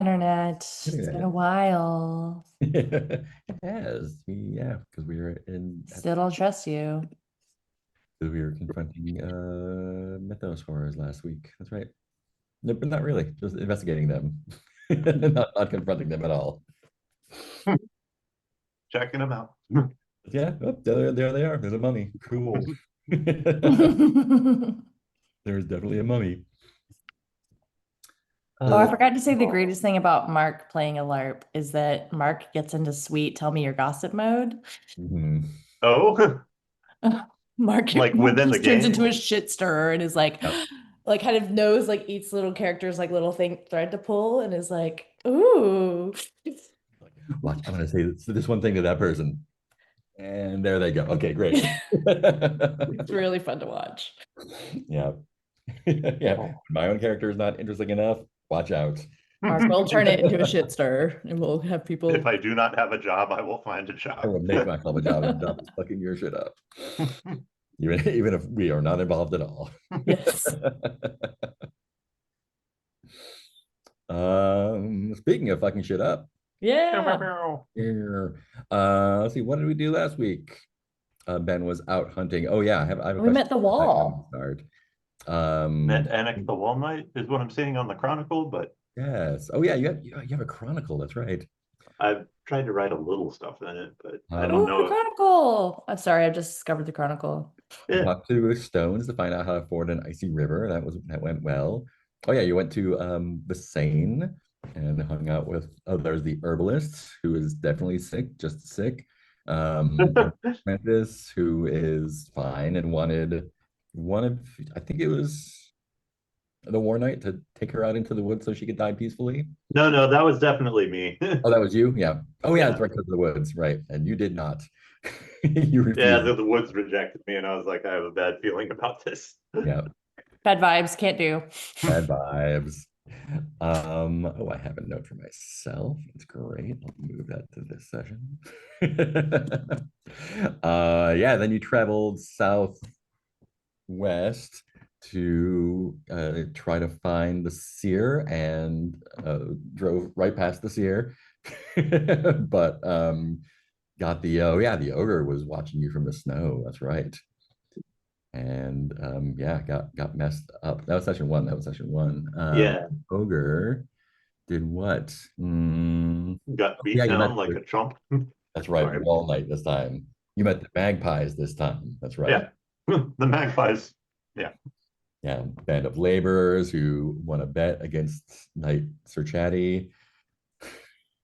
Internet. It's been a Internet. while. It has. Yeah, because we were in Still don't trust you. we were confronting mythos horrors last week. That's right. No, but not really. Just investigating them. Not confronting them at all. Checking them out. Yeah, oh, there they are. There's a mummy. Cool. There's definitely a mummy. Oh, I Uh, forgot to say the greatest thing about Mark playing a LARP is that Mark gets into sweet tell me your gossip mode. mhm. Oh, Mark, like Mark within the just turns into game? a shit stirrer and is like, Yep. like kind of knows like each little character's like little thing thread to pull and is like, ooh. Watch, I'm gonna say this one thing to that person. And there they go. Okay, great. It's really fun to watch. Yeah. Yeah. My own character is not interesting enough. Watch out. Mark will turn it into a shit stir and we'll have If people. I do not have a job, I will find a I job. will make myself a job, and the job is fucking your shit up. Even if we are not involved at all. Yes. Speaking of fucking shit up, Yeah. here. Let's see, what did we do last week? Ben was out hunting. Oh yeah, I have a We question met the for the background wall. start. Met Anik the Wall Knight is what I'm seeing on the Chronicle, but Yes. Oh yeah, you have a chronicle. That's right. I've tried to write a little stuff in it, but I don't Ooh, Um, the know if Chronicle. I'm sorry, I just discovered the Chronicle. yeah. Talked to stones to find out how to ford an icy river. That went well. Oh yeah, you went to Visane and hung out with there's the herbalist who is definitely sick, just sick. Apprentice who is fine and wanted I think it was the War Knight to take her out into the woods so she could die peacefully. No, that was definitely me. Oh, that was you? Yeah. Oh yeah, that's Yeah. right, because of the woods, right. And you did not. You Yeah, refused. the woods rejected me, and I was like, I have a bad feeling about this. Yeah. Bad vibes, can't do. Bad vibes. Oh, I have a note for myself. That's great. I'll move that to this session. Yeah, then you traveled southwest to try to find the seer and drove right past the seer. But got the oh yeah, the ogre was watching you from the snow. That's right. And yeah, got messed up. That was session one. That was session one. Yeah, Ogre did what? got Oh, beat yeah, you met down like a chump. that's right, Sorry. Wall Knight this time. You met the magpies this time. That's right. Yeah, the magpies. Yeah, Yeah, band of laborers who won a bet against Knight Sir Chatty,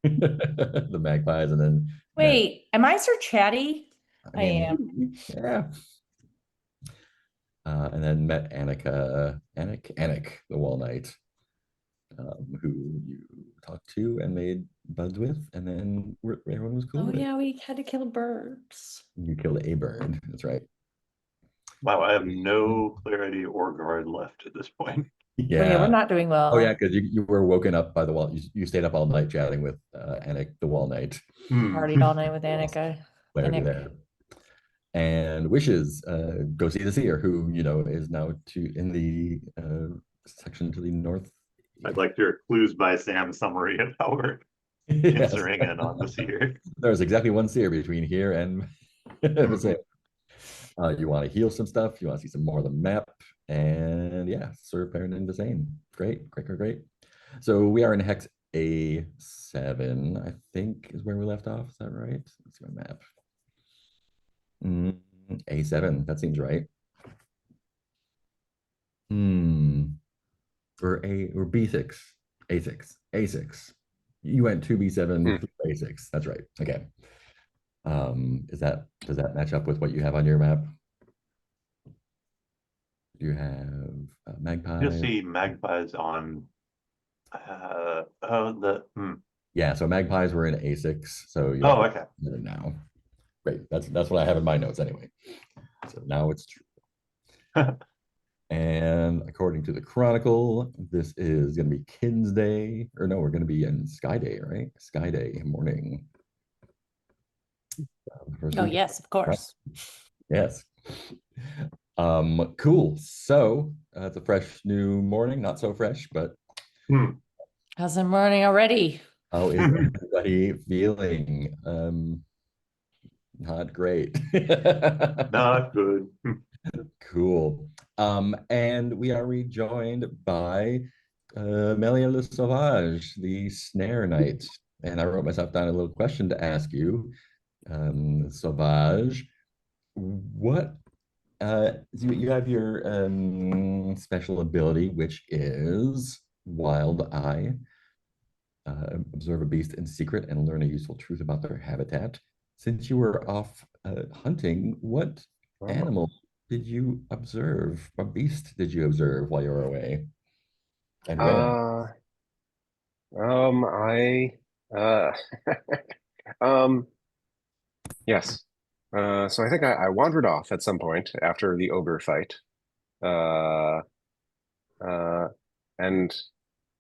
the magpies, and then met Wait, am I Sir Chatty? I I mean, am. yeah. And then met Anik, the Wall Knight, who you talked to and made buds with, and then everyone was cool Oh with it. yeah, we had to kill birds. You killed a bird. That's right. wow, I have no clarity or guard left at this point. Oh yeah, we're Yeah. not doing Oh yeah, well. because you were woken up by the wall. You stayed up all night chatting with Anik, the Wall Knight. Hmm. Partied all night with Annika. Clarity Anik. there. And wishes go see the seer, who is now to in the section to the north. I'd like your clues by Sam summary of how we're Yes. answering in on this year. There's exactly one seer between here and Visane. You want to heal some stuff, you want to see some more of the map, and yeah, Steward Peryn and Visane. Great, great, great, great. So we are in hex A7, I think is where we left off. Is that right? Let's see my map. Mm, A7, that seems right. Hmm. Or B6, A6, A6. You went 2B7, A6. That's right. Okay. Does that match up with what you have on your map? Do you have You'll magpie? see magpies on oh the Yeah, so magpies were in A6, so you oh are okay. there now. Great. That's what I have in my notes anyway. So now it's true. And according to the Chronicle, this is going to be Kin's Day, or no, we're going to be in Sky Day, right? Sky Day morning. First Oh week. yes, of Right. course. Yes. Cool. So it's a fresh new morning, not so fresh, but Hmm. How's the morning already? How is everybody feeling? Not great. Not good. Cool. And we are rejoined by Melia Le Sauvage, the Snare Knight. And I wrote myself down a little question to ask you, Sauvage. What you have your special ability, which is Wild Eye. Observe a beast in secret and learn a useful truth about their habitat. Since you were off hunting, what animal did you observe? What beast did you observe while you were away? And where? Uh, I, uh, um, yes. So I think I wandered off at some point after the ogre fight. Uh, uh, and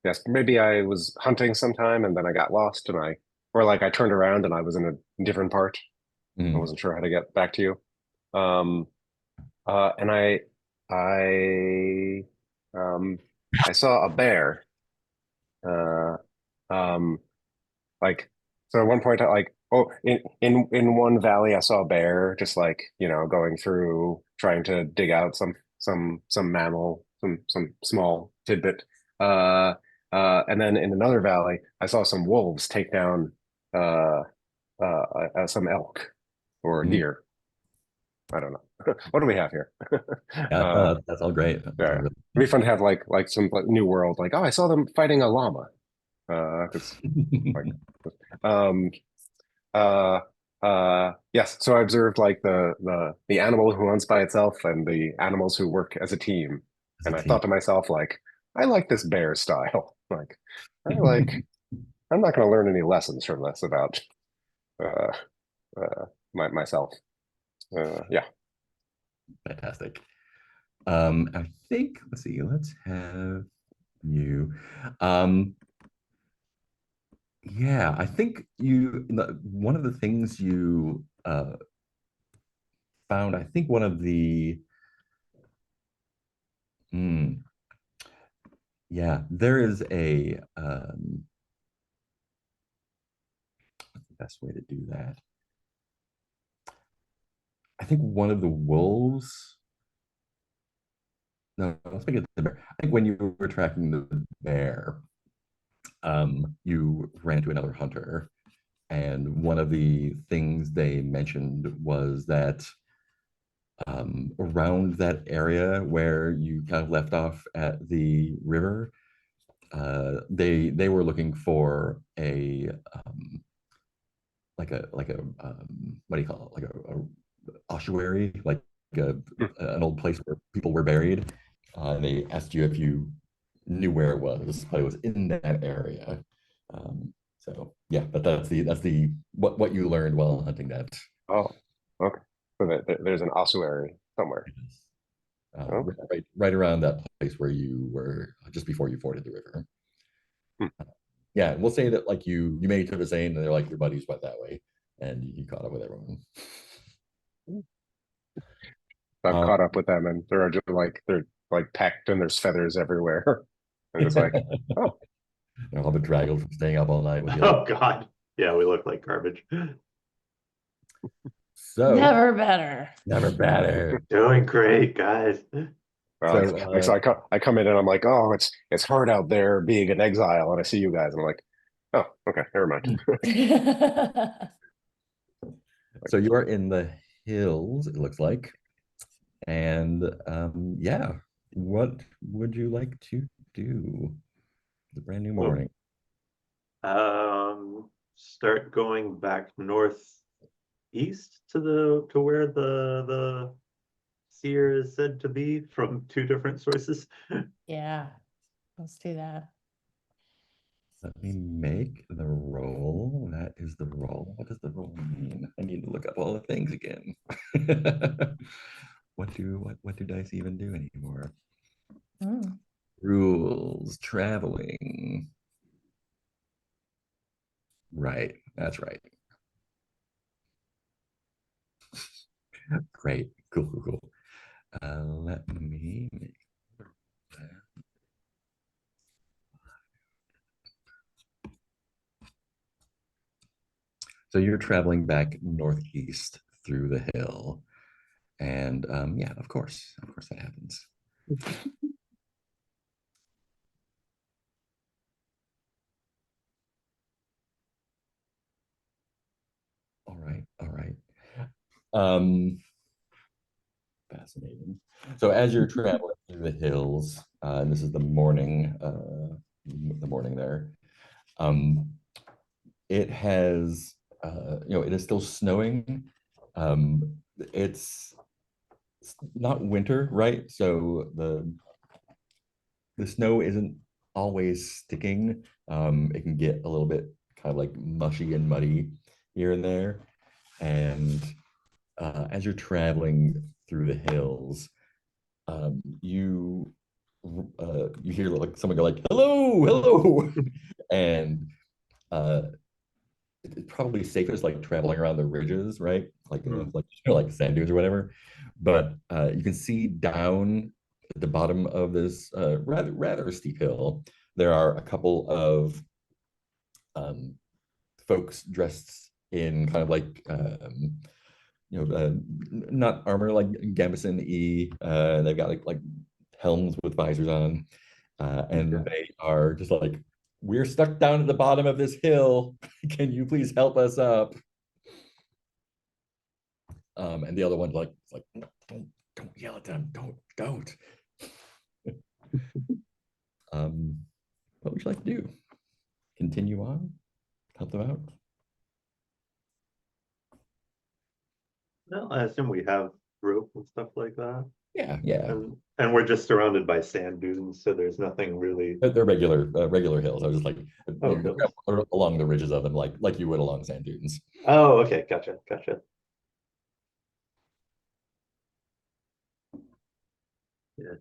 yes, maybe I was hunting sometime and then I got lost and or like I turned around and I was in a different part. I Mm. wasn't sure how to get back to you. And I, um, I saw a bear. Uh, um, Like, so at one point, in one valley, I saw a bear just like, going through trying to dig out some mammal, some small tidbit. Uh, and then in another valley, I saw some wolves take down uh, some elk or Mm. deer. I don't know. What do we have here? Yeah, that's all great. That's all Yeah, good. it'd be fun to have like some like, new world. Like, oh, I saw them fighting a llama. It's like, um, yes. So I observed like the animal who hunts by itself and the animals who work as a team. As a And I team. thought to myself, like, I like this bear style. Like, I'm not going to learn any lessons from this about uh, myself. Yeah. Fantastic. I think, let's see, let's have you. Um, yeah, I think one of the things you found, I think one of the, hmm, yeah, there is a, what's the best way to do that? I think one of the wolves, no, let's make it the bear. I think when you were tracking the bear, you ran to another hunter. And one of the things they mentioned was that around that area where you kind of left off at the river, they were looking for a what do you call it, like a ossuary, like an old place where people were buried. And they asked you if you knew where it was, but it was in that area. So yeah, but that's the what you learned while hunting that. Oh, okay. So there's an ossuary somewhere. Okay. Right around that place where you were just before you forded the river. Hmm. Yeah, we'll say that like you made it to Visane and they're like your buddies went that way and you caught up with everyone. I've caught up with them and they're like packed and there's feathers everywhere. I'm just like, oh, They're all bedraggled from staying up all night with you. Oh God. Yeah, we look like garbage. So Never better. never better. Doing great, guys. I come in and I'm like, oh, it's hard out there being an exile, and I see you guys, and I'm like, oh, okay, never mind. So you are in the hills, it looks like. And yeah, what would you like to do? It's a brand new Well, morning. Start going back northeast to where the seer is said to be from two different sources. Yeah, let's do that. Let me make the roll. That is the roll. What does the roll mean? I need to look up all the things again. What do dice even do anymore? Mm. Rules, traveling. Right, that's right. Great, cool. Let me make that. So you're traveling back northeast through the hill. And yeah, of course that happens. All right, all right. Fascinating. So as you're traveling through the hills, and this is the morning there, um, it has, it is still snowing. It's not winter, right? So the snow isn't always sticking. It can get a little bit kind of like mushy and muddy here and there. And as you're traveling through the hills, you hear like someone go like, "Hello, hello," and it's probably safest like traveling around the ridges, right? Like sand dunes or whatever. But you can see down at the bottom of this rather steep hill, there are a couple of folks dressed in kind of like not armor like Gambeson E. They've got like helms with visors on, and they are just like, "We're stuck down at the bottom of this hill. Can you please help us up?" And the other one's like, "No, don't yell at them. Don't." What would you like to do? Continue on? Help them out? Well, I assume we have rope and stuff like that. Yeah. And we're just surrounded by sand dunes, so there's nothing really. They're regular hills. I was just like, hills. along the ridges of them, like you would along sand dunes. Oh, okay, gotcha. Yeah.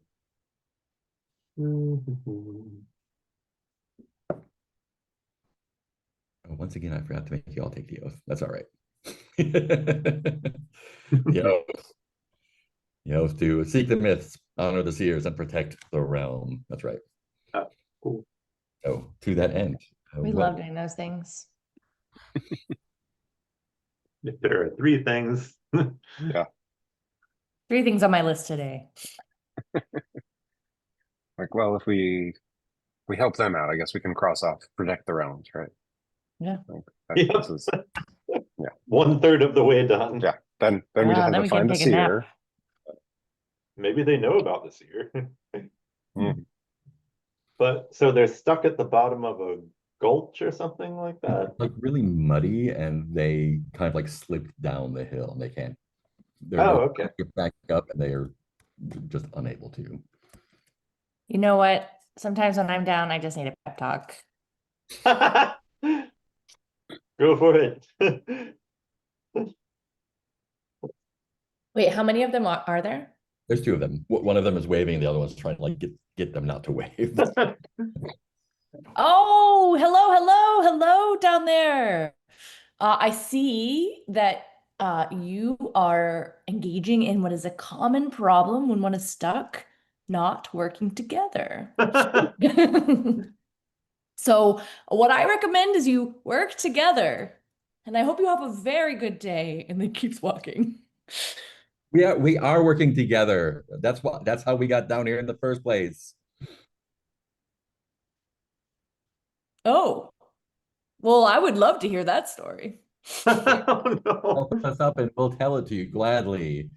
Once again, I forgot to make you all take the oath. That's all right. The oath. The oath to seek the myths, honor the seers, and protect the realm. That's right. Cool. So to that end, We love doing those things. If there are three things. Yeah. 3 things on my list today. Like, well, if we help them out, I guess we can cross off protect the realms, right? Yeah. Yep. This is, 1/3 of the way done. yeah. Then we just have then to we find can the take a nap. seer. Maybe they know about the seer. Mm. But so they're stuck at the bottom of a gulch or something like that. like really muddy, and they kind of like slipped down the hill, and they can't. Okay. Get back up, and they are just unable to. You know what? Sometimes when I'm down, I just need a pep talk. Go for it. Wait, how many of them are there? There's 2 of them. One of them is waving, the other one's trying to like get them not to wave. Oh, hello down there. I see that you are engaging in what is a common problem when one is stuck, not working together. So what I recommend is you work together, and I hope you have a very good day. And then keeps walking. We are working together. That's how we got down here in the first place. Oh, well, I would love to hear that story. Oh, no. Help us up and we'll tell it to you gladly.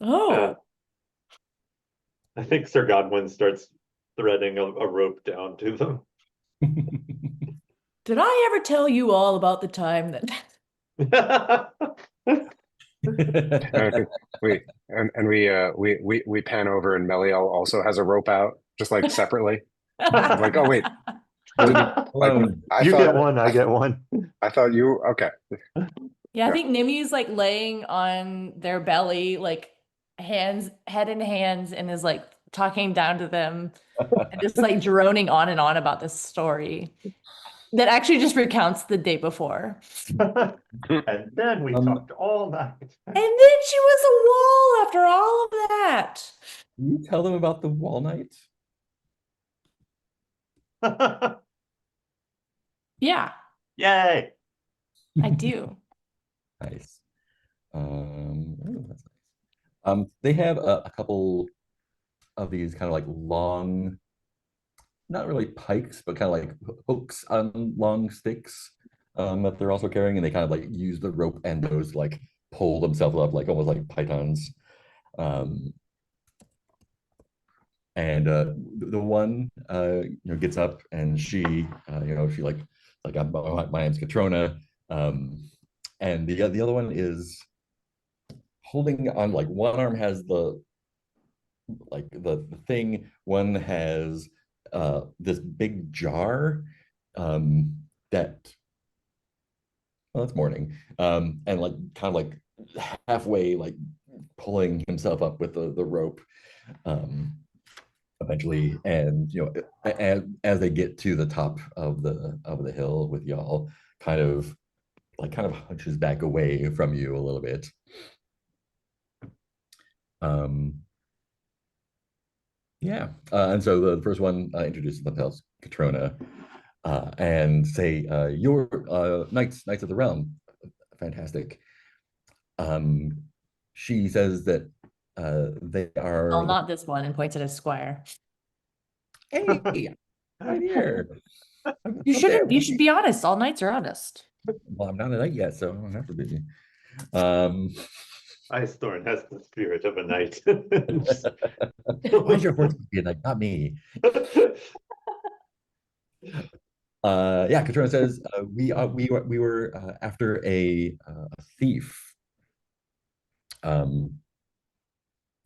Oh, I think Sir Godwin starts threading a rope down to them. did I ever tell you all about the time that? And I think we pan over, and Meliel also has a rope out, just like separately. I'm like, oh wait, Alone. You get one, I get one. I thought you okay. Yeah, I Yeah. think Nimi's like laying on their belly, like head in hands, and is like talking down to them and just like droning on and on about this story that actually just recounts the day before. And then we talked all night. And then she was a wall after all of that. You tell them about the wall night. Yeah, Yay! I do. Nice. Ooh, that's nice. They have a couple of these kind of like long, not really pikes, but kind of like hooks on long sticks that they're also carrying, and they kind of like use the rope and those to, like pull themselves up, like almost like pythons. Um, and the one gets up and she like my name's Katrona, and the other one is holding on, like one arm has the thing, one has this big jar that, well, it's morning, and like kind of like halfway like pulling himself up with the rope, um eventually, and as they get to the top of the hill with y'all, kind of hunches back away from you a little bit. um Yeah, and so the first one introduces themselves, Katrona, and say, "You're Knights of the Realm, fantastic." Um, she says that they Well, are. not this one, and points at a squire. Hey, right here. You Up there. shouldn't. You should be honest. All knights are honest. Well, I'm not a knight yet, so I don't have to be. Um, Icethorn has the spirit of a knight. why's your horse be a knight, not me? Yeah, Katrina says, we were after a thief. Um,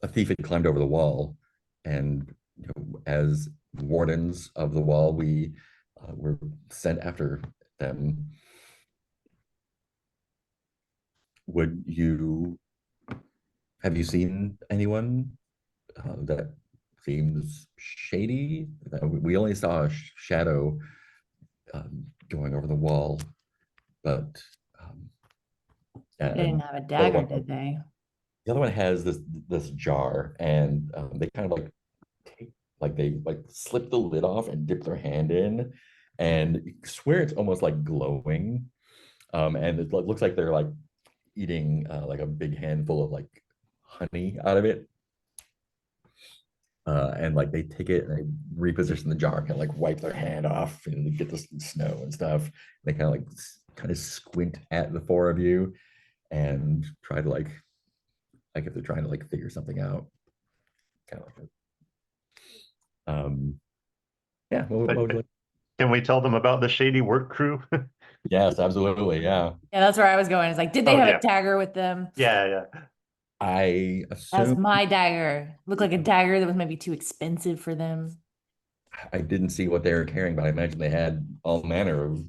a thief had climbed over the wall, and as wardens of the wall, we were sent after them. Would you Have you seen anyone that seems shady? We only saw a shadow going over the wall, but They didn't and have a the other dagger, one, did they? the other one has this jar, and they kind of like they like slip the lid off and dip their hand in, and you swear it's almost like glowing. And it looks like they're like eating like a big handful of like honey out of it. And like they take it and they reposition the jar and kind of like wipe their hand off and get the snow and stuff. They kind of squint at the four of you and try to like if they're trying to like figure something out. Kind of like yeah, what would you like? Can we tell them about the shady work crew? Yes, absolutely. Yeah. Yeah, that's where I was going. It's like, did they Oh, have yeah. a dagger with them? Yeah, yeah. I That's assume my dagger. Looked like a dagger that was maybe too expensive for them. I didn't see what they were carrying, but I imagine they had all manner of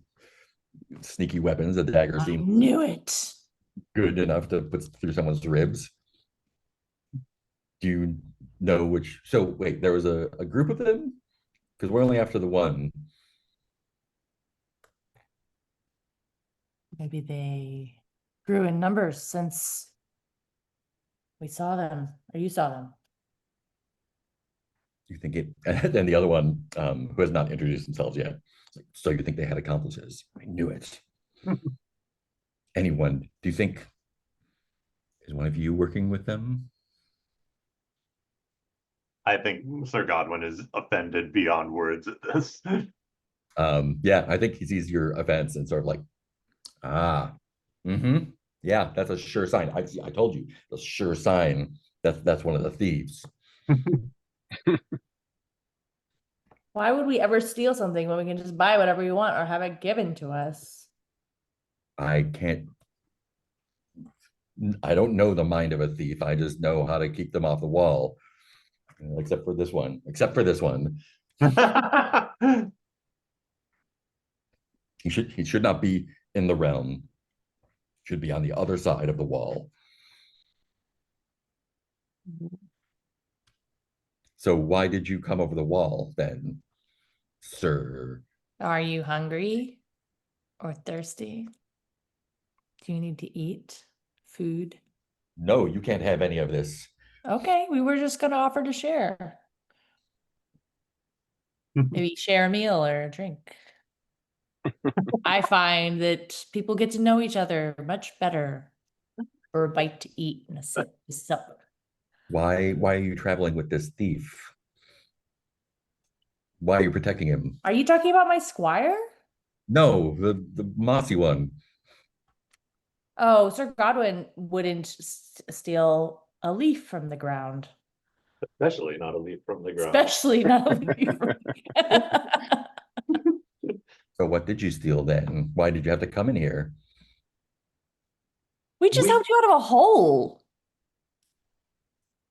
sneaky weapons. A dagger I seemed knew it. good enough to put through someone's ribs. Do you know which? So wait, there was a group of them? Because we're only after the one. Maybe they grew in numbers since we saw them, or you saw them. You think it? And then the other one, who has not introduced themselves yet. So you think they had accomplices? I knew it. Anyone? Do you think is one of you working with them? I think Sir Godwin is offended beyond words at this. Yeah, I think he sees your offense and sort of like, ah, mm-hmm. Yeah, that's a sure sign. I told you, a sure sign. That's one of the thieves. Why would we ever steal something when we can just buy whatever we want or have it given to us? I can't. I don't know the mind of a thief. I just know how to keep them off the wall. Except for this one. Except for this one. He should not be in the realm. Should be on the other side of the wall. So why did you come over the wall then, sir? Are you hungry or thirsty? Do you need to eat food? No, you can't have any of this. Okay, we were just gonna offer to share. Maybe share a meal or a drink. I find that people get to know each other much better for a bite to eat and a sip to sup. Why are you traveling with this thief? Why are you protecting him? Are you talking about my squire? No, the mossy one. Oh, Sir Godwin wouldn't steal a leaf from the ground, Especially not a leaf from the ground. especially not a leaf. So what did you steal then? Why did you have to come in here? We just We- helped you out of a hole.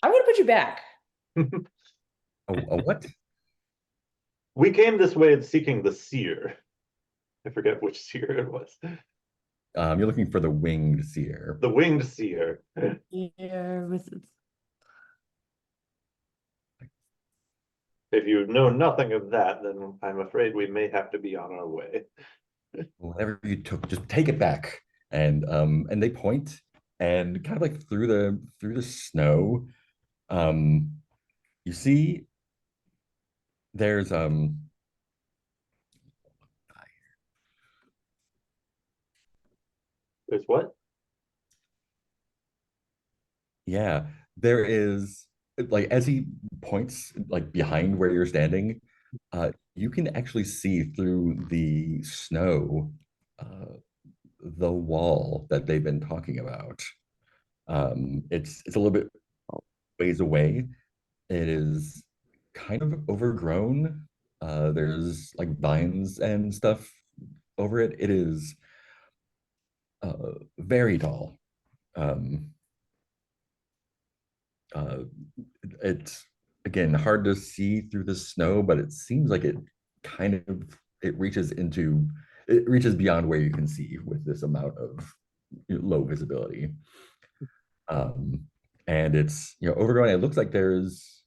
I'm gonna put you back. A what? We came this way seeking the seer. I forget which seer it was. You're looking for the Winged Seer. The Winged Seer. Here with If you know nothing of that, then I'm afraid we may have to be on our way. Whatever you took, just take it back. And they point, and kind of like through the snow, you see there's There's what? yeah, there is, like, as he points like behind where you're standing, you can actually see through the snow, the wall that they've been talking about. It's a little bit ways away. It is kind of overgrown. There's like vines and stuff over it. It is very tall. Um, uh, it's again hard to see through the snow, but it seems like kind of it reaches beyond where you can see with this amount of low visibility. And it's overgrown. It looks like there's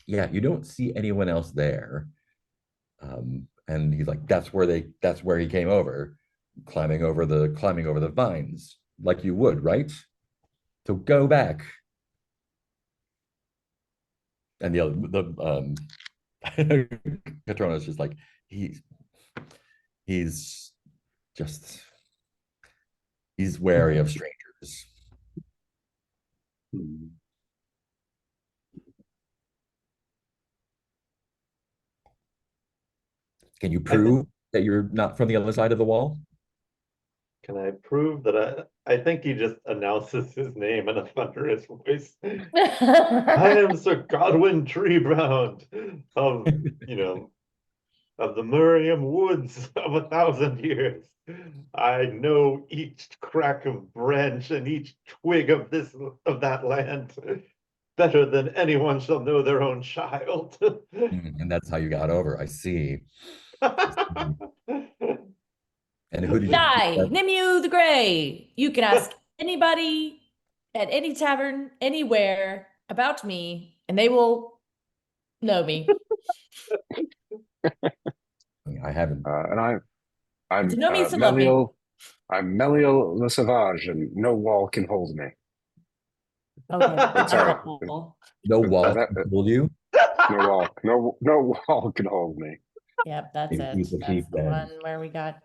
yeah, you don't see anyone else there. And he's like, that's where he came over, climbing over the vines, like you would, right? So go back. And the Petrona's just like, he's just he's wary of strangers. Can you prove that you're not from the other side of the wall? Can I prove that I think he just announces his name in a thunderous voice. I am Sir Godwin Treebound of, of the Miriam Woods of 1,000 years. I know each crack of branch and each twig of that land better than anyone shall know their own child. And that's how you got over. I see. And who did you? Die, Nimue the Grey. You can ask anybody at any tavern, anywhere about me, and they will know me. I haven't. And I'm To know me is to love me. Meliel. I'm Meliel Le Sauvage, and no wall can hold me. Okay, that's Sorry. helpful. No wall that- can hold you. No wall can hold me. Yep, that's Maybe it. he's the That's thief the then. one where we got.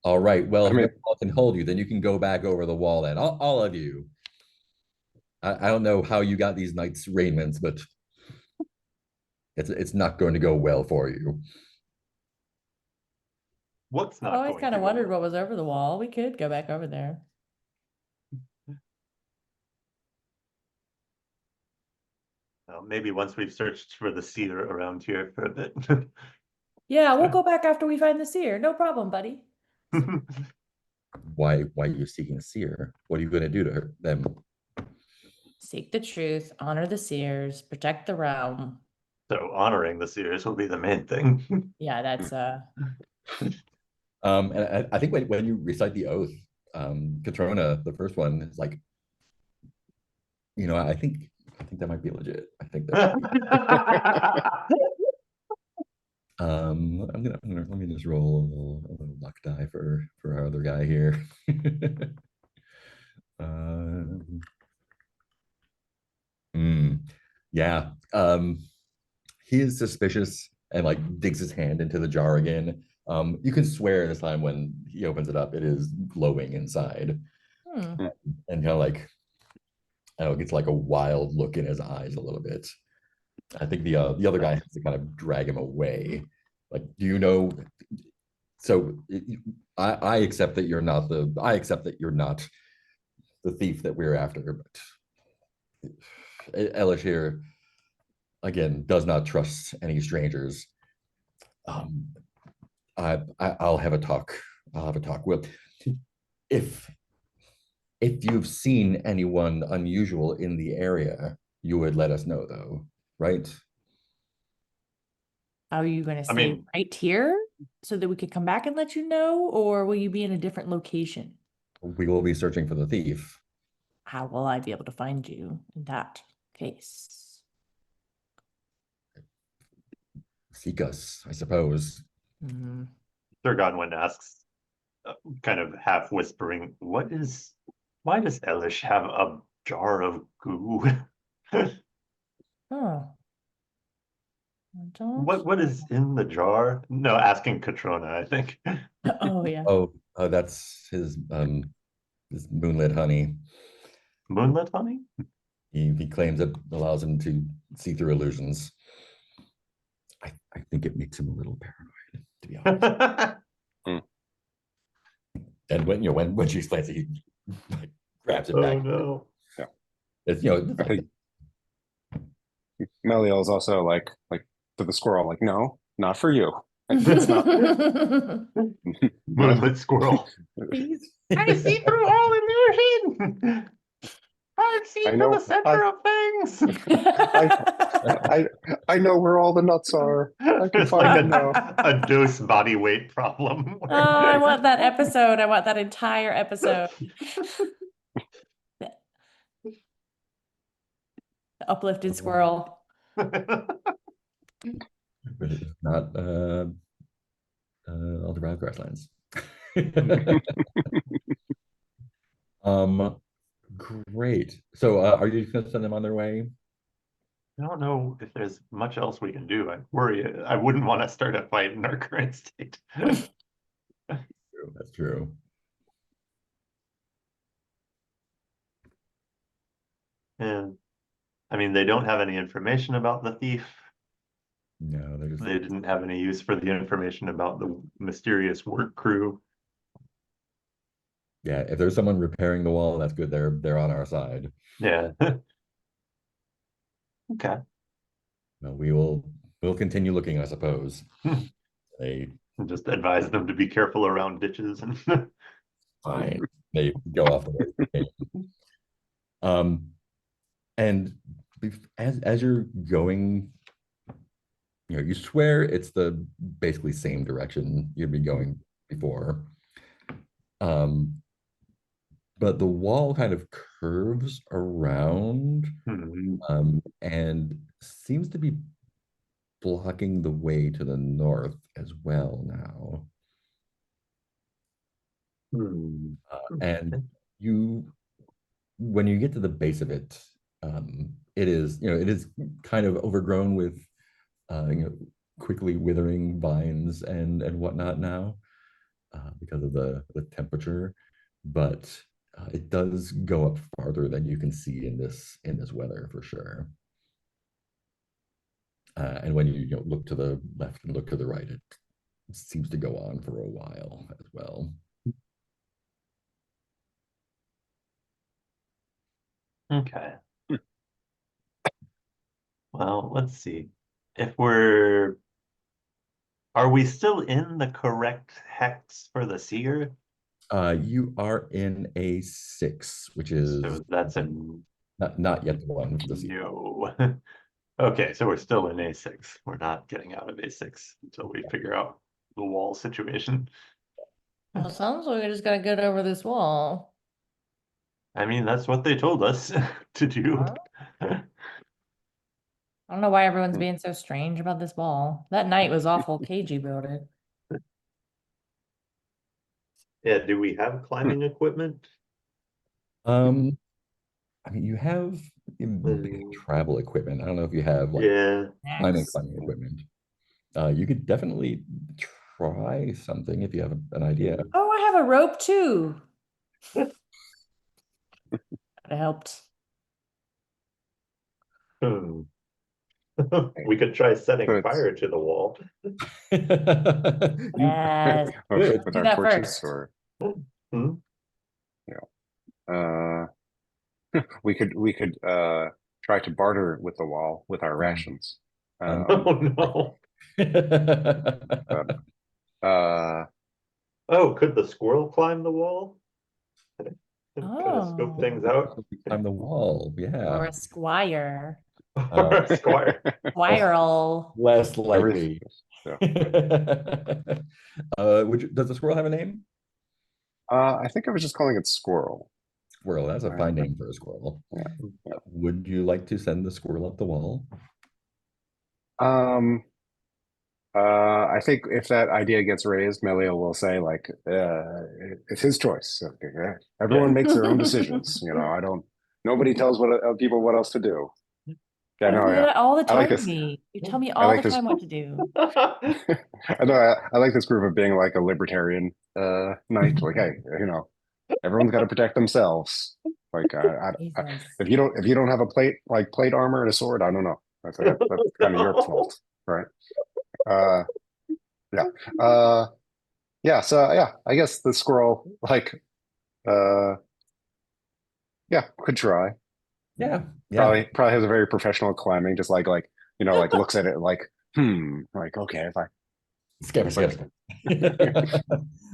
All right. Well, I if mean- no wall can hold you, then you can go back over the wall. Then all of you. I don't know how you got these knights' raiments, but it's not going to go well for you. What's I've not always going kind to of go wondered well? what was over the wall. We could go back over there. Well, maybe once we've searched for the seer around here for a bit. Yeah, we'll go back after we find the seer. No problem, buddy. Why are you seeking a seer? What are you going to do to them? Seek the truth, honor the seers, protect the realm. So honoring the seers will be the main thing. Yeah, that's And I think when you recite the oath, Katrona, the first one, is like, I think that might be legit. I think that. Let me just roll a little luck die for our other guy here. Yeah. He is suspicious and like digs his hand into the jar again. You can swear this time when he opens it up, it is glowing inside. Hmm. And kind of like, I don't know, gets like a wild look in his eyes a little bit. I think the other guy has to kind of drag him away. Like, do you know? So I accept that you're not I accept that you're not the thief that we're after, but Elish here again does not trust any strangers. Um, I'll have a talk. I'll have a talk. Well, if you've seen anyone unusual in the area, you would let us know, though, right? Are you going to I stay mean, right here so that we could come back and let you know, or will you be in a different location? We will be searching for the thief. How will I be able to find you in that case? Seek us, I suppose. Hmm. Sir Godwin asks, kind of half whispering, why does Elish have a jar of goo? Oh, I don't. What is in the jar? No, asking Katrona, I think. Oh, yeah. Oh, that's his moonlit honey. Moonlit honey? He claims it allows him to see through illusions. I think it makes him a little paranoid, to be honest. And when when she explains it, he like, grabs it Oh back. no. Yeah. It's it's I like, think Meliel is also like to the squirrel, like, no, not for you. It's not. Moonlit squirrel. I see through all illusion. I see I to the know. center of things. I know where all the nuts are. I can It's like find them now. a dose body weight problem. Oh, I want that episode. I want that entire episode. The uplifted squirrel. but it's not all the wild grasslands. um, great. So, are you going to send them on their way? I don't know if there's much else we can do. I worry. I wouldn't want to start a fight in our current state. That's true. And I mean, they don't have any information about the thief. No, they're just They didn't have any use for the information about the mysterious work crew. yeah. If there's someone repairing the wall, that's good. They're on our side. Yeah. Okay. No, we'll continue looking, I suppose. They Just advise them to be careful around ditches and fine. They go off the way they came. And as you're going, you swear it's the basically same direction you'd be going before. Um, but the wall kind of curves around and seems to be blocking the way to the north as well now. And when you get to the base of it, it is kind of overgrown with quickly withering vines and whatnot now because of the temperature, but it does go up farther than you can see in this weather for sure. And when you look to the left and look to the right, it seems to go on for a while as well. Okay. Well, let's see. If are we still in the correct hex for the seer? You are in A6, which is So that's a not yet the one for the seer. no. Okay, so we're still in A6. We're not getting out of A6 until we figure out the wall situation. Well, sounds like we just gotta get over this wall. I mean, that's what they told us to do. I don't know why everyone's being so strange about this wall. That knight was awful cagey about it. Yeah, do we have climbing equipment? I mean, you have big travel equipment. I don't know if you have like Yeah. climbing Next. equipment. You could definitely try something if you have an idea. Oh, I have a rope too. That helped. Hmm. We could try setting So it's fire to the wall. You Yes. could. with Do our that torches, first. or Hmm? uh, we could try to barter with the wall with our rations. Oh no. But, uh, Oh, could the squirrel climb the wall? Kind of scope Oh, things out. Climb the wall, or yeah. a squire. Or a squire. Squirrel. Less every, likely. yeah. Does the squirrel have a name? I think I was just calling it squirrel. Squirrel, that's a Right. fine name for a squirrel. Yeah. Would you like to send the squirrel up the wall? I think if that idea gets raised, Melio will say like, it's his choice. So, everyone makes their own decisions. Nobody tells people what else to do. Yeah, You no, do yeah. that all the I like time to this. me. You tell me I all like the this. time what to do. I know. I like this group of being like a libertarian knight. Like, hey, everyone's got to protect themselves. Like, Jesus. if you don't have a plate armor and a sword, I don't know. That's kind of your fault, right? Uh, yeah. Yeah. So yeah, I guess the squirrel uh, yeah, could try. Yeah, yeah. Probably has a very professional climbing, just like looks at it like, like, okay, if I Scamper, scamper.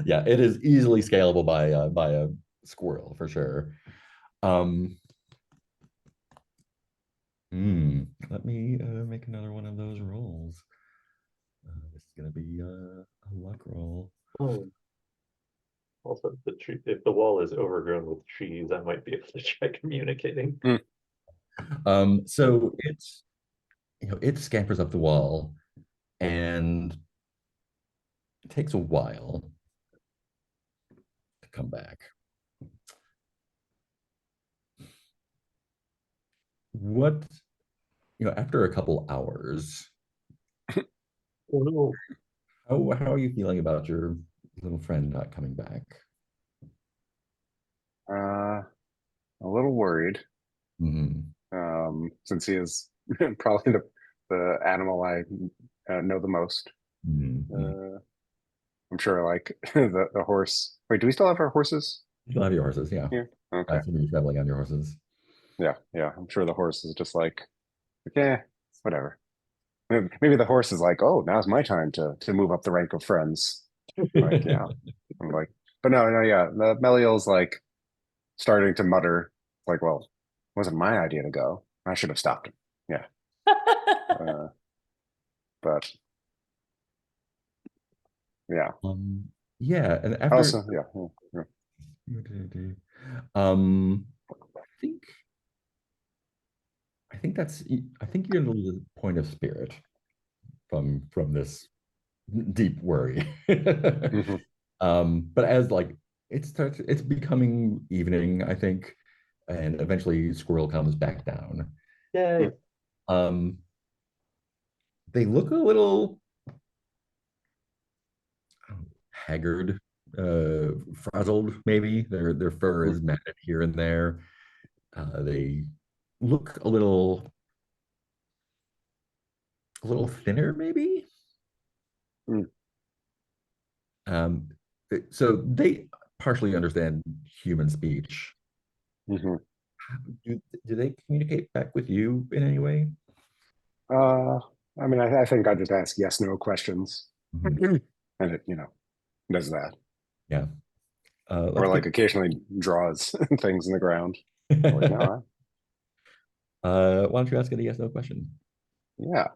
Yeah, it is easily scalable by a squirrel for sure. Let me make another one of those rolls. This is gonna be a luck roll. Oh. Also, if the wall is overgrown with trees, I might be able to try communicating. So it scampers up the wall, and it takes a while to come back. What, after a couple hours, Oh no. how are you feeling about your little friend not coming back? a little worried, Mhm. since he is probably the animal I know the most. Mhm. I'm sure like the horse. Wait, do we still have our horses You'll have your horses, yeah. here? Okay. So you're traveling on your horses. Yeah, yeah. I'm sure the horse is just like, yeah, whatever. Maybe the horse is like, oh, now's my time to move up the rank of friends. Like, yeah. I'm like, but no, no, yeah. The Meliel's like starting to mutter, like, well, it wasn't my idea to go. I should have stopped him. Yeah. But yeah. Yeah, and after Also, yeah. um think I think you're gonna lose a point of spirit from this deep worry. Mhm. But as like it's becoming evening, I think, and eventually Squirrel comes back down. Yay. Um, they look a little haggard, frazzled, maybe. Their fur is matted here and there. They look a little thinner, maybe. Mm. Um, so they partially understand human speech. Mhm. Do they communicate back with you in any way? Uh, I mean, I think I just ask yes, no questions, Mhm. and it, does that. Yeah. Or Let's like get. occasionally draws things in the ground. Like, no, Why don't you ask a yes no question? yeah.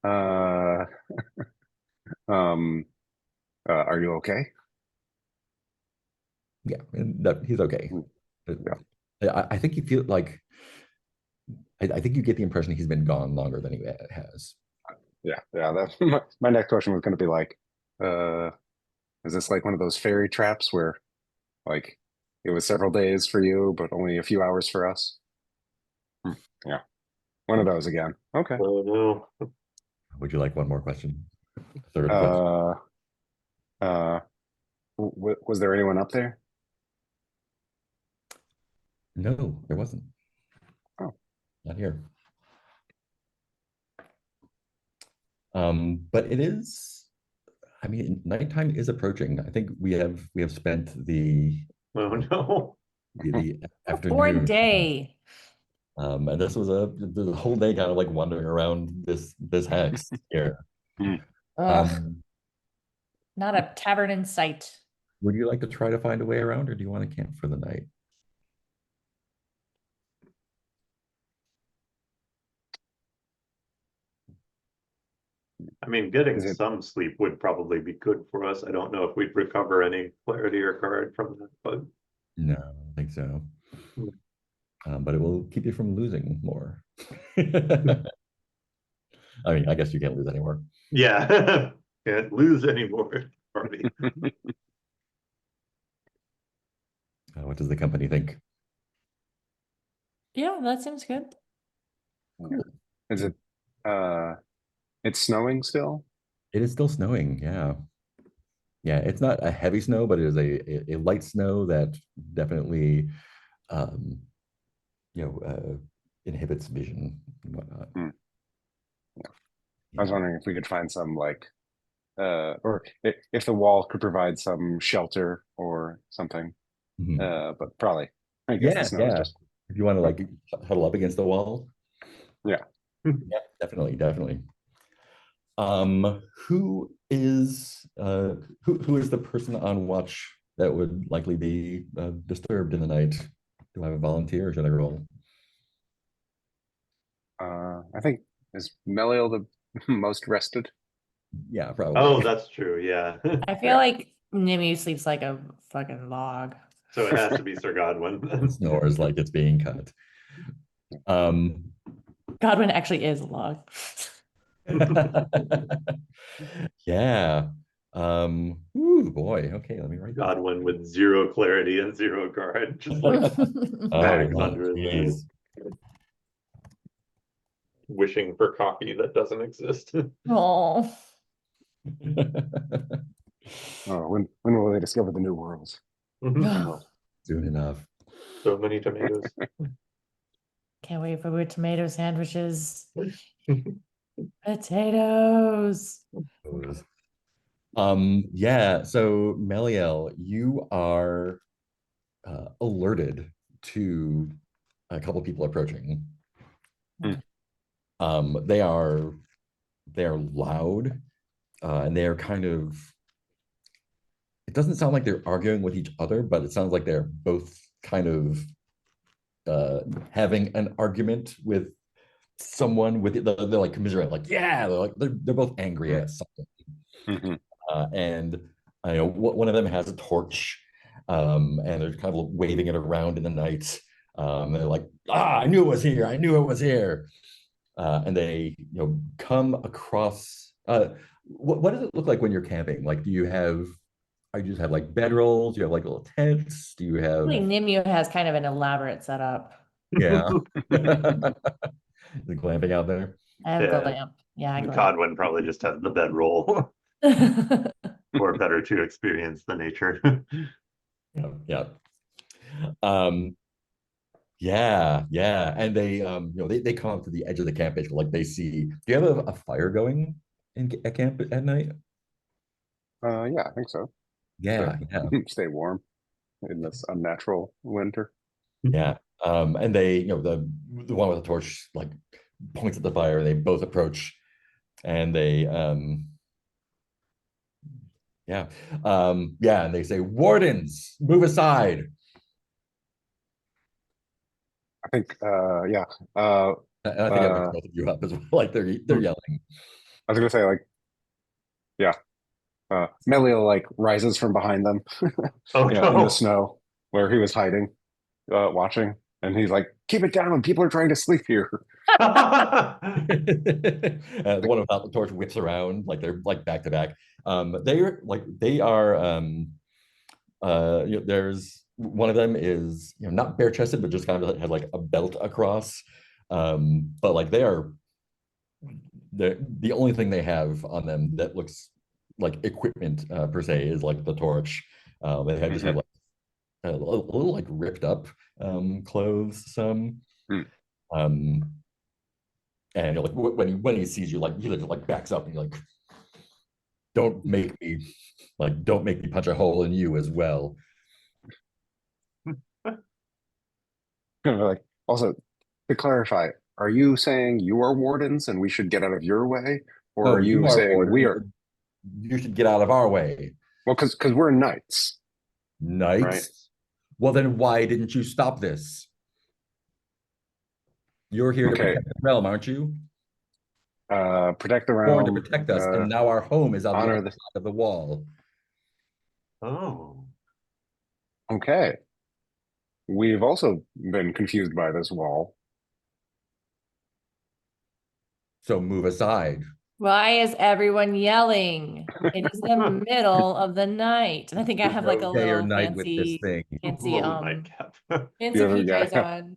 Uh, um, are you okay? Yeah, and that he's okay. Mm, Uh, yeah, I think you feel like I think you get the impression he's been gone longer than he has. yeah, yeah. That my next question was going to be like, uh, is this like one of those fairy traps where like it was several days for you, but only a few hours for us? Yeah. One of those again. Okay. Oh no. Would you like one more question? Third question. Was there anyone up there? No, there wasn't. Oh. Not here. But it is, I mean, nighttime is approaching. I think we have spent the Oh no. the Boring afternoon. day. And this was the whole day kind of like wandering around this hex here. Hmm. Ugh, Um, not a tavern in sight. would you like to try to find a way around, or do you want to camp for the night? I mean, getting Is it some sleep would probably be good for us. I don't know if we'd recover any clarity or card from that, but No, I don't think so. Hmm. But it will keep you from losing more. I mean, I guess you can't lose anymore. yeah, can't lose anymore. Party. What does the company think? Yeah, that seems good. is it it's snowing still? It is still snowing. Yeah. Yeah. It's not a heavy snow, but it is a light snow that definitely, um, inhibits vision and whatnot. Hmm. I was Yeah. wondering if we could find some like or if the wall could provide some shelter or something. Mhm. But probably I guess the Yeah. snow is Yeah. just If you want to like huddle up against the wall. yeah. Yeah, definitely, definitely. Who is who is the person on watch that would likely be disturbed in the night? Do I have a volunteer or should I roll? I think is Meliel the most rested? Yeah, probably. Oh, that's true. Yeah. I feel Yeah. like Nimue sleeps like a fucking log. So it has to be Sir Godwin. Snores like it's being cut. Um, Godwin actually is a log. yeah. Ooh, boy. Okay, let me write this. Godwin with zero clarity and zero guard, just like Oh, bags yeah, under his geez. eyes, wishing for coffee that doesn't exist. Oh, Oh, when will they discover the new worlds? Soon enough. So many tomatoes. can't wait for weird tomato sandwiches. Potatoes. Yeah, so Meliel, you are alerted to a couple people approaching. Hmm. They are loud, and they're kind of, it doesn't sound like they're arguing with each other, but it sounds like they're both kind of having an argument with someone with it. They're like commiserating, like, yeah, they're both angry at something. Mm-hmm. And I know one of them has a torch, and they're kind of waving it around in the night. They're like, I knew it was here. I knew it was here. And they, come across. What does it look like when you're camping? Like, I just have like bedrolls. Do you have like little tents? Do you I have? think Nimue has kind of an elaborate setup. Yeah. The glamping out there. I have Yeah. glamp. Yeah, I glamp. Godwin probably just has the bedroll, or better to experience the nature. Yeah. Yeah. And they come up to the edge of the camp, basically, like they see. Do you have a fire going at camp at night? Yeah, I think so. Yeah. Stay warm in this unnatural winter. Yeah. And they, the one with the torch like points at the fire, and they both approach, and they and they say, "Wardens, move aside." I think yeah. And I think I mixed both of you up as well. Like they're yelling. I was gonna say like yeah. Meliel like rises from behind them Oh in no. the snow where he was hiding, watching, and he's like, "Keep it down! People are trying to sleep here." The one without the torch whips around, like they're like back to back. They are there's one of them is not bare chested, but just kind of has like a belt across, But like the only thing they have on them that looks like equipment per se is like the torch. They have just have like a little like ripped up clothes some. Um, and like when he sees you, like he like backs up and he like, don't make me punch a hole in you as well. Like, also, to clarify, are you saying you are wardens and we should get out of your way, or No, are you you are saying we warden. are? You should get out of our way. Well, because we're knights, Knights? right? Well, then why didn't you stop this? You're here to Okay. protect the realm, aren't you? Protect the Born to realm. protect us, and now our home is on the honor other the. side of the wall. Oh, Okay. We've also been confused by this wall. So move aside. Why is everyone yelling? It is the middle of the night. And I think I have like a Day or little night with this thing. fancy little nightcap. fancy Yeah, yeah. PJs on.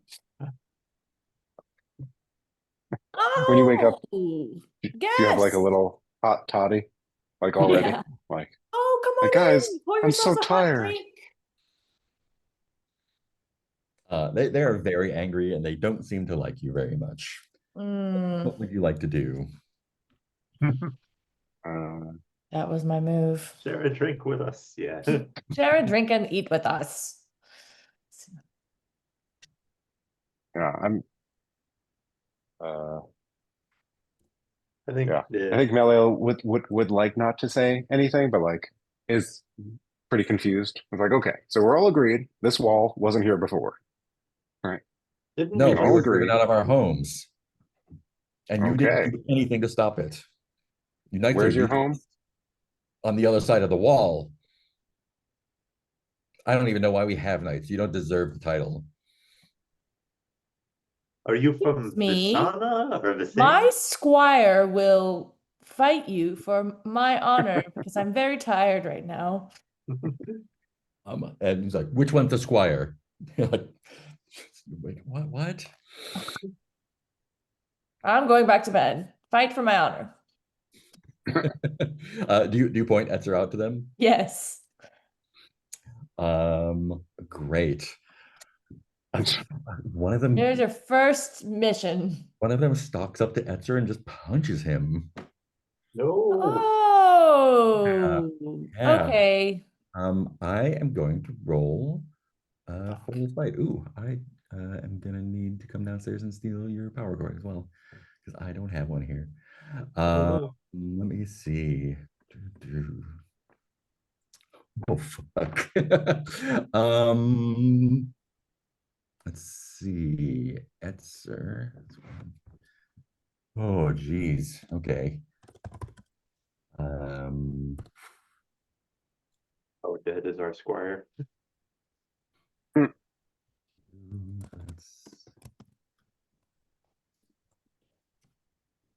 When you wake up, Oh, do you have like a guess. little hot toddy, like already? Yeah. Like, Oh, come hey on guys, in. Pour I'm so yourselves a hot tired. drink. They are very angry and they don't seem to like you very much. Mm, What would you like to do? that was my move. Share a drink with us. Yeah. Share a drink and eat with us. Yeah, I'm. I think Yeah, I think Melio would like not to say anything, but like is pretty confused. It's like, okay, so we're all agreed this wall wasn't here before, right? didn't No, we we all were just driven agree. out of our homes, and you didn't Okay, do anything to stop it. You knights are where's your useless home? on the other side of the wall. I don't even know why we have knights. You don't deserve the title. Are you from Me? Visana or Visane? My squire will fight you for my honor because I'm very tired right now. And he's like, "Which one's the squire?" Like, wait, what? What? I'm going back to bed. Fight for my honor. Do you point Etzer out to them? Yes. Great. One of them. Here's your first mission. One of them stalks up to Etzer and just punches him. No. Oh, Yeah. okay. I am going to roll for this fight. Ooh, I am gonna need to come downstairs and steal your power cord as well, because I don't have one here. Oh. Let me see. Oh fuck. Let's see. Etzer. Oh geez. Okay. How dead is our squire?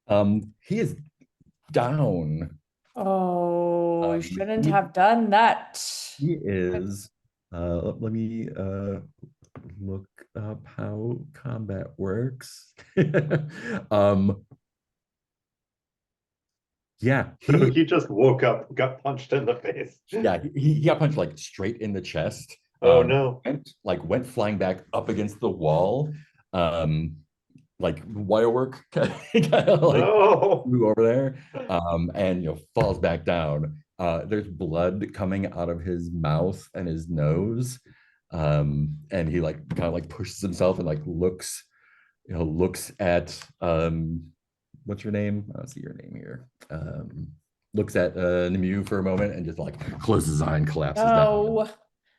He is down. Oh, you shouldn't he- have done that. He is. Let me look up how combat works. Yeah, He just woke up, got punched in the face. yeah, he got punched like straight in the chest. Oh no. Went flying back up against the wall. Like wire work kind of like No. flew over there. And falls back down. There's blood coming out of his mouth and his nose. And he like kind of like pushes himself and like looks at what's your name? I don't see your name here. Looks at Nemu for a moment and just like closes his eye and collapses Oh,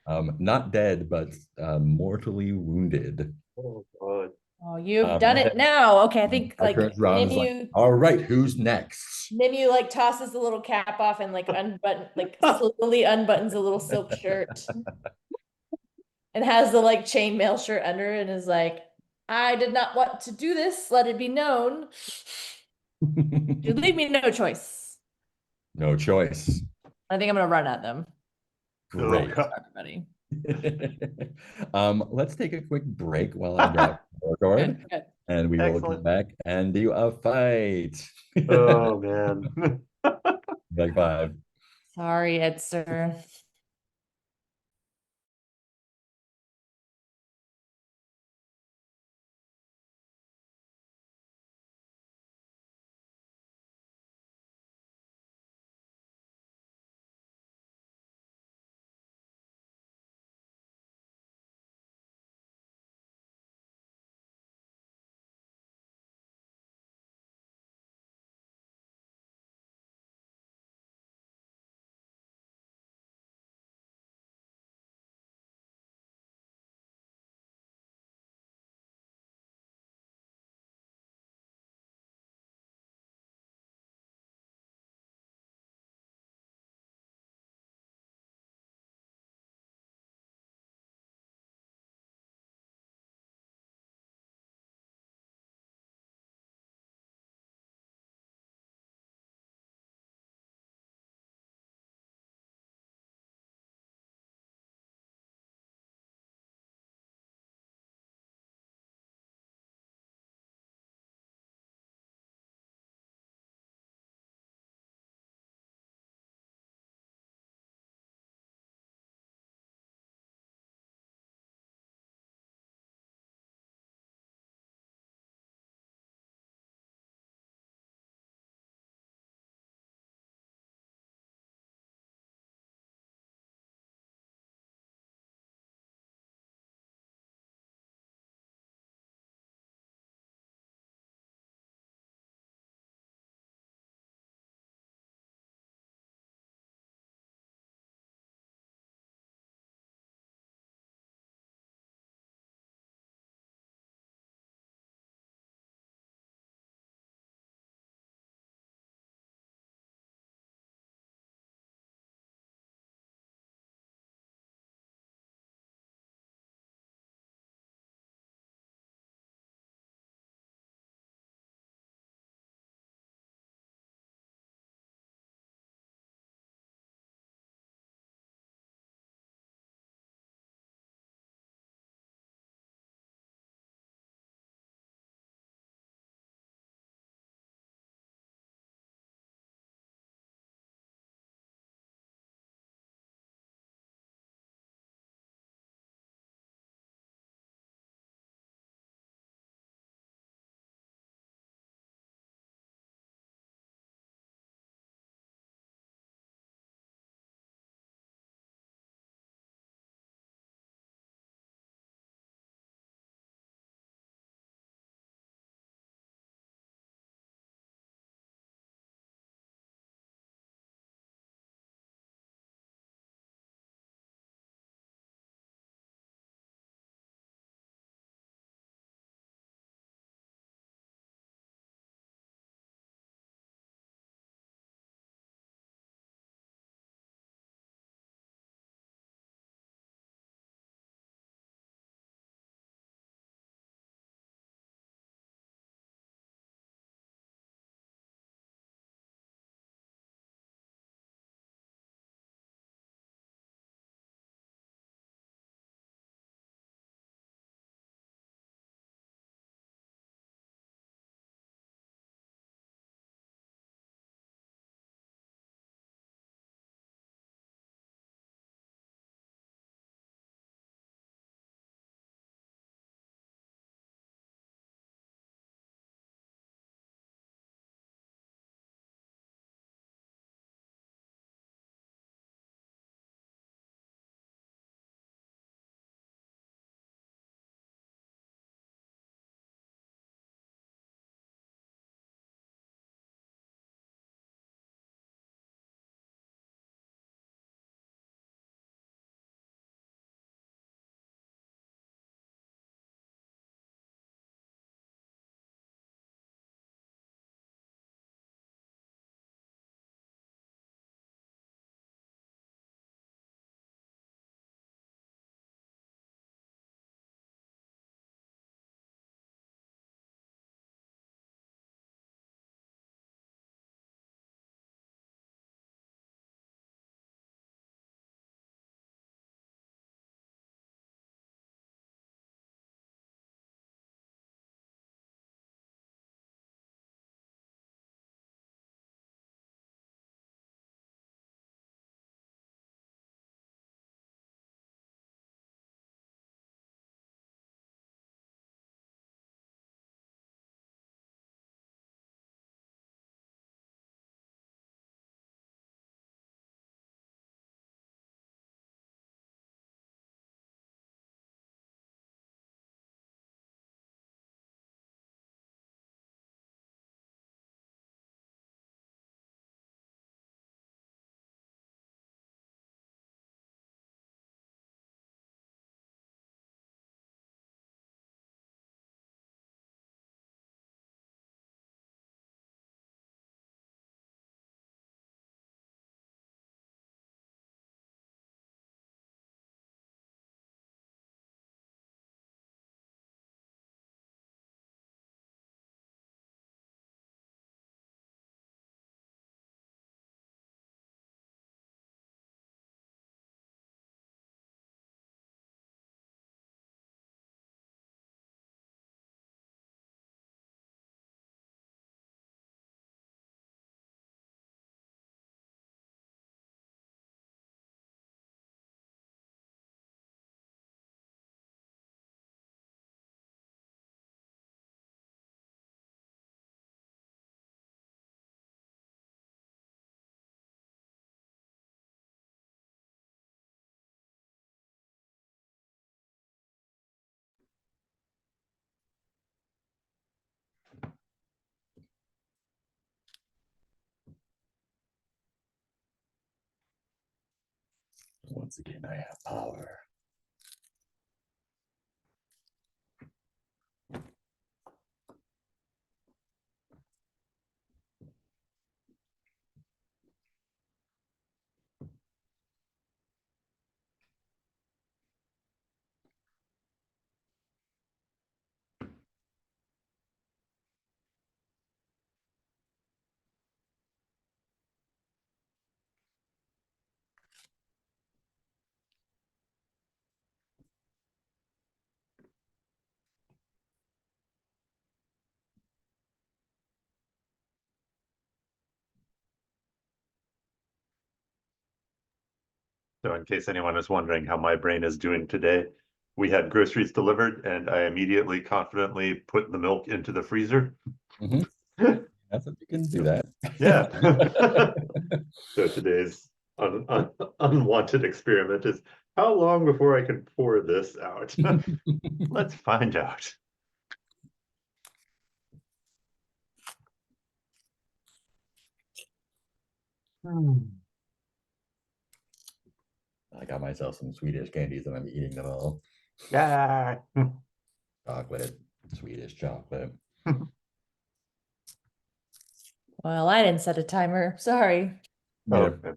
down. Not dead, but mortally wounded. Oh god. oh, you've done it now. Okay, I think like Turns around and is like, Nimu, all right, who's next? Nimu like tosses the little cap off and like slowly unbuttons a little silk shirt and has the like chainmail shirt under and is like, I did not want to do this. Let it be known. You leave me no choice. No choice. I think I'm gonna run at them. Great. God. Everybody. Let's take a quick break while I grab the card, Good. and we will Excellent. come back and do a fight. Oh man. Like 5. Sorry, Edster. Once again, I have power. So in case anyone is wondering how my brain is doing today, we had groceries delivered and I immediately confidently put the milk into the freezer. Mhm. That's what you can do that. Yeah. So today's unwanted experiment is how long before I can pour this out? Let's find out. I got myself some Swedish candies and I'm eating them all. Yeah. Chocolate, Swedish chocolate. Well, I didn't set a timer. Sorry. Yeah. Okay.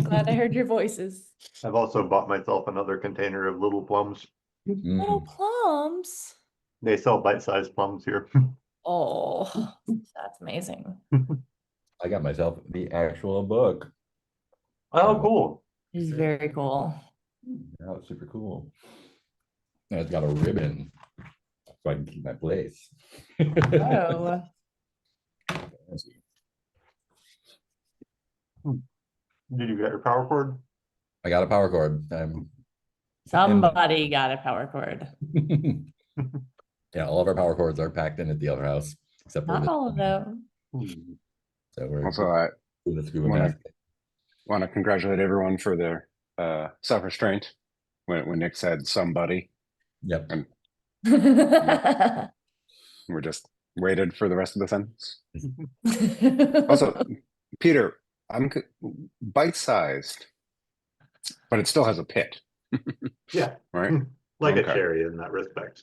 Glad I heard your voices. I've also bought myself another container of little plums. Little Mm. plums. They sell bite-sized plums here. Oh, that's amazing. I got myself the actual book. Oh, cool. It's very cool. That was super cool. And it's got a ribbon so I can keep my place. Oh, Did you get your power cord? I got a power cord. somebody got a power cord. Yeah, all of our power cords are packed in at the other house, except for Not this all of one. them. So we're Also, I doing the scuba wanna- mask. want to congratulate everyone for their self-restraint when Nick said somebody. Yep. We just waited for the rest of the sentence. Also, Peter, bite-sized, but it still has a pit, Yeah, right? like a Okay. cherry in that respect.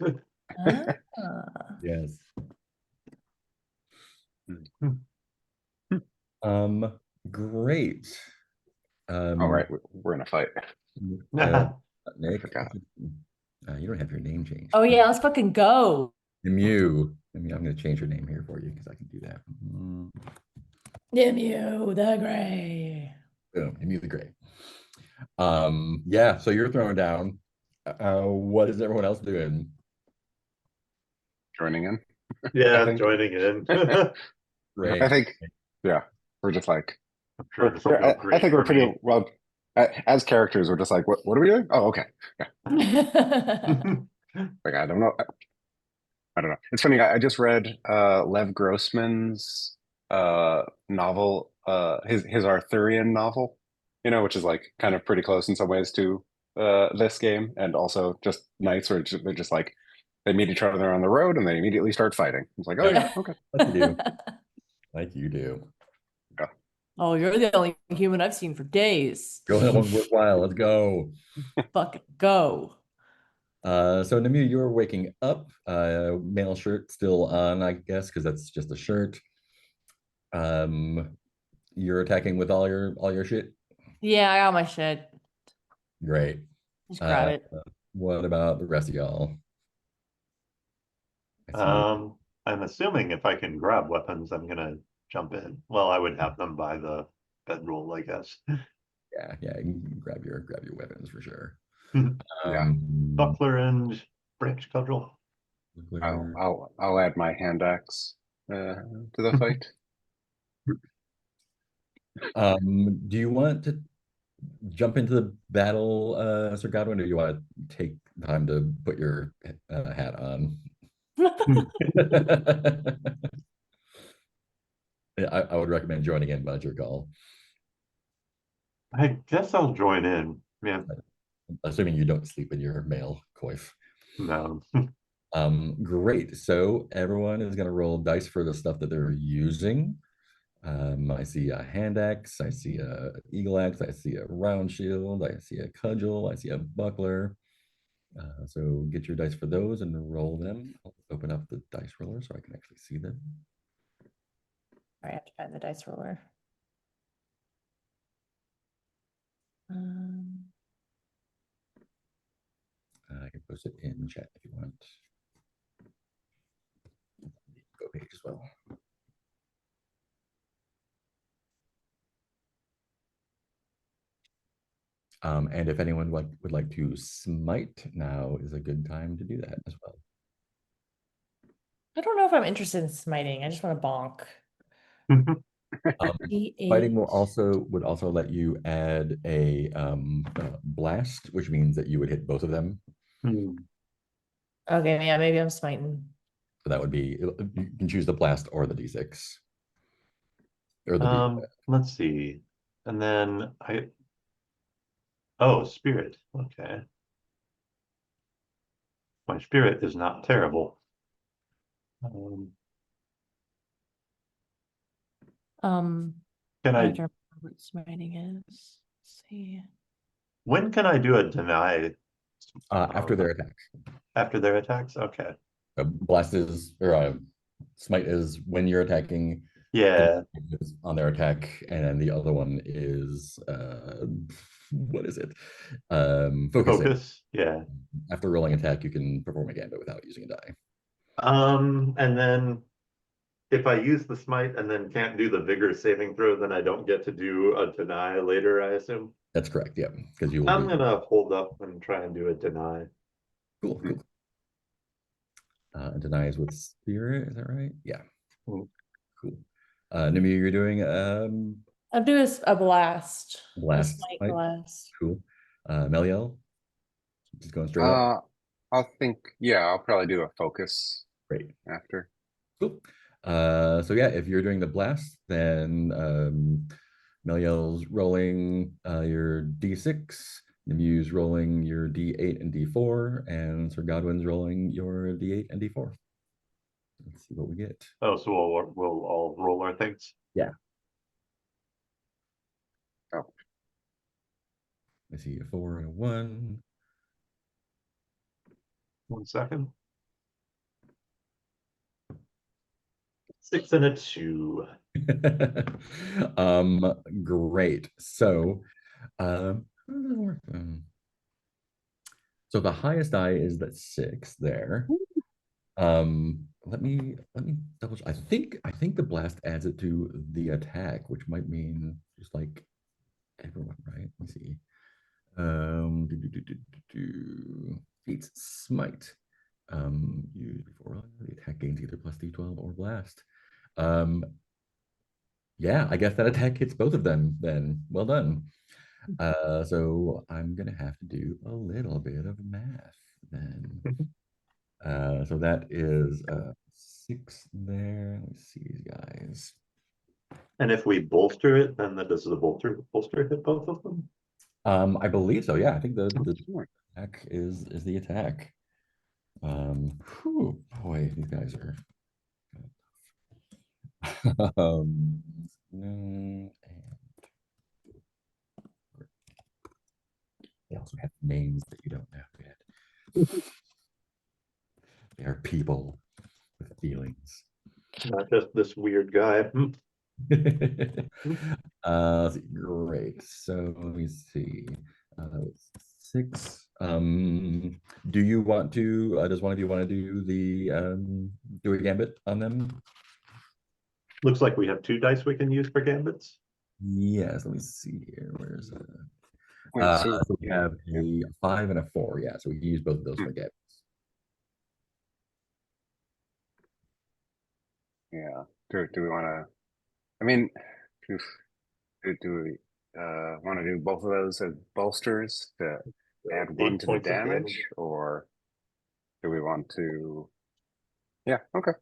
Yes. Great. All right, we're in a fight. Nick, Forgot. you don't have your name changed. Oh yeah, let's fucking go. Mew. I'm going to change your name here for you because I can do that. Dimmu the Gray. Boom, Mew the Gray. Yeah, so you're throwing down. What is everyone else doing? Joining in. Yeah, I think. joining in. Great. I think, yeah, we're just like, I'm sure this will go great I think we're for pretty me. well, as characters, we're just like, what are we doing? Oh, okay. Yeah. Like, I don't know. I don't know. It's funny. I just read Lev Grossman's novel, his Arthurian novel, which is like kind of pretty close in some ways to this game, and also just nights where they're just like they meet each other on the road and they immediately start fighting. It's like, oh yeah, okay. Like you do. Like you do. Oh, you're the only human I've seen for days. Go ahead, one worthwhile. Let's go. Fucking go. So Nemu, you're waking up. Male shirt still on, I guess, because that's just a shirt. You're attacking with all your shit. Yeah, I got my shit. Great. Just grab it. What about the rest of y'all? I'm assuming if I can grab weapons, I'm gonna jump in. Well, I would have them by the bedroll, I guess. Yeah, you can grab your weapons for sure. Yeah. Buckler and branch cudgel. I'll add my hand axe to the fight. Do you want to jump into the battle, Sir Godwin, or do you want to take time to put your hat on? I would recommend joining in, but it's your call. I guess I'll join in. Yeah. Assuming you don't sleep in your male coif. No. Great. So everyone is going to roll dice for the stuff that they're using. I see a hand axe, I see a eagle axe, I see a round shield, I see a cudgel, I see a buckler. So get your dice for those and roll them. I'll open up the dice roller so I can actually see them. I have to find the dice roller. I can post it in chat if you want. Go page as well. And if anyone would like to smite, now is a good time to do that as well. I don't know if I'm interested in smiting. I just want to bonk. Fighting will D8. would also let you add a blast, which means that you would hit both of them. Okay, yeah, maybe I'm smiting. So that would be, you can choose the blast or the d6. Or the Let's see. And then oh, spirit. Okay. My spirit is not terrible. Can I I, have to remember what smiting is. Let's see. when can I do a deny after their attack. after their attacks? Okay. Blast is, or smite is when you're attacking. Yeah. On their attack, and the other one is what is it? Focusing. Focus. Yeah. After rolling attack, you can perform a gambit without using a die. And then if I use the smite and then can't do the vigor saving throw, then I don't get to do a deny later, I assume. That's correct, yeah. Because you will I'm gonna hold up and try and do a deny. Cool. Deny is with spirit, is that right? Yeah. Cool. Nimi, you're doing I'll do a blast. Blast. A smite Right? blast. Cool. Meliel, just going straight up. I'll probably do a focus Great. after. Cool. So yeah, if you're doing the blast, then Meliel's rolling your d6, Nimiu's rolling your d8 and d4, and Sir Godwin's rolling your d8 and d4. Let's see what we get. Oh, so we'll all roll our things. Yeah. Oh. I see a 4 and a 1. 1 second. 6 and a 2. Great. So so the highest die is that 6 there. Let me double check. I think the blast adds it to the attack, which might mean just like everyone, right? Let's see. Feats smite. Used before rolling, the attack gains either plus d12 or blast. Yeah, I guess that attack hits both of them then. Well done. So I'm gonna have to do a little bit of math then. So that is 6 there. Let's see these guys. And if we bolster it, then does the bolster hit both of them? I believe so. Yeah, I think the attack is the attack. Boy, these guys are. They also have names that you don't know yet. They are people with feelings. Not just this weird guy. Great. So let me see. 6. Do you want to? Does one of you want to do the do a gambit on them? Looks like we have 2 dice we can use for gambits. Yes. Let me see here. Where's Wait, so we have a 5 and a 4. Yeah. So we can use both of those for gambits. Yeah. Do we want to? I mean, do we want to do both of those as bolsters to add 1 to the damage, or do we want to? Yeah. Okay.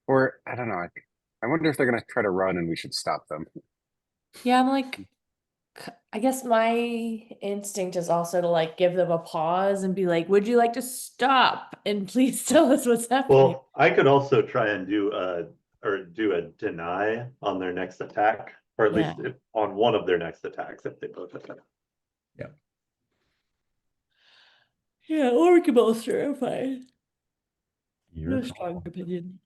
Or I don't know. I wonder if they're gonna try to run and we should stop them. Yeah, I'm like, I guess my instinct is also to like give them a pause and be like, would you like to stop and please tell us what's happening? Well, I could also try and do or do a deny on their next attack, or at least Yeah. on one of their next attacks if they both attack. Yeah, or we can bolster. I'm fine. Your No call. strong opinion.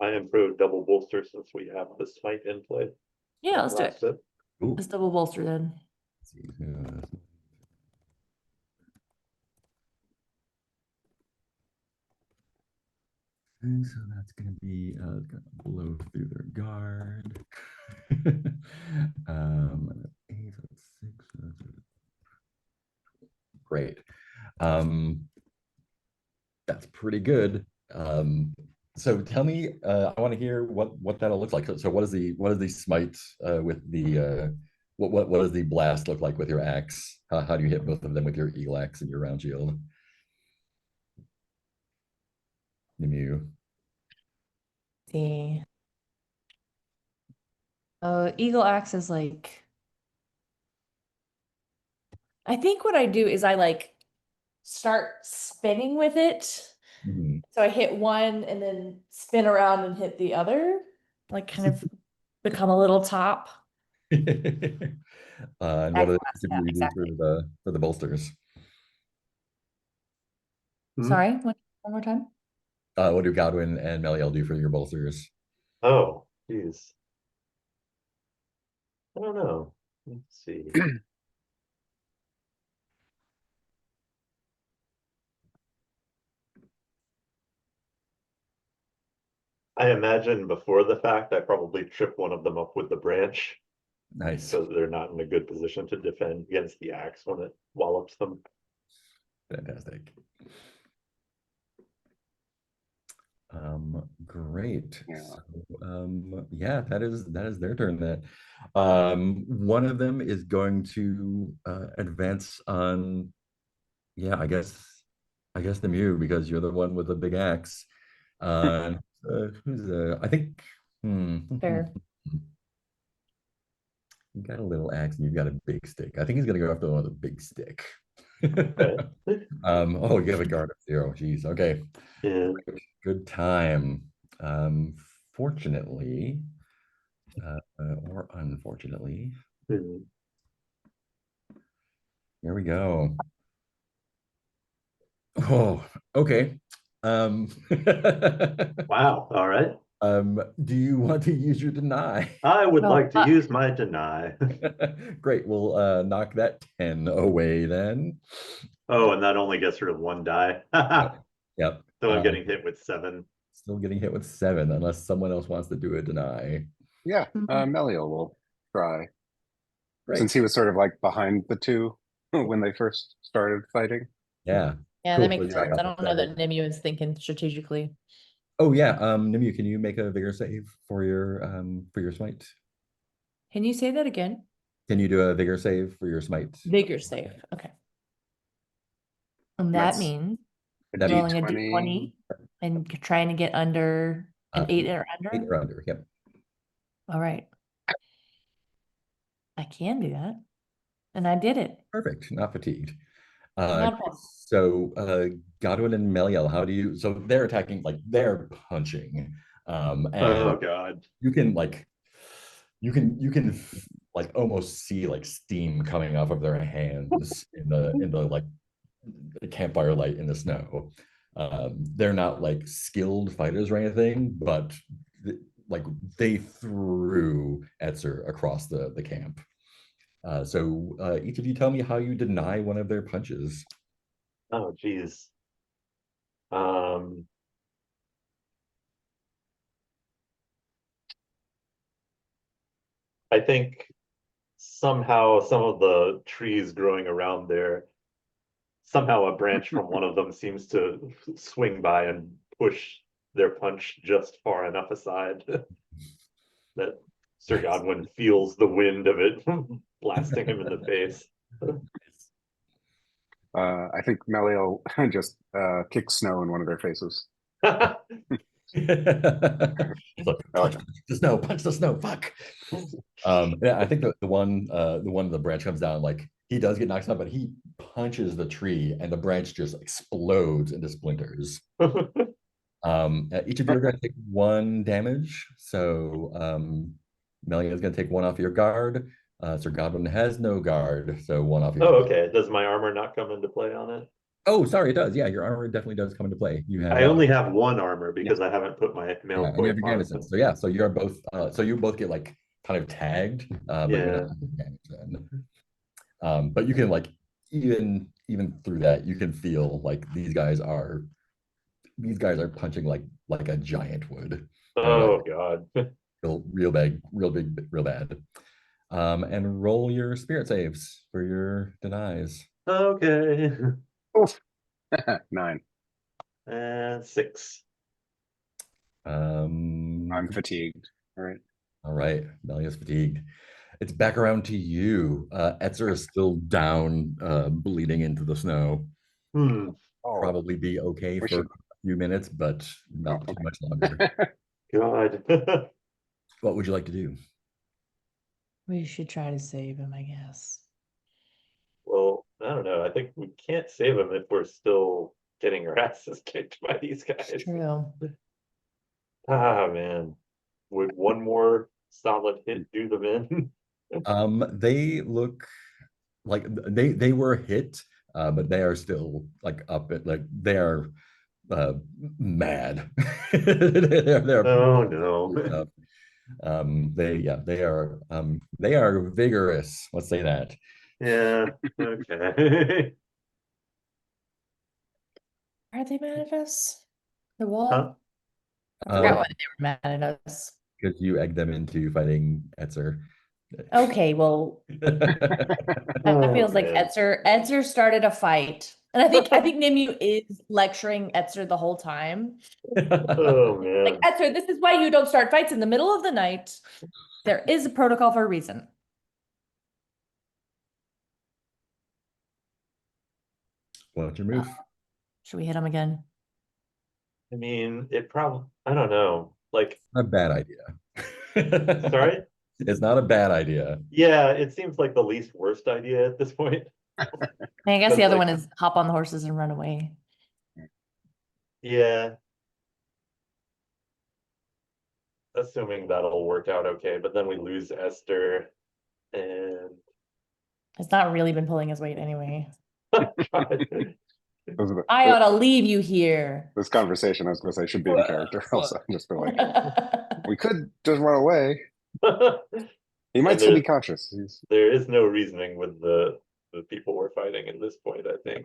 I improved double bolster since we have the smite in play. Yeah, let's do it. Last Ooh. Let's double bolster then. Let's see. And so that's going to be gonna blow through their guard. 8, so that's 6. Great. That's pretty good. So tell me, I want to hear what that'll look like. So what is the smite with the what does the blast look like with your axe? How do you hit both of them with your eagle axe and your round shield? Nemu. See. Eagle axe is like, I think what I do is I like start spinning with it. Mhm. So I hit one and then spin around and hit the other, like kind of become a little top. And what do Yeah, you do exactly. for the bolsters? Sorry, one more time. What do Godwin and Meliel do for your bolsters? Oh, geez. I don't know. Let's see. I imagine before the fact, I probably trip one of them up with the branch, Nice. so they're not in a good position to defend against the axe when it wallops them. Fantastic. Great. Yeah. So, yeah, that is their turn. That one of them is going to advance on. Yeah, I guess the Mew, because you're the one with the big axe. Who's I think. Fair. You got a little axe and you've got a big stick. I think he's gonna go after the one with the big stick. Okay. Oh, you have a guard of 0. Jeez. Okay. Yeah. Good time. Fortunately, or unfortunately, Hmm. here we go. Oh, okay. Wow. All right. Do you want to use your deny? I would Oh, like to fuck. use my deny. Great. We'll knock that 10 away then. Oh, and that only gets rid of one die. Yep. So I'm getting hit with 7. Still getting hit with 7, unless someone else wants to do a deny. Yeah, Mhm. Meliel will try. Great. Since he was sort of like behind the two when they first started fighting. Yeah. Yeah, Cool. that So makes you back sense. I up don't know that Nimu is thinking strategically. Oh yeah, Nimu, can you make a vigor save for your smite? Can you say that again? Can you do a vigor save for your smite? Vigor save. Okay. And that That's means That'd be rolling a D20. d20 and trying to get under an 8 or 8 under. or under. Yep. All right. I can do that. And I did it. Perfect. Not fatigued. Not a problem. So Godwin and Meliel, how do you? So they're attacking, like they're punching, and Oh God. you can like almost see like steam coming off of their hands in the like the campfire light in the snow. They're not like skilled fighters or anything, but like they threw Etzer across the camp. So each of you tell me how you deny one of their punches. Oh geez. Um. I think somehow some of the trees growing around there, somehow a branch from one of them seems to swing by and push their punch just far enough aside that Sir Godwin feels the wind of it blasting him in the face. I think Meliel just kicks snow in one of their faces. It's like, I like punch the snow, fuck. Yeah, I think the one the branch comes down, like he does get knocked out, but he punches the tree and the branch just explodes into splinters. Each of you are going to take 1 damage. So Melia is going to take 1 off your guard. Sir Godwin has no guard, so 1 off your Oh, guard. okay. Does my armor not come into play on it? Oh, sorry, it does. Yeah, your armor definitely does come into play. You have I only have 1 armor because I haven't put my yeah, mail and you have coif your on. gambeson. So yeah, so you're both so you both get like kind of tagged, but you're Yeah. not taking damage then. But you can like even through that, you can feel like these guys are punching like a giant would. They're like Oh God. real big, real big, real bad. And roll your spirit saves for your denies. Okay. Oof. 9. And 6. I'm fatigued. All right. All right, Melia's fatigued. It's back around to you. Etzer is still down, bleeding into the snow. Hmm. Oh, Probably be okay we for should. a few minutes, but Oh, not too okay. much longer. God. What would you like to do? We should try to save him, I guess. Well, I don't know. I think we can't save him if we're still getting our asses kicked by these guys. It's true. Ah, man. Would 1 more solid hit do them in? They look like they were hit, but they are still like up at like they are mad. They're Oh no. they are vigorous. Let's say that. Yeah. Okay. Are they mad at us? The Huh? wall? I forgot Uh, why they were mad at us. because you egged them into fighting Etzer. Okay, well, that Oh, feels like man. Etzer started a fight. And I think Nimue is lecturing Etzer the whole time. Oh Like, man. Etzer, this is why you don't start fights in the middle of the night. There is a protocol for a reason. What's your move? Should we hit him again? I mean, it probably, I don't know. Like, Not a bad idea. sorry? It's not a bad idea. Yeah, it seems like the least worst idea at this point. I guess the But, other like, one is hop on the horses and run away. yeah, assuming that'll work out okay, but then we lose Esther and It's not really been pulling his weight anyway. God. I ought to leave you here. This conversation, I was going to say, should be in character. Also, just be like, we could just run away. He might And still be conscious. there is no reasoning with the people we're fighting at this point, I think.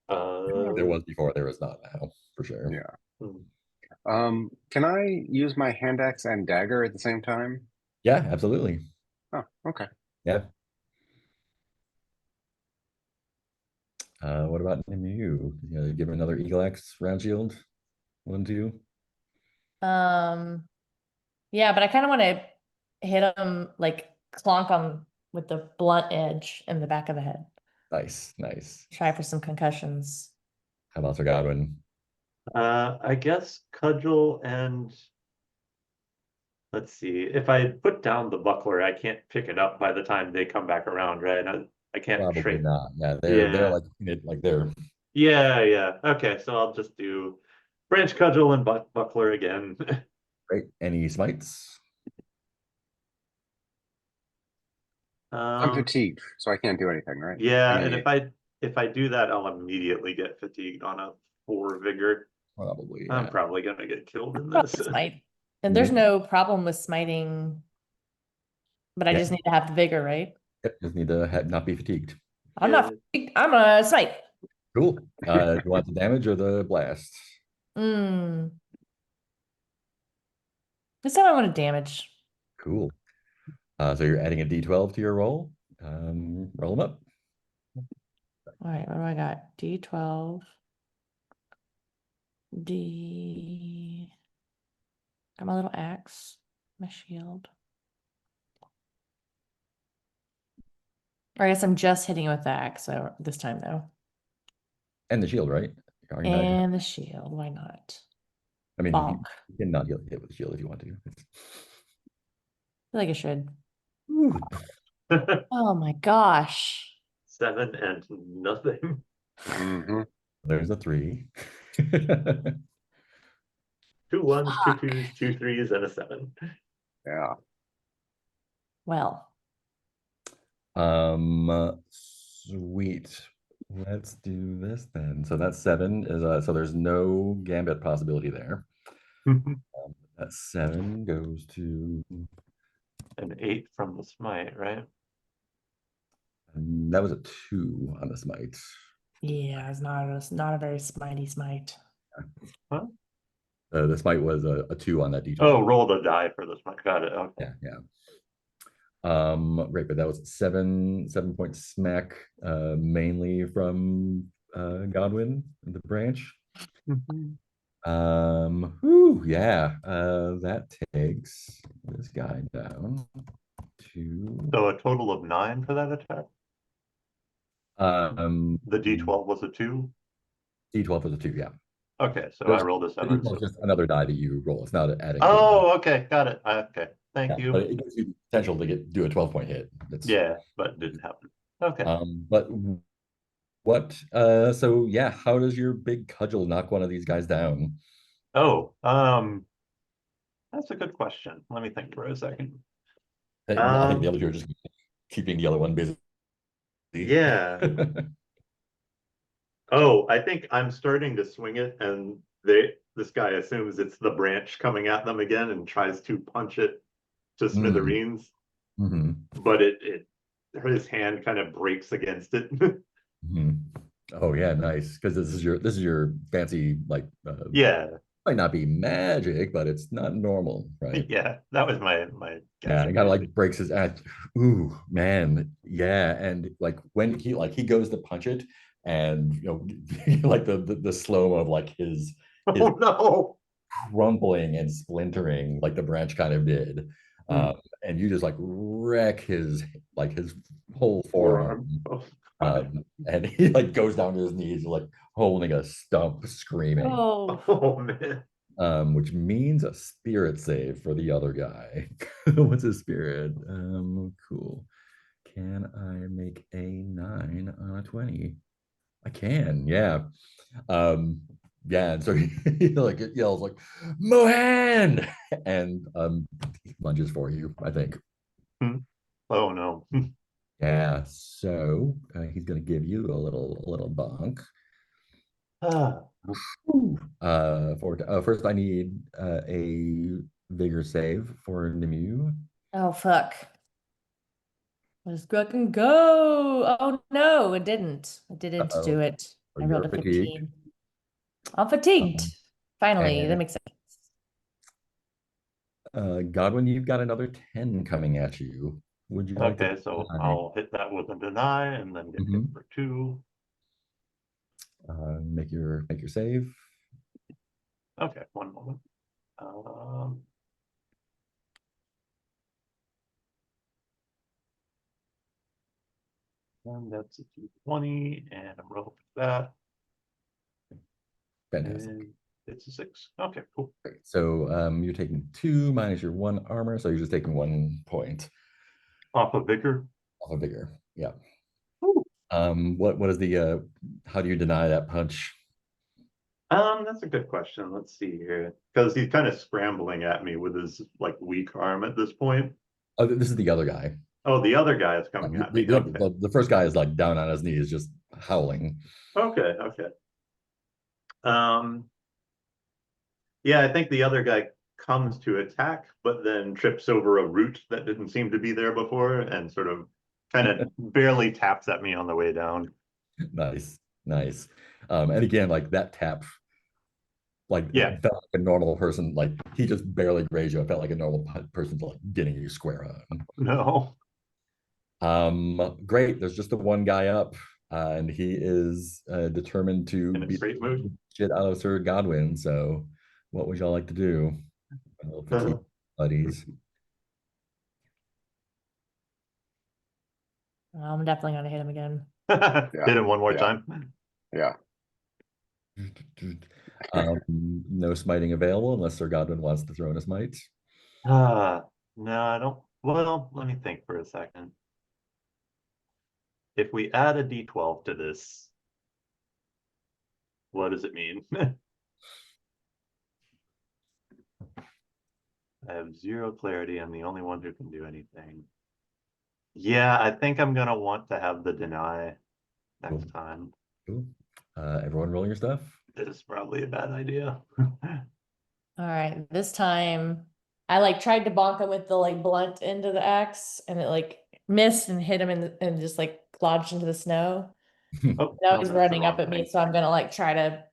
There was before, there is not now, for sure. Yeah. Hmm. Can I use my hand axe and dagger at the same time? Yeah, absolutely. Oh, okay. Yeah. What about you? Give another Eagle Axe round shield? 1, 2. Yeah, but I kind of want to hit him, like clonk him with the blunt edge in the back of the head. Nice, nice. Try for some concussions. How about Sir Godwin? I guess cudgel and let's see. If I put down the buckler, I can't pick it up by the time they come back around, right? I can't Probably trade. not. Yeah, they're Yeah. like they're Yeah. Okay, so I'll just do branch cudgel and buckler again. great. Any smites? I'm fatigued, so I can't do anything, right? Yeah, and if I do that, I'll immediately get fatigued on a 4 vigor. Probably. I'm Yeah. probably gonna get killed in Probably this. smite. And there's Yeah. no problem with smiting, but I Yeah. just need to have the vigor, right? Yep, just need to not be fatigued. I'm not fatigued. I'm a smite. Cool. Do you want the damage or the blast? This time I want to damage. Cool. So you're adding a D12 to your roll. Roll them up. All right, what do I got? D12. D. Got my little axe, my shield. Or I guess I'm just hitting with the axe so this time though. And the shield, right? Are you not- And the shield, why not? I mean, Bonk. you can not hit with the shield if you want to. I feel like I should. Ooh. Oh my gosh. 7 and nothing. Mm-hmm. There's a 3. Two ones, two twos, two threes, and a 7. Yeah. Well, Sweet. Let's do this then. So that's 7 is so there's no gambit possibility there. That 7 goes to An 8 from the smite, right? and that was a 2 on the smite. yeah, it's not a very smitey smite. Huh? The smite was a 2 on that D12. Oh, roll the die for the smite. Got it. Okay. Yeah. Right, but that was 7 point smack, mainly from Godwin, the branch. Yeah, that takes this guy down to So a total of 9 for that attack. The D12 was a 2. D12 was a 2, yeah. Okay, so I rolled a The 7. D12 is just another die that you roll. It's not adding. Oh, okay, got it. Okay, thank yeah, you. but it gives you the potential to do a 12-point hit. Yeah, but it didn't happen. Okay. But what? So yeah, how does your big cudgel knock one of these guys down? Oh, that's a good question. Let me think for a second. I think the other two are just keeping the other one busy. Yeah. Oh, I think I'm starting to swing it, and this guy assumes it's the branch coming at them again and tries to punch it to smithereens, but his hand kind of breaks against it. Oh yeah, nice. Because this is your fancy Yeah, might not be magic, but it's not normal, right? yeah, that was my Yeah, guess. it kind of breaks his ass. Ooh, man. Yeah. And when he goes to punch it, and like the slow of his Oh no. crumpling and splintering like the branch kind of did. And you just wreck his whole forearm. And he goes down to his knees, holding a stump, screaming. Oh man. Which means a spirit save for the other guy. What's his spirit? Cool. Can I make a 9 on a 20? I can, yeah. Yeah, and so he yells Mohan, and he lunges for you, I think. Oh no. Yeah, so he's gonna give you a little bonk. First I need a vigor save for Nimue. Oh fuck. Let's fucking go. Oh no, it didn't. It didn't do it. Oh, I rolled you're a fatigued. 15. I'm fatigued. Finally, that And makes sense. Godwin, you've got another 10 coming at you. Would you like to Okay, so deny? I'll hit that with a deny and then get hit for 2. Make your save. Okay, one moment. And that's a 220, and I'm rolling for that. Fantastic. And it's a 6. Okay, cool. Great. So you're taking 2 minus your 1 armor, so you're just taking 1 point Off of vigor. off of vigor. Yeah. Ooh. What is the how do you deny that punch? That's a good question. Let's see here, because he's kind of scrambling at me with his weak arm at this point. Oh, this is the other guy. Oh, the other guy is coming at me. Okay. The first guy is down on his knees, just howling. Okay. Yeah, I think the other guy comes to attack, but then trips over a root that didn't seem to be there before and sort of kind of barely taps at me on the way down. Nice. And again, that tap, Yeah, felt like a normal person. He just barely grazed you. It felt like a normal person getting you square on. no. Great. There's just the one guy up, and he is determined to In a beat straight mood. shit out of Sir Godwin. So, what would y'all like to do, buddies? I'm definitely gonna hit him again. Hit him one more time. Yeah. No smiting available unless Sir Godwin wants to throw in a smite. No, I don't. Well, let me think for a second. If we add a d12 to this, what does it mean? I have 0 clarity. I'm the only one who can do anything. Yeah, I think I'm gonna want to have the deny next Cool. time. Cool. Everyone rolling your stuff? It is probably a bad idea. All right, this time I like tried to bonk him with the like blunt end of the axe, and it like missed and hit him and just like lodged into the snow. Oh, Now no, he's that's the running up wrong at me, thing. so I'm gonna like try to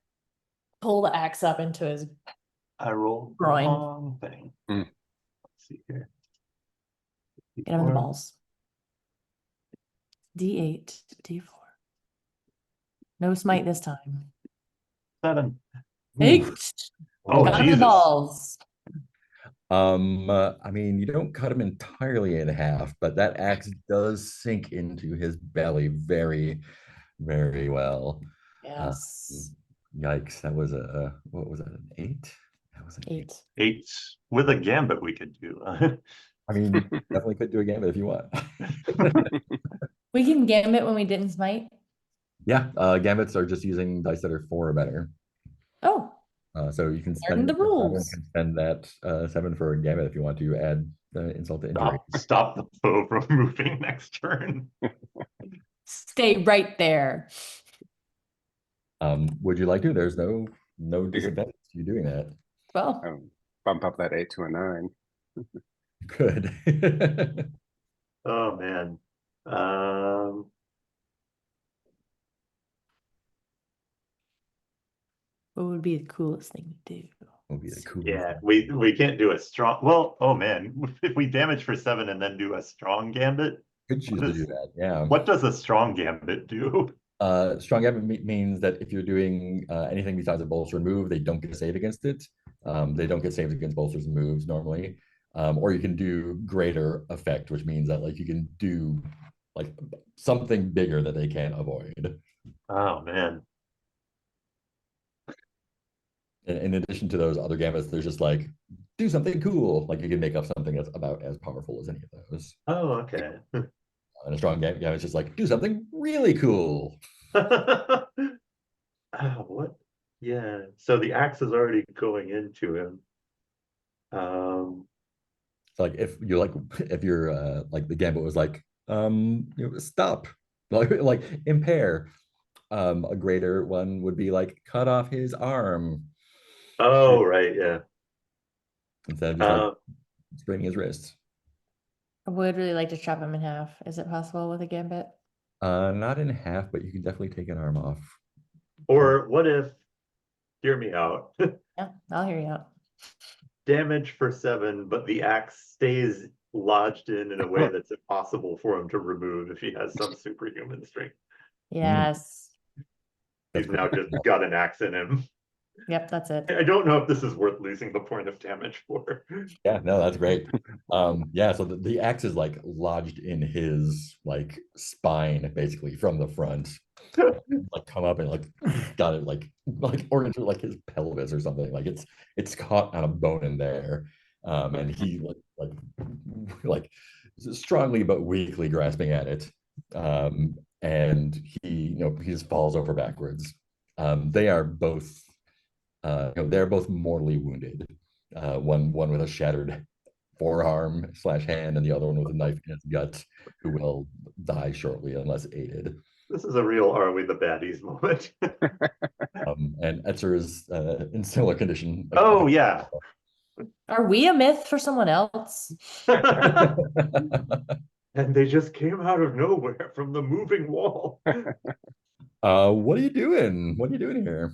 pull the axe up into his I rolled the groin. wrong thing. Mm. Let's see here. Get him in the D4. balls. D8, D4. No smite this time. 7. Eight. Oh, Got him in the Jesus. balls. I mean, you don't cut him entirely in half, but that axe does sink into his belly very, very well. Yes. Yikes! That was a what was that? An 8? That was an 8. 8. 8 with a gambit we could do. I mean, you definitely could do a gambit if you want. We can gambit when we didn't smite. Yeah, gambits are just using dice that are 4 or better. Oh, So you can learning spend the rules. can spend that 7 for a gambit if you want to add insult to injury. Stop the foe from moving next turn. Stay right there. Would you like to? There's no disadvantage to you doing that. Well, Bump up that 8 to a 9. Good. Oh man. what would be the coolest thing to do? Will be the coolest. Yeah, we can't do a strong. Well, oh man, if we damage for 7 and then do a strong gambit, Could choose to do that. Yeah. what does a strong gambit do? Strong gambit means that if you're doing anything besides a bolster and move, they don't get a save against it. They don't get saves against bolsters and moves normally. Or you can do greater effect, which means that like you can do like something bigger that they can't avoid. Oh man. In addition to those other gambits, there's just like do something cool. Like you can make up something that's about as powerful as any of those. Oh, okay. And a strong gambit is just like do something really cool. What? Yeah. So the axe is already going into him. So like if you're like the gambit was like stop, like impair. A greater one would be like cut off his arm Oh, right, yeah. instead of just like spraining his wrist. I would really like to chop him in half. Is it possible with a gambit? Not in half, but you can definitely take an arm off. Or what if, hear me out, Yeah, I'll hear you out. damage for 7, but the axe stays lodged in a way that's impossible for him to remove if he has some superhuman strength. Yes. He's now just got an axe in him. Yep, that's it. I don't know if this is worth losing the point of damage for. Yeah, no, that's great. Yeah, so the axe is like lodged in his like spine basically from the front. Like come up and like got it like or into like his pelvis or something. Like it's caught on a bone in there. And he like strongly but weakly grasping at it. And he he just falls over backwards. They are both they're both mortally wounded. One with a shattered forearm / hand, and the other one with a knife in his gut, who will die shortly unless aided. This is a real "Are we the baddies" moment. And Etzer is in similar condition. Oh yeah. Are we a myth for someone else? And they just came out of nowhere from the moving wall. What are you doing? What are you doing here?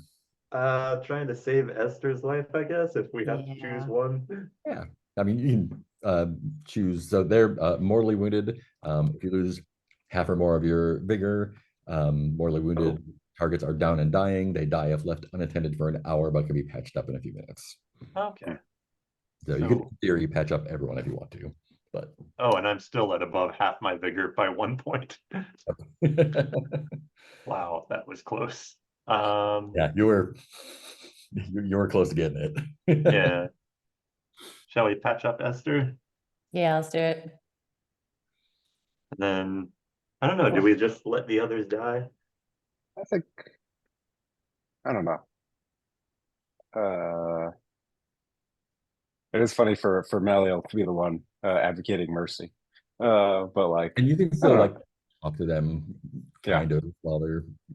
Trying to save Esther's life, I guess, if we have to choose one. Yeah, I mean you can choose. So they're mortally wounded. If you lose half or more of your vigor, mortally wounded targets are down and dying. They die if left unattended for an hour, but can be patched up in a few minutes. Okay. So you can, in theory, patch up everyone if you want to, but Oh, and I'm still at above half my vigor by 1 point. Wow, that was close. Yeah, you were close to getting it. Yeah. Shall we patch up Esther? Yeah, let's do it. And then I don't know, do we just let the others die? I think, I don't know. it is funny for Meliel to be the one advocating mercy. But like, And you can I still don't like know. talk to them Yeah, kind of while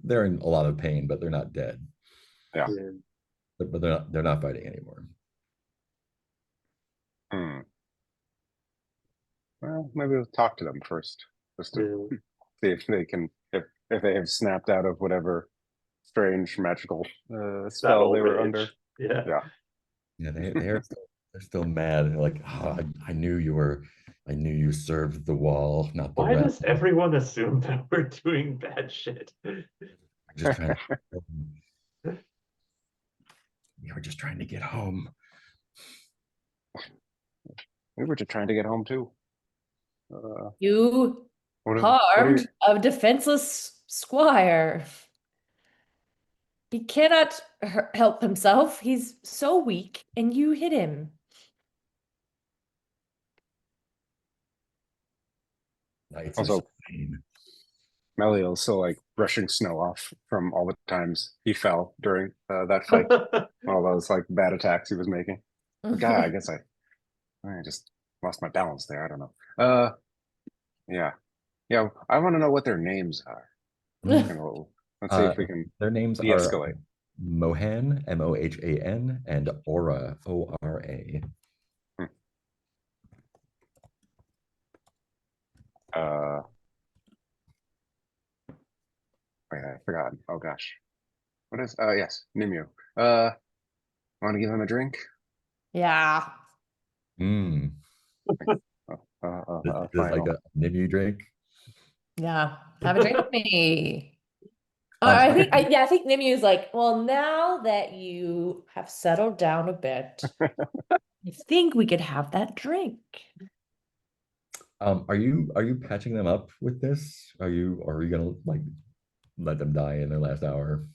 they're in a lot of pain, but they're not dead. yeah. Yeah. But they're not fighting anymore. Hmm. Well, maybe we'll talk to them first, just to Yeah. see if they can, if they have snapped out of whatever strange magical spell Battle they were rage. under. Yeah. Yeah. Yeah, they're still mad. They're like, oh, I knew you served the wall, not the Why realm. does everyone assume that we're doing bad shit? I'm just trying to we were just trying to get home. We were just trying to get home too. You What are you? harmed a defenseless squire. He cannot help himself. He's so weak, and you hit him. Nights are so Also, plain. Meliel's still like brushing snow off from all the times he fell during that fight, all those like bad attacks he was making. God, I guess I just lost my balance there. I don't know. Yeah, yeah. I want to know what their names are. Let's see if we can Their names are de-escalate. Mohan, Mohan, and Aura, Ora. Hmm. Uh, wait, I forgot. Oh gosh, what is? Yes, Nimue. Want to give him a drink? Yeah. Mm. This is like Final. a Nimu drink. Yeah. Have a drink with me. Um, I think Nimu's like, well, now that you have settled down a bit, I think we could have that drink. are you patching them up with this? Are you gonna like let them die in their last hour?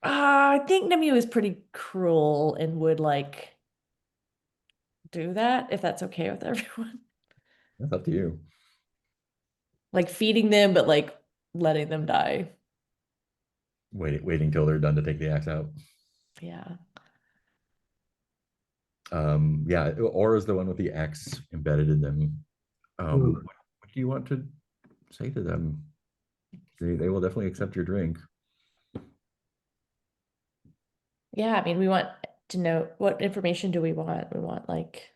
I think Nimu is pretty cruel and would like do that if that's okay with everyone. That's up to you. Like feeding them, but like letting them die. Waiting till they're done to take the axe out. Yeah. Yeah, Aura's the one with the axe embedded in them. What do you want to say to them? They will definitely accept your drink. Yeah, I mean, we want to know what information do we want? We want like,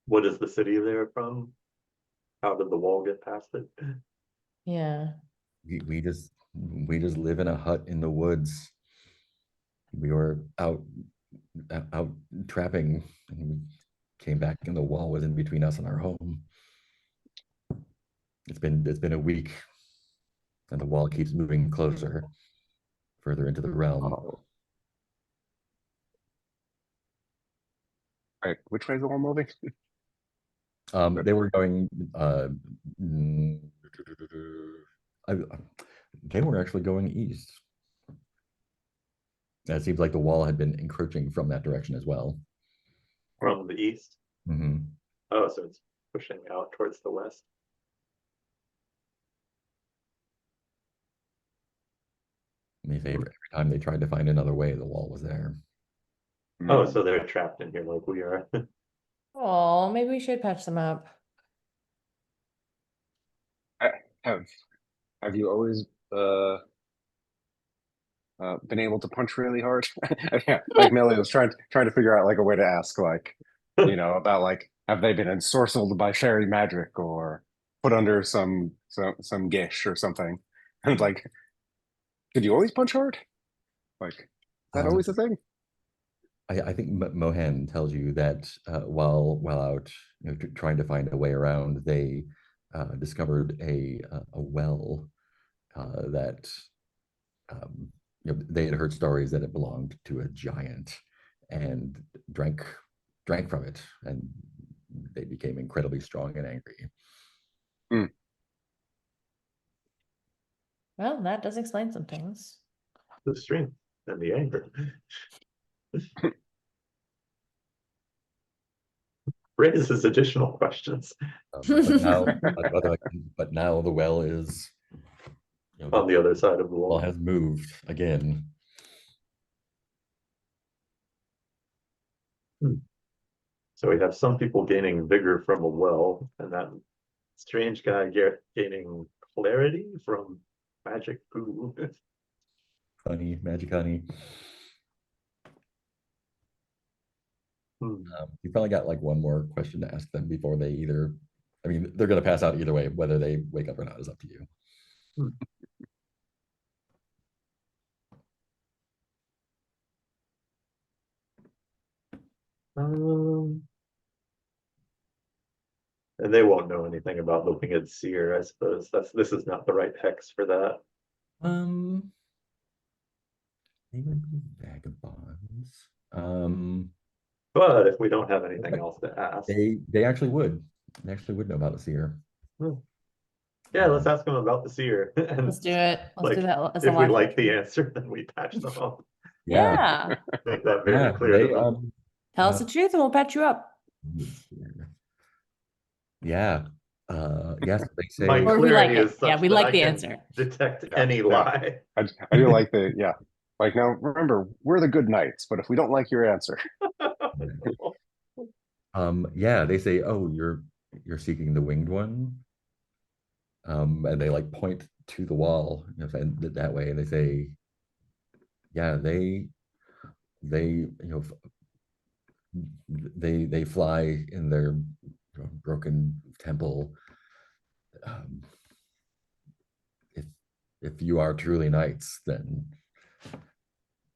What is the city they're from? How did the wall get past it? yeah. We just live in a hut in the woods. We were out trapping, and we came back, and the wall was in between us and our home. It's been a week, and the wall keeps moving closer, further into the realm. Oh, wait, which way is the wall moving? They were going. Mm, I, they were actually going east. It seems like the wall had been encroaching from that direction as well. From the east? Mm-hmm. Oh, so it's pushing out towards the west. They say every time they tried to find another way, the wall was there. Oh, Hmm. so they're trapped in here like we are. Oh, maybe we should patch them up. Have have you always been able to punch really hard? Yeah, like Millie was trying to figure out like a way to ask like, about like have they been ensorcelled by fairy magic or put under some gish or something? And like, did you always punch hard? Like, is that Um, always a thing? I think Mohan tells you that while out, trying to find a way around, they discovered a well that they had heard stories that it belonged to a giant, and drank from it, and they became incredibly strong and angry. Hmm. Well, that does explain some things. The strength and the anger raises additional questions But now, but now the well is, on the other side of the well wall. has moved again. Hmm. So we have some people gaining vigor from a well, and that strange guy gaining clarity from magic poo. Honey, magic honey. Hmm. You probably got like one more question to ask them before they either, I mean, they're going to pass out either way. Whether they wake up or not is up to you. Um, and they won't know anything about the Winged Seer, I suppose. This is not the right hex for that. They would be vagabonds. But if we don't have anything else to ask, They actually would. They actually would know about the seer. yeah, let's ask them about the Seer. And Let's do it. Let's do like, that as if a we live like the action. answer, then we patch them up. Yeah. Make that very Yeah, clear to they them. Tell us the truth and we'll patch you up. Yeah. Yes, they say My Or we like clarity it. is Yeah, such we that like I the can answer. detect Yeah, any yeah. lie. I do like the, yeah. Like, now remember, we're the good knights, but if we don't like your answer, yeah, they say, oh, you're seeking the winged one. And they like point to the wall, and that way, and they say, yeah, they fly in their broken temple. If you are truly knights, then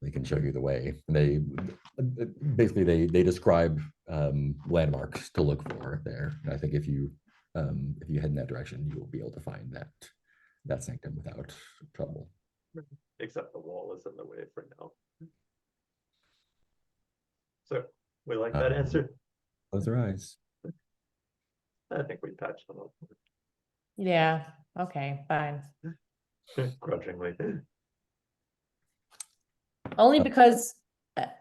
they can show you the way. And they basically they describe landmarks to look for there. And I think if you head in that direction, you will be able to find that sanctum without trouble. Except the wall is in the way for now. So we like that answer. Close your eyes. I think we patched them up Yeah. Okay, fine. grudgingly. Only because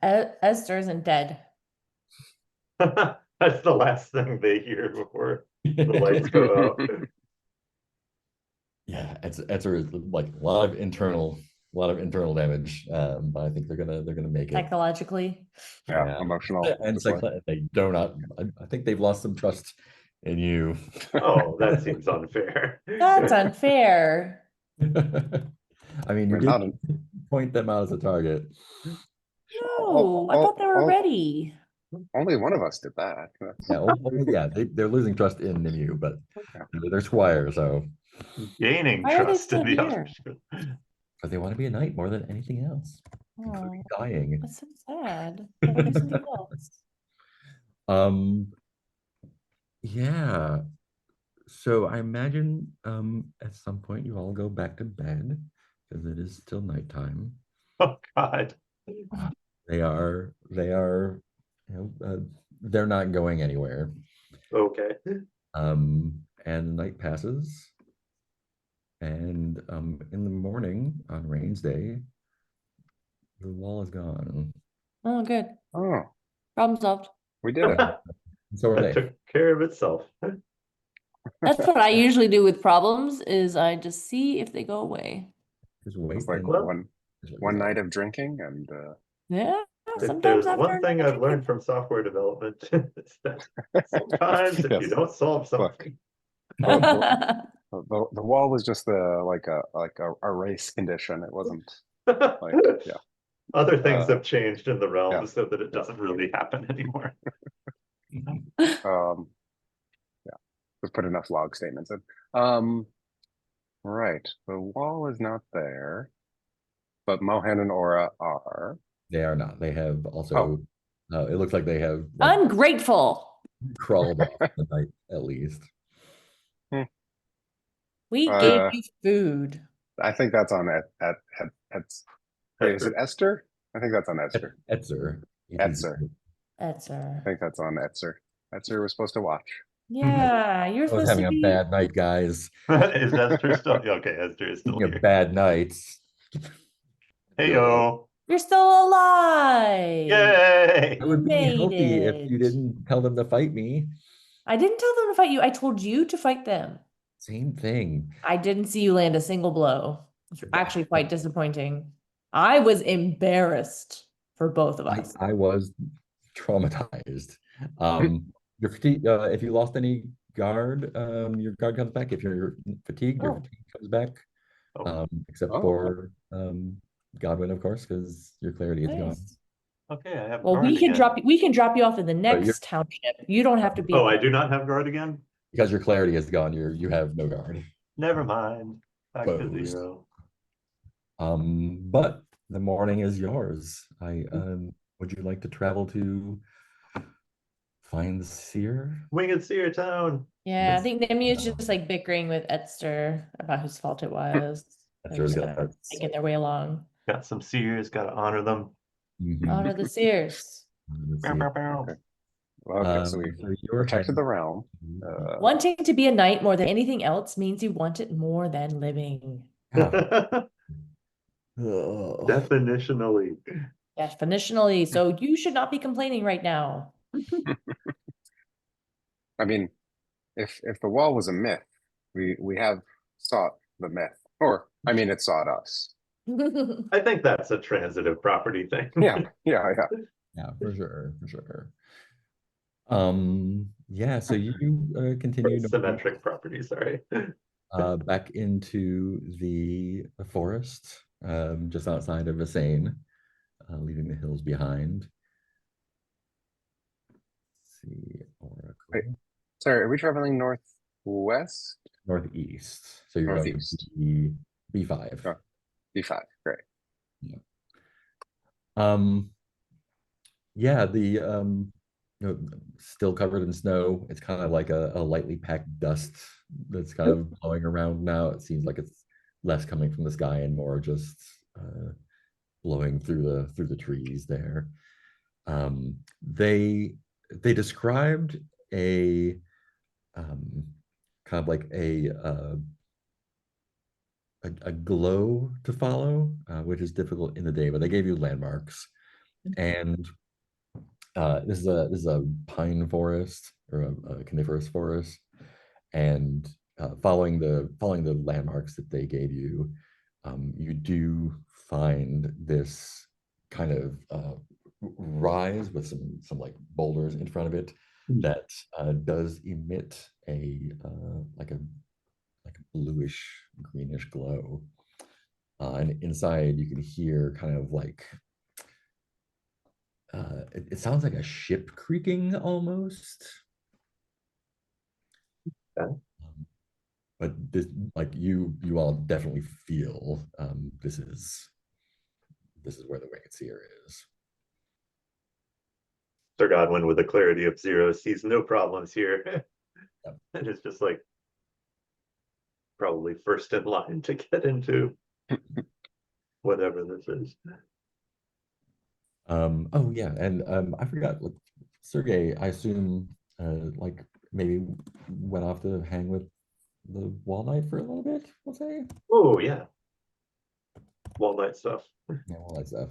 Esther isn't dead. That's the last thing they hear before the lights go out. Yeah, it's like a lot of internal damage, but I think they're gonna make it. Psychologically. yeah, emotional. And they do not. I think they've lost some trust in you. Oh, that seems unfair. That's unfair. I mean, you We're not did point them out as a target. No, I thought they were ready. Only one of us did that. Yeah, they're losing trust in you, but they're squire, so Gaining Why are they trust still in the here? other. but they want to be a knight more than anything else, including dying. That's so sad. Gotta do something else. Yeah. So I imagine at some point you all go back to bed because it is still nighttime. Oh God. They are, they're not going anywhere. Okay. And night passes, and in the morning on Rains Day, the wall is gone. Oh, good. Oh, Problem solved. we did it. So are That they. took care of itself. That's what I usually do with problems is I just see if they go away. Just wait. It's like and one night of drinking and Yeah, If sometimes there's after one thing another I've learned drink. from software development, it's that sometimes if you Yes. don't solve something, the wall was just a race condition. It wasn't like other things Uh, have changed in the realm yeah. so that it doesn't really happen anymore. We've put enough log statements in. Right. The wall is not there, but Mohan and Aura are. They are not. They have also. It looks like they have Ungrateful. crawled off the night at least. We gave you food. I think that's on wait, is it Esther? I think that's on Esther. Etzer. Etzer. Etzer. I think that's on Etzer. Etzer was supposed to watch. Yeah, you're I was supposed having to a be. bad night, guys. Is Esther still okay? Esther is still Speaking of here. bad nights. Hey yo. You're still alive. Yay! I would be Made healthy if you it. didn't tell them to fight me. I didn't tell them to fight you. I told you to fight them. Same thing. I didn't see you land a single blow. It's actually quite disappointing. I was embarrassed for both of us. I was traumatized. Your fatigue, if you lost any guard, your guard comes back. If you're fatigued, your Oh. fatigue comes back. Oh, Except Oh. for Godwin, of course, because your clarity is gone. Nice. okay, I have Well, guard again. we can drop you off in the you're- next township. You don't have to be. Oh, I do not have guard again? Because your clarity is gone, you have no guard. Never mind. Back to Closed. 0. But the morning is yours. Would you like to travel to find the seer? Winged Seer town. Yeah, I Yes. think Nemi is just like bickering with Etster about whose fault it was. They're Etster's just gonna kind of making their way along. Got some seers, gotta honor them. Mhm. Honor the Seers. Let's Bow, see. bow, bow. Okay. Well, okay, so we So you're protected the heading- realm. Wanting to be a knight more than anything else means you want it more than living. Ugh. Definitionally. Definitionally, so you should not be complaining right now. I mean, if the wall was a myth, we have sought the myth, or I mean, it sought us. I think that's a transitive property thing. Yeah. Yeah, for sure, for sure. Yeah, so you continue Symmetric property, sorry. back into the forest, just outside of Visane, leaving the hills behind. Let's see, Oracle. Wait. Sorry, are we traveling northwest? Northeast. So you're Northeast. going to B5. Oh. B5, great. Yeah, still covered in snow. It's kind of like a lightly packed dust that's kind of blowing around now. It seems like it's less coming from the sky and more just blowing through the trees there. They described a kind of like a glow to follow, which is difficult in the day, but they gave you landmarks. And this is a pine forest or a coniferous forest, and following the landmarks that they gave you, you do find this kind of rise with some like boulders in front of it that does emit a like a bluish greenish glow, and inside you can hear kind of like it sounds like a ship creaking almost. Okay. But this, like you all definitely feel this is where the Winged Seer is. Sir Godwin, with the clarity of 0, sees no problems here. Yep. And it's just like probably first in line to get into whatever this is. Oh yeah, and I forgot, like, Sergey, I assume like maybe went off to hang with the Wall Knight for a little bit, we'll say. Oh yeah. Walnut stuff. Yeah, all that stuff.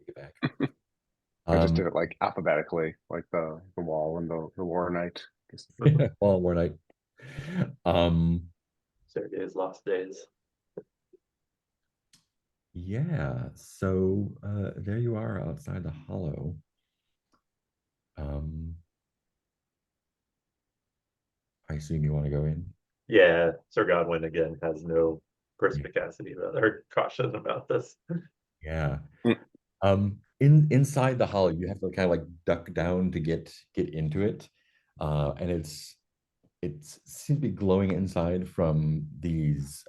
Get back. I just did it like alphabetically, like the wall and the war knight. Wall War Knight. Sergey's lost days. Yeah, so there you are outside the hollow. I assume you want to go in. Yeah, Sir Godwin again has no perspicacity about or caution about this. Yeah. Inside the hollow, you have to kind of like duck down to get into it. And it seems to be glowing inside from these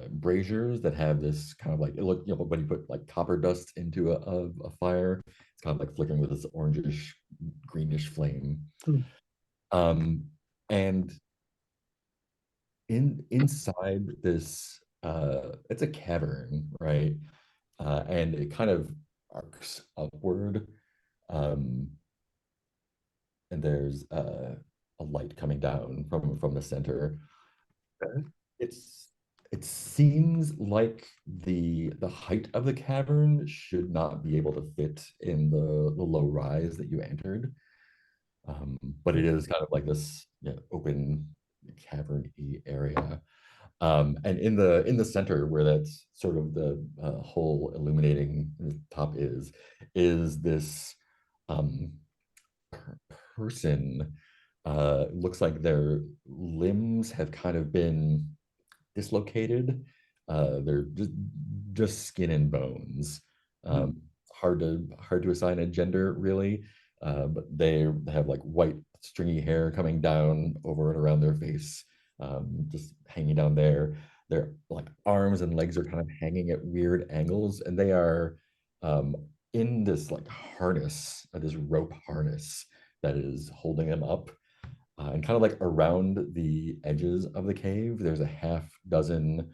braziers that have this kind of like, it look, when you put like copper dust into a fire, it's kind of like flickering with this orangish greenish flame. And inside this, it's a cavern, right? And it kind of arcs upward, and there's a light coming down from the center. Okay. It seems like the height of the cavern should not be able to fit in the low rise that you entered, but it is kind of like this open cavern-y area. And in the center, where that's sort of the whole illuminating the top is this person. Looks like their limbs have kind of been dislocated. They're just skin and bones. Hard to assign a gender really, but they have like white stringy hair coming down over and around their face, just hanging down there. Their like arms and legs are kind of hanging at weird angles, and they are in this like harness, this rope harness that is holding them up. And kind of like around the edges of the cave, there's a half dozen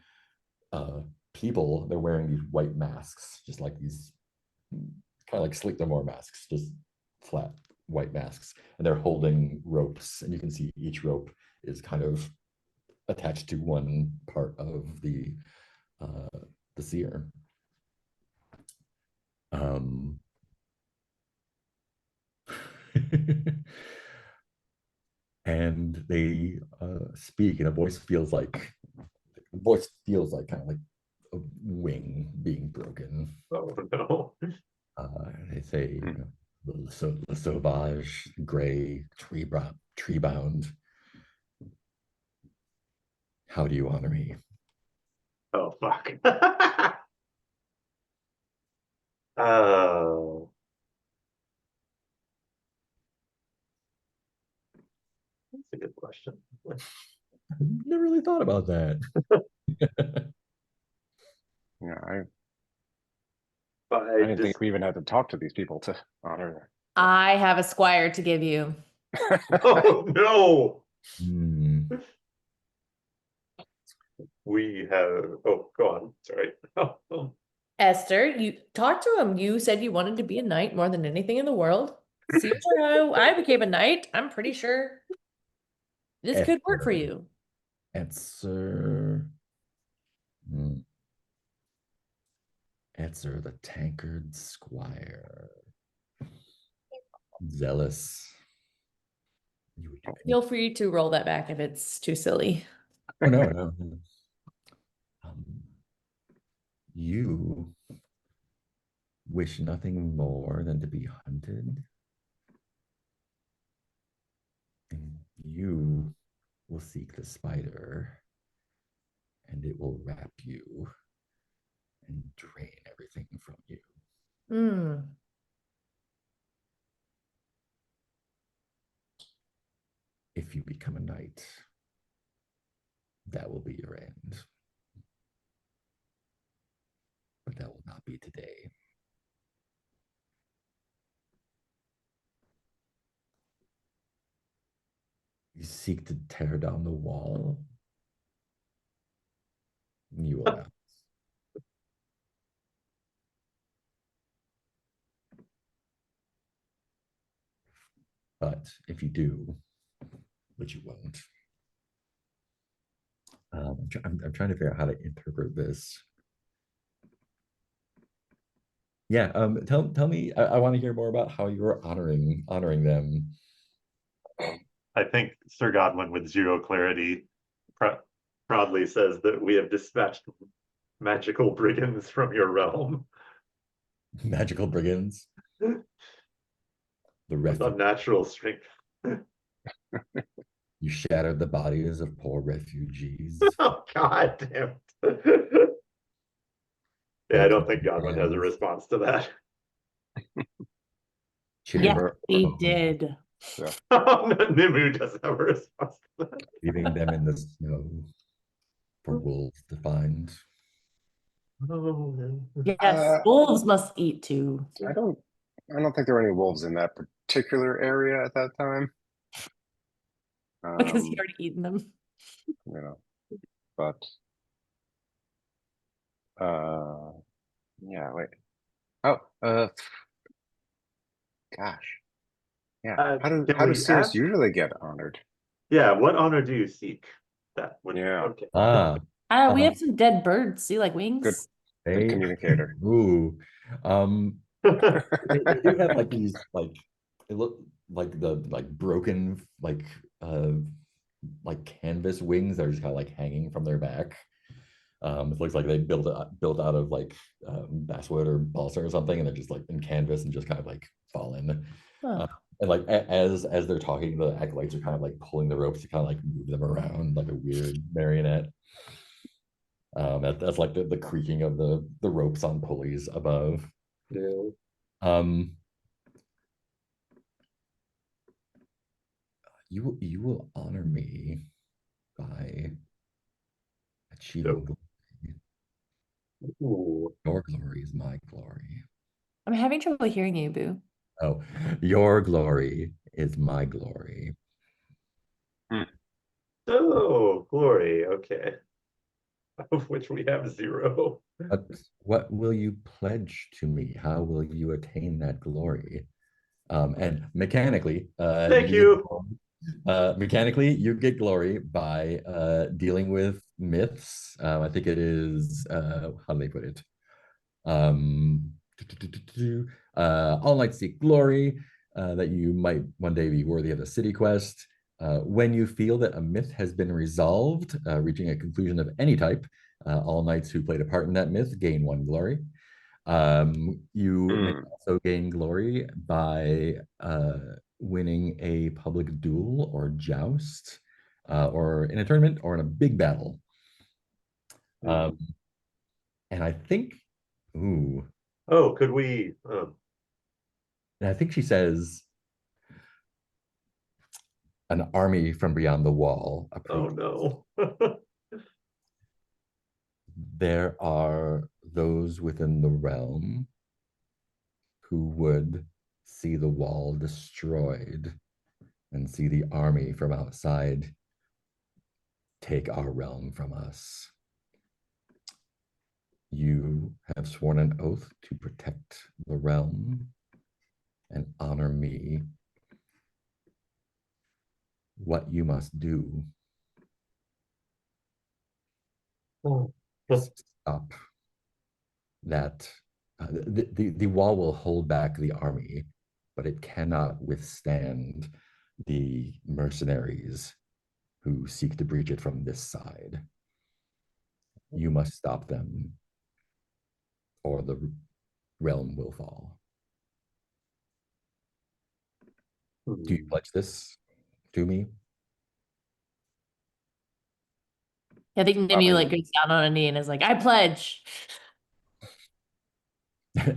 people. They're wearing these white masks, just like these kind of like Sleep No More masks, just flat white masks. And they're holding ropes, and you can see each rope is kind of attached to one part of the seer. And they speak, and a voice feels like kind of like a wing being broken. Oh no. They say, "Le Sauvage, gray, tree bound. How do you honor me?" Oh fuck. Oh. That's a good question. Never really thought about that. Yeah, But I didn't think we even had to talk to these people to honor I have a squire to give you. them. oh no. Hmm. We have, oh, go on. Sorry. Oh. Esther, you talked to him. You said you wanted to be a knight more than anything in the world. Seems like how I became a knight. I'm pretty sure this could work for you. Answer. Answer the tankard squire. Zealous. You would do Feel free to roll that back if it's too silly. Oh, no. You wish nothing more than to be hunted, and you will seek the spider, and it will wrap you and drain everything from you. Hmm. If you become a knight, that will be your end. But that will not be today. You seek to tear down the wall, you will not. But if you do, which you won't, I'm trying to figure out how to interpret this. Yeah, tell me. I want to hear more about how you're honoring them. I think Sir Godwin, with zero clarity, proudly says that we have dispatched magical brigands from your realm. Magical brigands. The With rest unnatural strength. you shattered the bodies of poor refugees. Oh, God damn it. Yeah, I don't think Godwin has a response to that. Yes, he did. Yeah. Nimu does have a response to that. Leaving them in the snow for wolves to find. Oh, no. Yes, wolves must eat too. I don't think there were any wolves in that particular area at that time. Because he already eaten them. You know, but yeah, wait. Oh, gosh. Yeah. How do seers usually get honored? Yeah, what honor do you seek? That would, Yeah. okay. We have some dead birds. See, like wings. Good communicator. Ooh. They do have like these like it look like the like broken like like canvas wings that are just kind of like hanging from their back. It looks like they built out of like basswood or balsa or something, and they're just like in canvas and just kind of like fall in. Huh. And like as they're talking, the acolytes are kind of like pulling the ropes to kind of like move them around like a weird marionette. That's like the creaking of the ropes on pulleys above. Yeah. Um, you will honor me by achieving Dope. glory. Ooh. Your glory is my glory. I'm having trouble hearing you, Boo. Oh, your glory is my glory. Oh, glory. Okay. Of which we have 0. But what will you pledge to me? How will you attain that glory? And mechanically, Thank you. you get glory by dealing with myths. I think it is how do they put it? Um, all knights seek glory, that you might one day be worthy of a city quest. When you feel that a myth has been resolved, reaching a conclusion of any type, all knights who played a part in that myth gain 1 glory. You may also gain glory by winning a public duel or joust, or in a tournament or in a big battle. And I think, ooh, Oh, could we? and I think she says an army from beyond the wall Oh approaches. no. There are those within the realm who would see the wall destroyed and see the army from outside take our realm from us. You have sworn an oath to protect the realm and honor me. What you must do is stop that. The wall will hold back the army, but it cannot withstand the mercenaries who seek to breach it from this side. You must stop them, or the realm will fall. Do you pledge this to me? I think Nimue like goes down on a knee and is like, I pledge.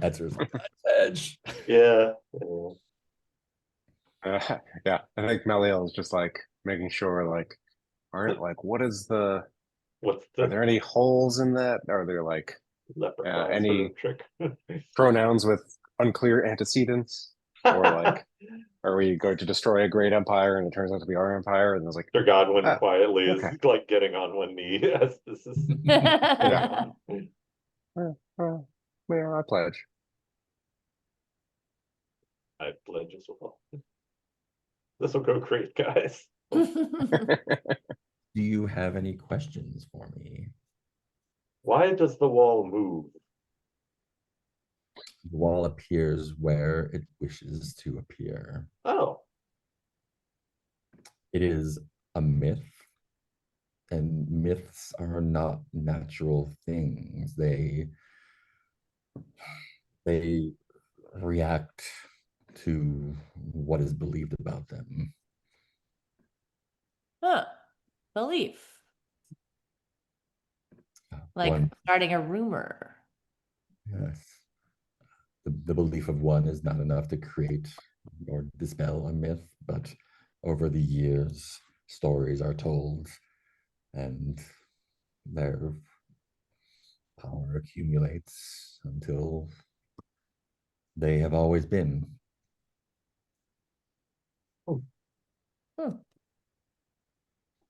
Answers, I pledge. Yeah. Yeah, I think Meliel is just like making sure, like, aren't like, what is the? What's Are the there any holes in that? Are there like leprechaun sort any of trick? pronouns with unclear antecedents, or like, are we going to destroy a great empire and it turns out to be our empire? And it's like, Sir Godwin ah, quietly is okay. like getting on one knee as this is going Yeah. on. Yeah, I pledge. I pledge as well. This will go great, guys. Do you have any questions for me? Why does the wall move? The wall appears where it wishes to appear. Oh, It is a myth, and myths are not natural things. They react to what is believed about them. Huh. Belief. Like One, starting a rumor. yes, the belief of one is not enough to create or dispel a myth, but over the years, stories are told, and their power accumulates until they have always been.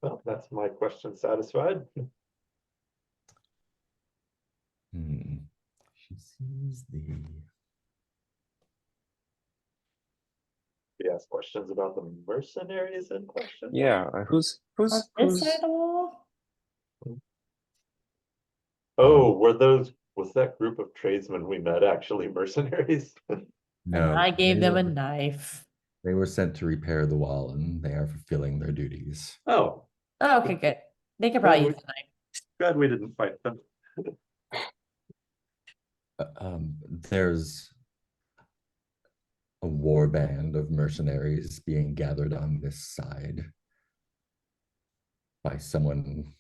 well, that's my question satisfied. She sees the. We ask questions about the mercenaries in question. Yeah, who's On this side of the wall? Oh, was that group of tradesmen we met actually mercenaries? No, I gave them a they knife. They were sent to repair the wall, and they are fulfilling their duties. Oh, Oh, okay, good. They could Glad probably we- use the knife. glad we didn't fight them. There's a war band of mercenaries being gathered on this side by someone,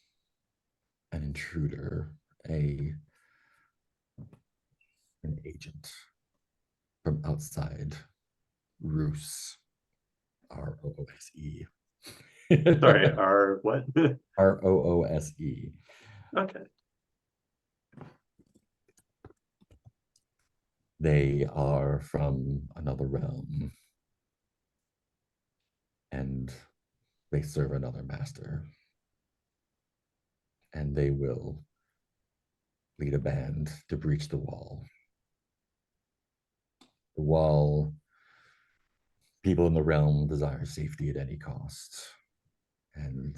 an intruder, an agent from outside, Roose, Roose. Sorry, our what? Roose. Okay. They are from another realm, and they serve another master. And they will lead a band to breach the wall. The wall, people in the realm desire safety at any cost. And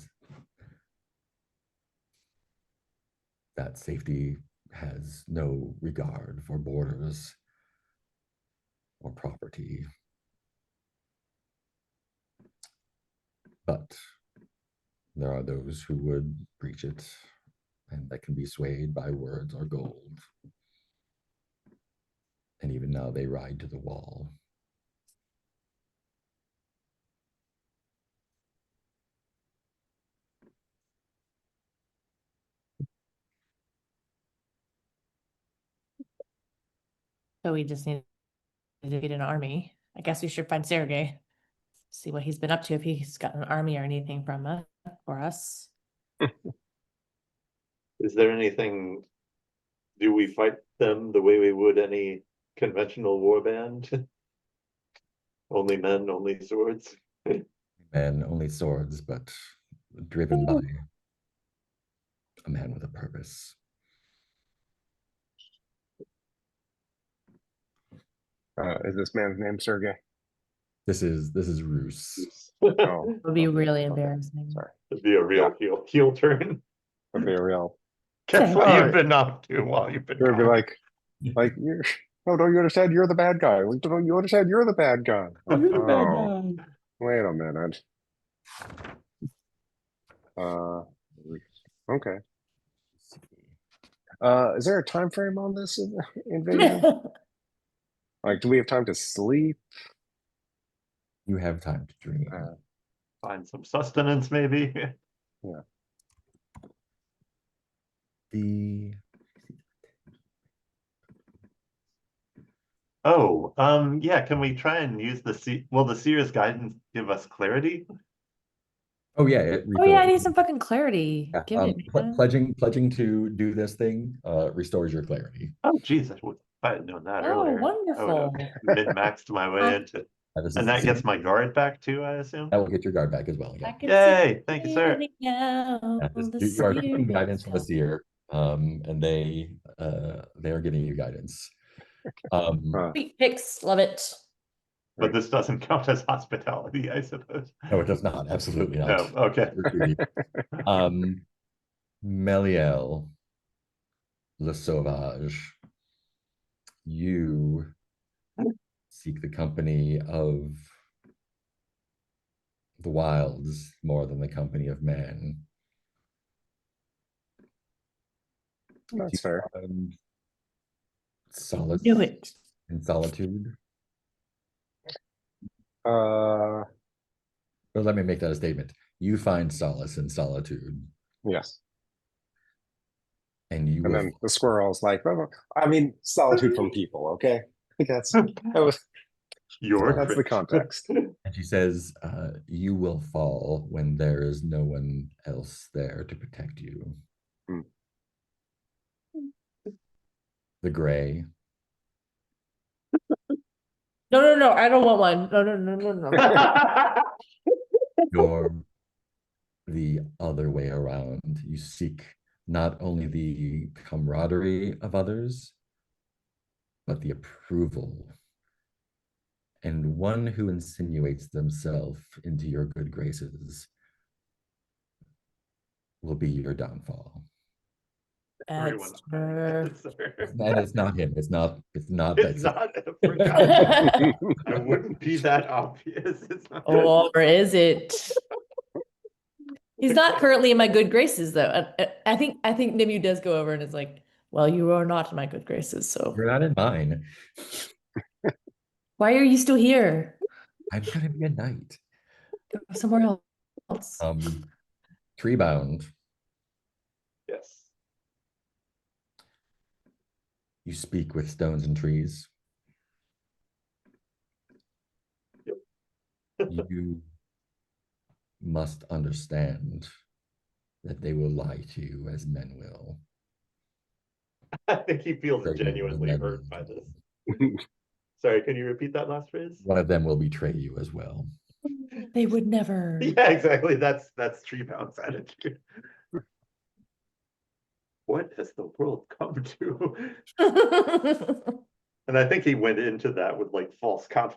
that safety has no regard for borders or property. But there are those who would breach it, and that can be swayed by words or gold. And even now they ride to the wall. So we just need to get an army. I guess we should find Sergey. See what he's been up to, if he's got an army or anything from us for us. Is there anything, do we fight them the way we would any conventional warband? Only men, only swords? Men, only swords, but driven by a man with a purpose. Is this man's name Sergey? This is Roose. Oh, It would be really okay. embarrassing. Sorry. It'd be a real heel turn. Would be a real. Guess what Alright. you've been up to while you've been It would be gone? like you're. Oh, don't you understand? You're the bad guy. Don't you understand? You're the bad guy. Oh, wait a minute. Okay. Is there a time frame on this invasion? Like, do we have time to sleep? You have time to dream. Find some sustenance, maybe. The Oh, yeah, can we try and use will the seer's guidance give us clarity? oh yeah, it Oh yeah, I refills. need some fucking clarity. Yeah, Give it, man. pledging to do this thing restores your clarity. Oh, geez, if I had known that Oh, earlier. I would have wonderful. min-maxed my way into, This and is that gets my guard back too, I assume? that will get your guard back as well. I Yeah. can Yay, thank you, sir. see out the You are getting sea. guidance from the seer, and they are giving you guidance. Sweet picks, love it. But this doesn't count as hospitality, I suppose. No, it does not. Absolutely No, not. okay. Meliel, Le Sauvage, you seek the company of the wilds more than the company of man. That's fair. Solace Do it. in solitude. Uh, Or let me make that a statement. You find solace in solitude, yes. and you And will. then the squirrel's like, "Oh, I mean, solitude from people, okay? That's that's the context. And she says, "You will fall when there is no one else there to protect you." Hmm. The gray. No, I don't want one. No. You're the other way around. You seek not only the camaraderie of others, but the approval. And one who insinuates themselves into your good graces will be your downfall. Everyone. Esther. And it's not him. It's not It's that. not, for God's sake. I wouldn't be that obvious. It's not. Or is it? He's not currently in my good graces, though. I think Nimue does go over and is like, "Well, you are not in my good graces, so You're not in mine. why are you still here? I'm gonna be a knight. Go somewhere else." Tree bound. Yes. You speak with stones and trees. You must understand that they will lie to you as men will. I think he feels Betray you as genuinely men hurt will. by this. Sorry, can you repeat that last phrase? One of them will betray you as well. They would never. Yeah, exactly. That's Treebound's attitude. What has the world come to? And I think he went into that with like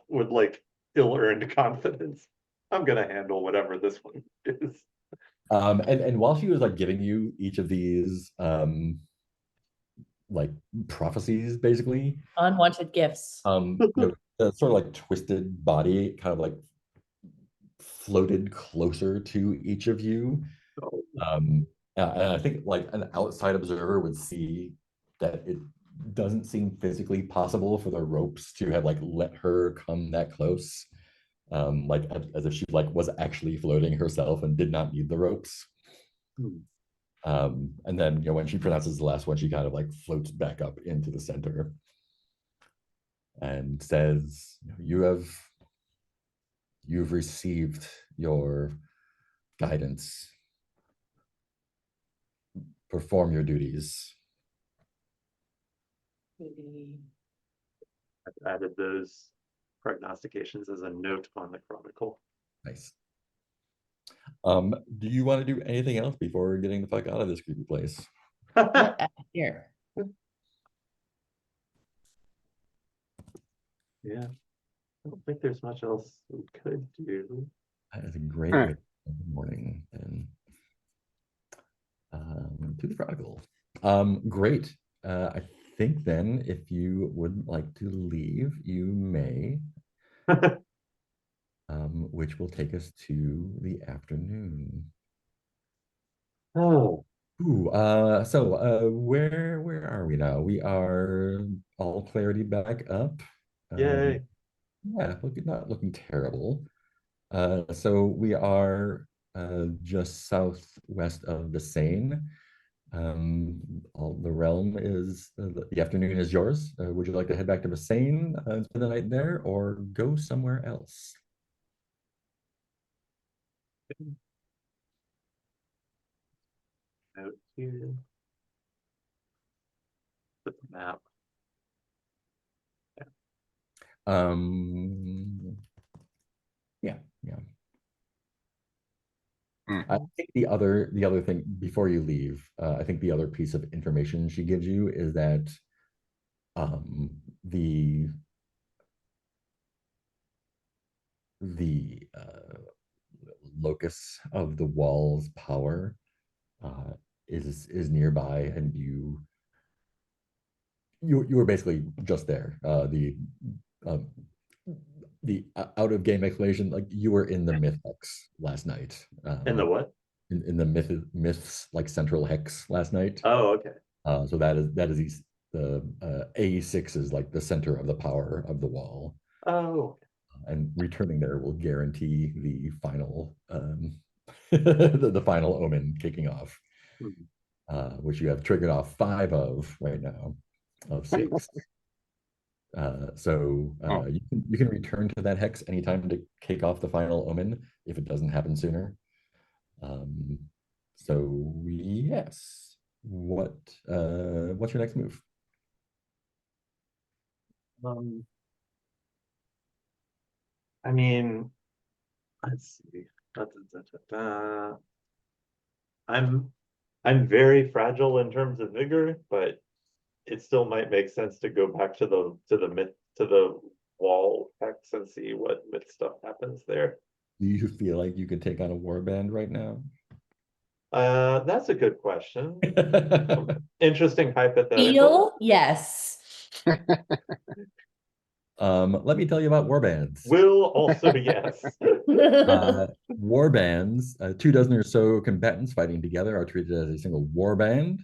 with like ill-earned confidence. I'm gonna handle whatever this one is. And while she was like giving you each of these like prophecies, basically, Unwanted gifts. the sort of like twisted body kind of like floated closer to each of you. Oh. And I think like an outside observer would see that it doesn't seem physically possible for the ropes to have like let her come that close. Like as if she like was actually floating herself and did not need the ropes. And then when she pronounces the last one, she kind of like floats back up into the center and says, you've received your guidance. Perform your duties. I've added those prognostications as a note on the chronicle. Nice. Do you want to do anything else before getting the fuck out of this creepy place? Here. Yeah, I don't think there's much else we could do. That is a great way to start the morning. And to the prodigal. Great. I think then if you would like to leave, you may. Which will take us to the afternoon. Oh. Ooh, where are we now? We are all clarity back up. Yay. Yeah, not looking terrible. So we are just southwest of Visane. All the realm is the afternoon is yours. Would you like to head back to Visane and spend the night there, or go somewhere else? Out here. Put the map. Yeah. I think the other thing before you leave, I think the other piece of information she gives you is that the locus of the wall's power is nearby, and you were basically just there. The out of game explanation, like you were in the myth hex last night. In the what? In the myths like central hex last night. Oh, okay. So that is the A6 is like the center of the power of the wall. Oh. And returning there will guarantee the final the final omen kicking off, which you have triggered off 5 of right now, of 6. You can return to that hex anytime to kick off the final omen if it doesn't happen sooner. So yes, what's your next move? I mean, let's see. I'm very fragile in terms of vigor, but it still might make sense to go back to the wall hex and see what myth stuff happens there. Do you feel like you could take on a warband right now? That's a good question. Interesting hypothetical. Feel? Yes. Let me tell you about warbands. Will also yes. Warbands, 24 or so combatants fighting together are treated as a single warband.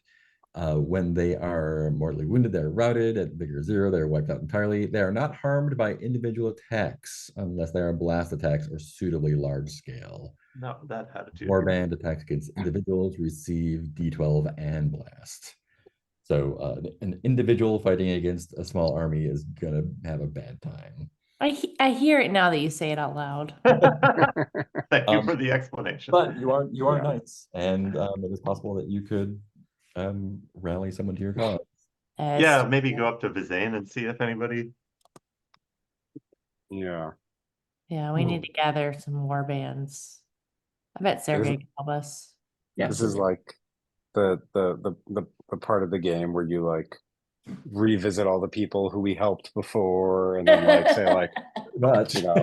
When they are mortally wounded, they're routed. At vigor 0, they're wiped out entirely. They are not harmed by individual attacks unless they are blast attacks or suitably large scale. No, that had to do. Warband attacks against individuals receive D12 and blast. So an individual fighting against a small army is gonna have a bad time. I hear it now that you say it out loud. Thank you for the explanation. But you are Yeah. knights, and it is possible that you could rally someone to your cause. Yeah, maybe go up to Visane and see if anybody. Yeah. Yeah, we need to gather some war bands. I bet Sergey can help us. Yeah, This is like the part of the game where you like revisit all the people who we helped before, and then like say like, much. you know,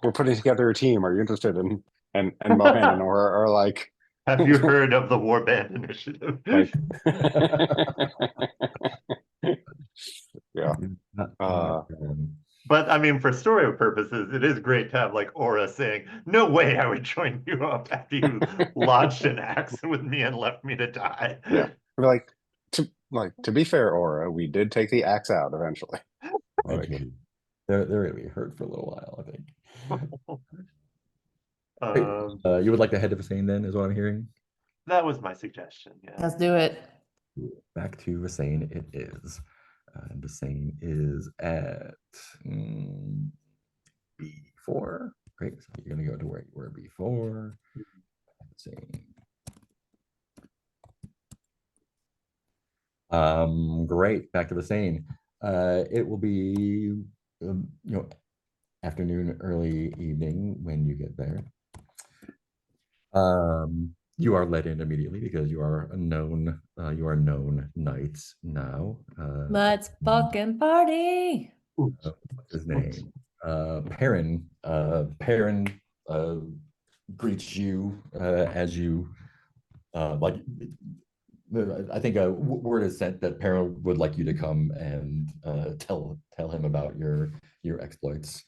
we're putting together a team. Are you interested in and Mohan or like, Have you heard of the Warband Initiative? like yeah. But I mean, for story purposes, it is great to have like Aura saying, "No way, I would join you up after you lodged an axe with me and left me to die." Yeah, like to be fair, Aura, we did take the axe out eventually. Eventually. They're gonna be hurt for a little while, I think. You would like to head to Visane then, is what I'm hearing. That was my suggestion. Yeah. Let's do it. Back to Visane it is. Visane is at B4. Great. So you're gonna go to where you were before. Visane. Great. Back to Visane. It will be afternoon, early evening when you get there. You are let in immediately because you are known knights now. Let's fucking party. What's his name? Peryn. Peryn greets you as you like. I think a word is sent that Peryn would like you to come and tell him about your exploits.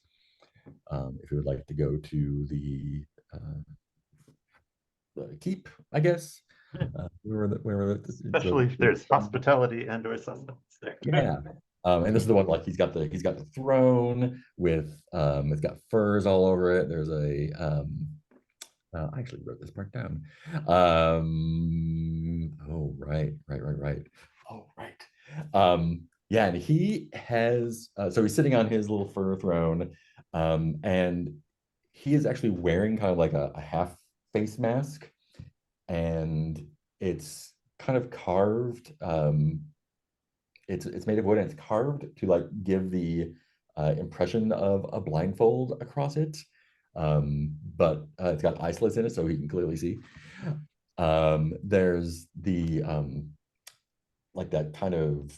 If you would like to go to the keep, I guess. Especially if there's hospitality and or sustenance there. Yeah. And this is the one like he's got the throne with it's got furs all over it. There's a I actually wrote this part down. Oh right. Oh right. Yeah, and he has so he's sitting on his little fur throne, and he is actually wearing kind of like a half face mask, and it's kind of carved. It's made of wood and it's carved to like give the impression of a blindfold across it. But it's got eye slits in it, so he can clearly see. There's the like that kind of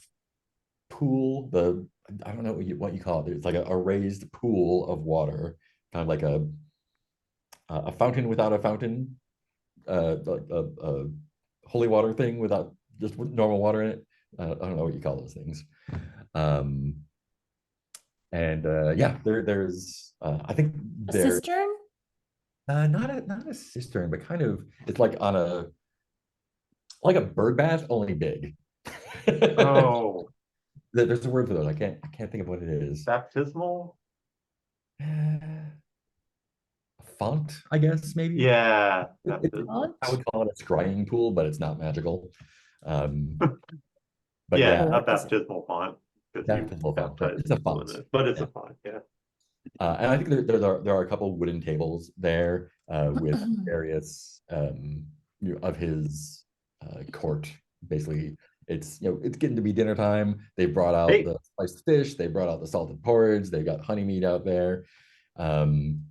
pool. I don't know what you call it. It's like a raised pool of water, kind of like a fountain without a fountain, a holy water thing without just normal water in it. I don't know what you call those things. Yeah, there's I think A there's cistern? not a cistern, but kind of it's like on a bird bath, only big. Oh, There's a word for those. I can't think of what it is. baptismal? Font, I guess, maybe. Yeah. I would call it a scrying pool, but it's not magical. But yeah, yeah, a baptismal font. baptismal font, but it's a font. But it's a font, yeah. And I think there are a couple wooden tables there with various of his court. Basically, it's getting to be dinner time. They brought out the spiced fish. They brought out the salted porridge. They got honey meat out there, and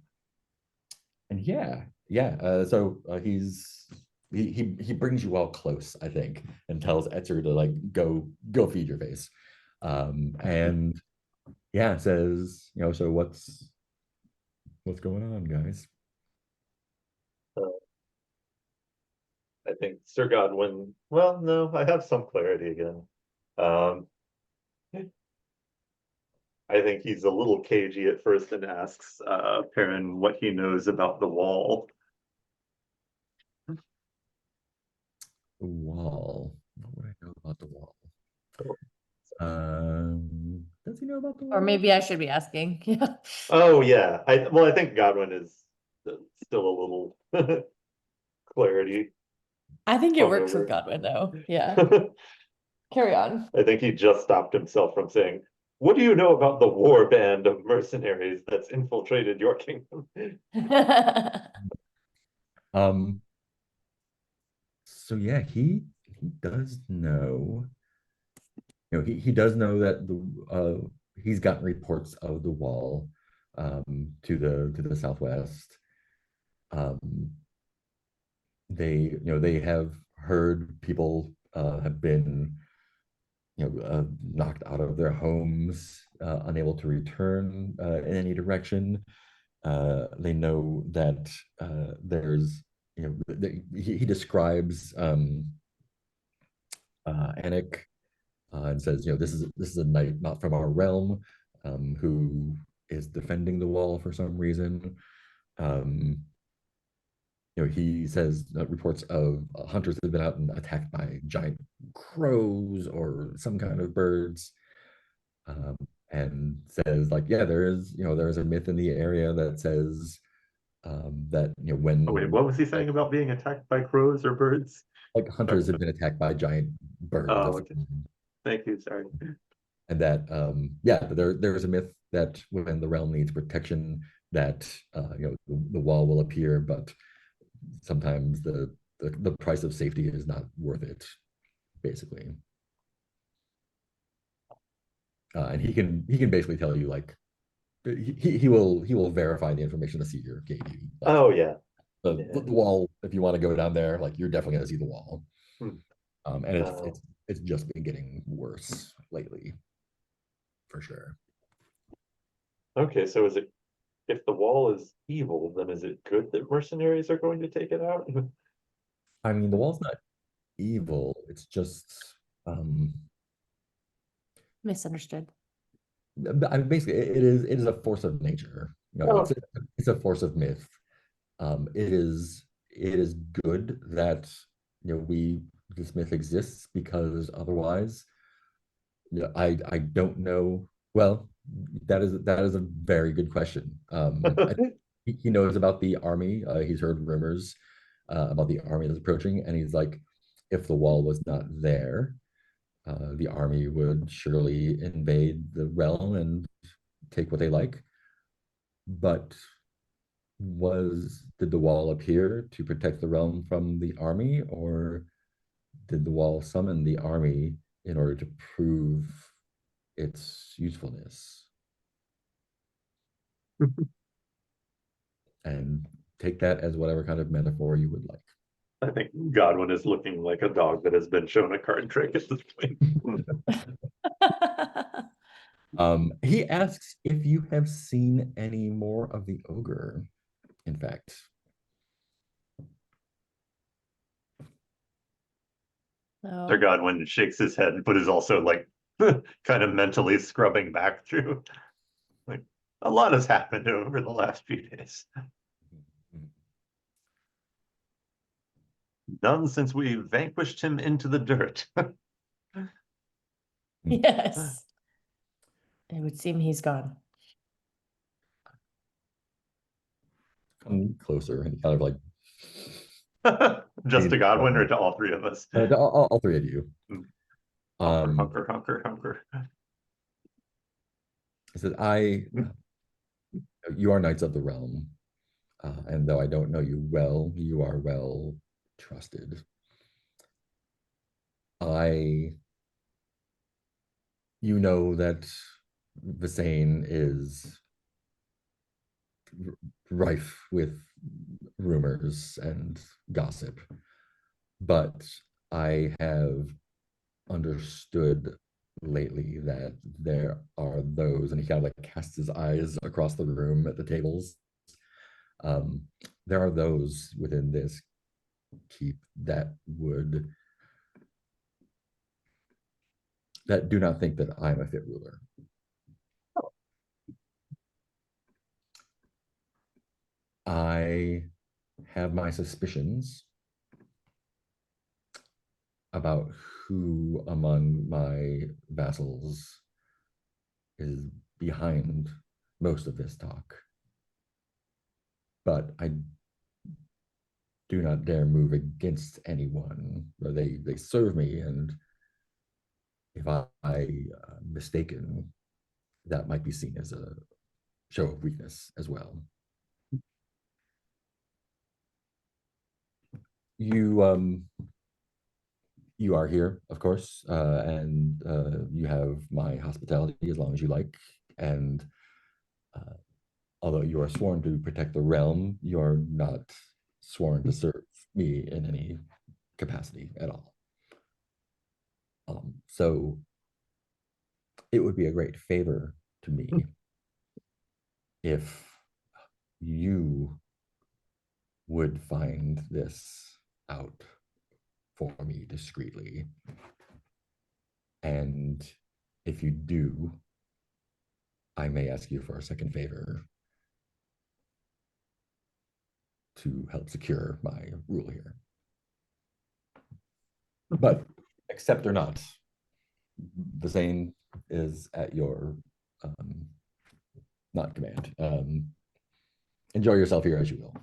so he brings you all close, I think, and tells Etzer to like go feed your face, and yeah, says, so what's going on, guys? I think Sir Godwin, well, no, I have some clarity again. Um, I think he's a little cagey at first and asks Perrin what he knows about the wall. The wall. What would I know about the wall? Oh. Does he know about the wall? Or maybe I should be asking. Yeah. Oh yeah, I think Godwin is still a little clarity. I think it works hungover. with Godwin though. Yeah. Carry on. I think he just stopped himself from saying, "What do you know about the war band of mercenaries that's infiltrated your kingdom?" So yeah, he does know. You know, he does know that he's gotten reports of the wall to the southwest. They have heard people have been knocked out of their homes, unable to return in any direction. They know that there's he describes Anik and says, this is a knight not from our realm who is defending the wall for some reason. He says reports of hunters have been out and attacked by giant crows or some kind of birds, and says like, yeah, there is a myth in the area that says that when Oh, wait, what was he saying about being attacked by crows or birds? like hunters have been attacked by giant birds. Oh, okay. Thank you. Sorry. And that there's a myth that when the realm needs protection, that the wall will appear, but sometimes the price of safety is not worth it, basically. And he can basically tell you like he will verify the information the seer gave you. Like, Oh yeah. The wall, if you want to go down there, like you're definitely gonna see the wall. And it's just been getting worse lately, for sure. Okay, so is it, if the wall is evil, then is it good that mercenaries are going to take it out? I mean, the wall's not evil. It's just Misunderstood. I mean, basically, it is a force of nature. It's a force of myth. It is good that this myth exists, because otherwise, I don't know. Well, that is a very good question. He knows about the army. He's heard rumors about the army that's approaching, and he's like, if the wall was not there, the army would surely invade the realm and take what they like. But did the wall appear to protect the realm from the army, or did the wall summon the army in order to prove its usefulness? And take that as whatever kind of metaphor you would like. I think Godwin is looking like a dog that has been shown a card trick at this point. He asks if you have seen any more of the ogre, in fact. No. Sir Godwin shakes his head, but is also like kind of mentally scrubbing back through. Like, a lot has happened over the last few days. None since we vanquished him into the dirt. Yes. It would seem he's gone. Come closer, and kind of like just to Godwin or to all three of us? all three of you. Hunker. I said, you are knights of the realm, and though I don't know you well, you are well trusted. You know that Visane is rife with rumors and gossip, but I have understood lately that there are those, and he kind of like casts his eyes across the room at the tables. There are those within this keep that do not think that I'm a fit ruler. I have my suspicions about who among my vassals is behind most of this talk. But I do not dare move against anyone. They serve me, and if I mistaken, that might be seen as a show of weakness as well. You are here, of course, and you have my hospitality as long as you like. And although you are sworn to protect the realm, you are not sworn to serve me in any capacity at all. So it would be a great favor to me if you would find this out for me discreetly. And if you do, I may ask you for a second favor to help secure my rule here. But accept or not, Visane is at your not command. Enjoy yourself here as you will.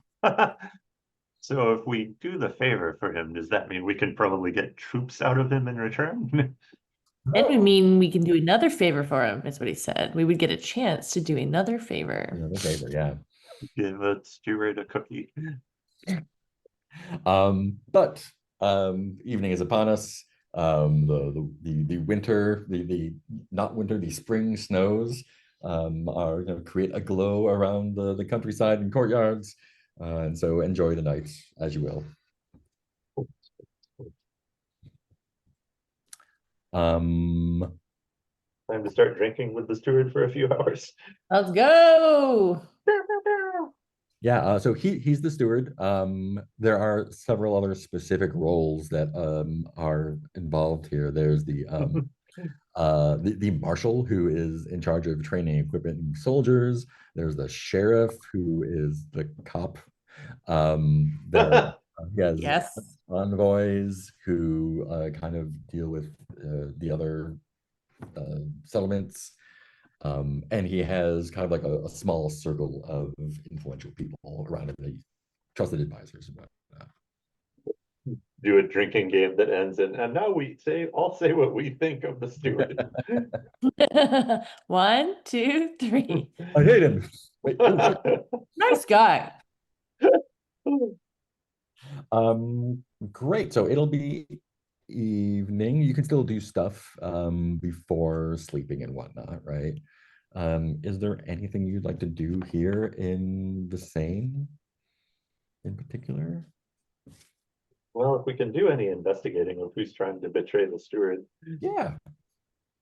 So if we do the favor for him, does that mean we can probably get troops out of him in return? It would mean we can do another favor for him, is what he said. We would get a chance to do another favor. Another favor, yeah. Give a steward a cookie. But evening is upon us. The winter, the not winter, the spring snows are going to create a glow around the countryside and courtyards. And so enjoy the night as you will. Time to start drinking with the steward for a few hours. Let's go. Yeah, so he's the steward. There are several other specific roles that are involved here. There's the marshal, who is in charge of training equipment and soldiers. There's the sheriff, who is the cop. He has Yes. envoys who kind of deal with the other settlements. And he has kind of like a small circle of influential people around him, the trusted advisors and whatnot. Do a drinking game that ends in, and now I'll say what we think of the steward. 1, 2, 3. I hate him. Wait, oh, Nice guy. great. So it'll be evening. You can still do stuff before sleeping and whatnot, right? Is there anything you'd like to do here in Visane in particular? Well, if we can do any investigating of who's trying to betray the steward. Yeah.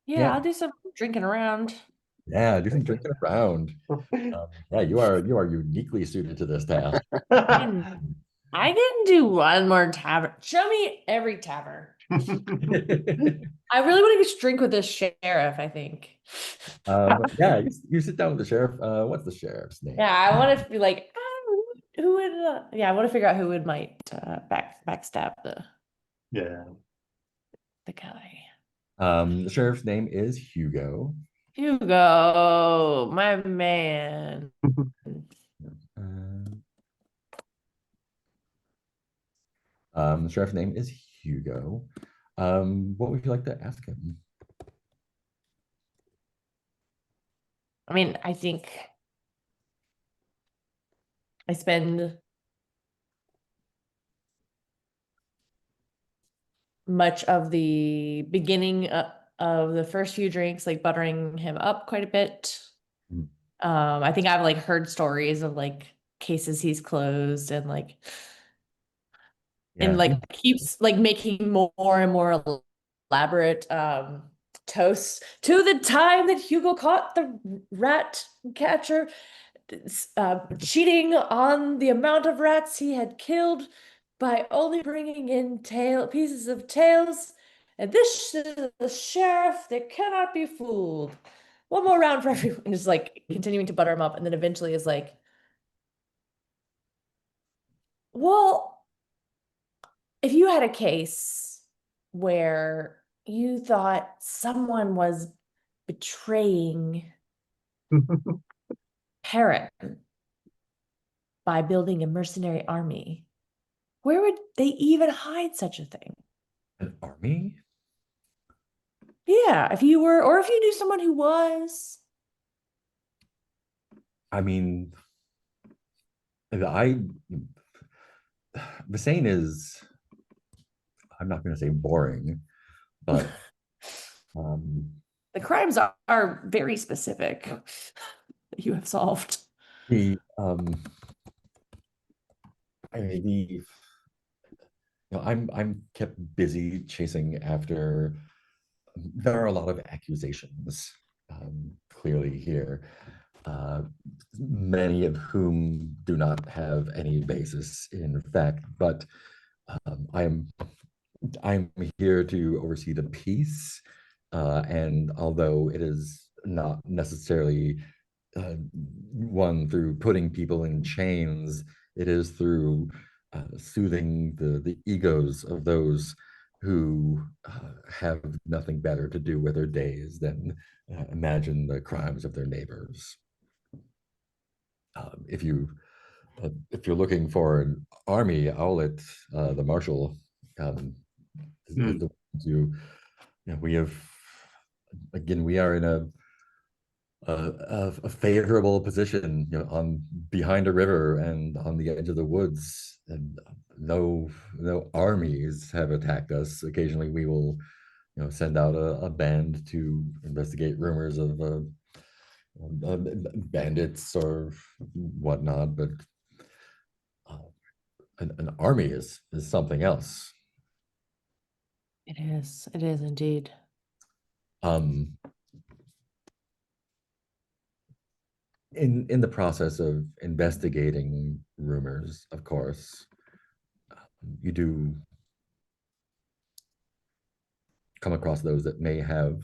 Yeah, I'll do some drinking around. Yeah, do some drinking around. Yeah, you are uniquely suited to this task. I can do one more tavern. Show me every tavern. I really want to just drink with this sheriff, I think. Yeah, you sit down with the sheriff. What's the sheriff's name? Yeah, I want to be like, who would? Yeah, I want to figure out who would might backstab the guy. The sheriff's name is Hugo. Hugo, my man. The sheriff's name is Hugo. What would you like to ask him? I mean, I think I spend much of the beginning of the first few drinks, like buttering him up quite a bit. I think I've like heard stories of like cases he's closed and like and like keeps like making more and more elaborate toasts to the time that Hugo caught the rat catcher, cheating on the amount of rats he had killed, by only bringing in pieces of tails. And this is the sheriff that cannot be fooled. One more round for everyone. And just like continuing to butter him up. And then eventually is like, well, if you had a case where you thought someone was betraying Perrin by building a mercenary army, where would they even hide such a thing? An army? Yeah, if you were, or if you knew someone who was. I mean, I Visane is, I'm not going to say boring, but The crimes are very specific that you have solved. the I mean, I'm kept busy chasing after. There are a lot of accusations, clearly here, many of whom do not have any basis in fact. But I'm here to oversee the peace, and although it is not necessarily one through putting people in chains, it is through soothing the egos of those who have nothing better to do with their days than imagine the crimes of their neighbors. If you're looking for an army, I'll let the marshal is the one to. We have, again, we are in a favorable position, on behind a river and on the edge of the woods, and no armies have attacked us. Occasionally, we will, send out a band to investigate rumors of bandits or whatnot, but an army is something else. It is indeed. In the process of investigating rumors, of course, you do come across those that may have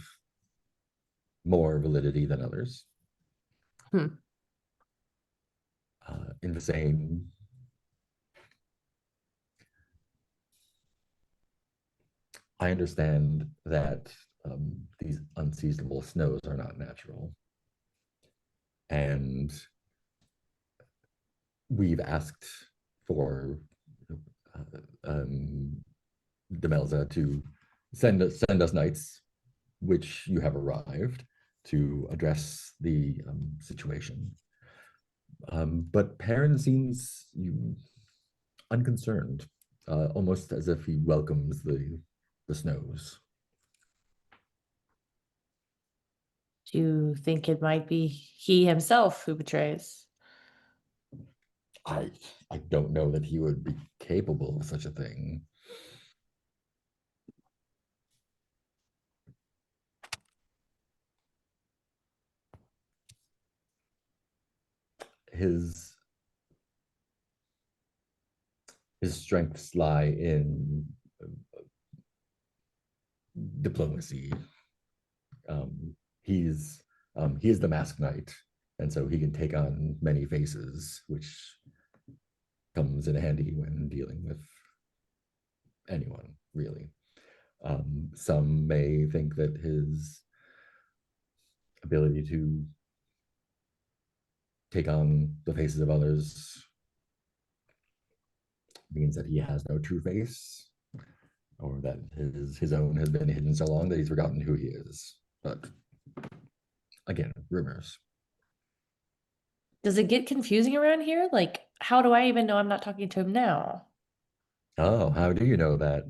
more validity than others. In the same, I understand that these unseasonable snows are not natural. And we've asked for Demelza to send us knights, which you have arrived, to address the situation. But Perrin seems unconcerned, almost as if he welcomes the snows. Do you think it might be he himself who betrays? I don't know that he would be capable of such a thing. His strengths lie in diplomacy. He is the masked knight, and so he can take on many faces, which comes in handy when dealing with anyone, really. Some may think that his ability to take on the faces of others means that he has no true face, or that his own has been hidden so long that he's forgotten who he is. But again, rumors. Does it get confusing around here? Like, how do I even know I'm not talking to him now? Oh, how do you know that?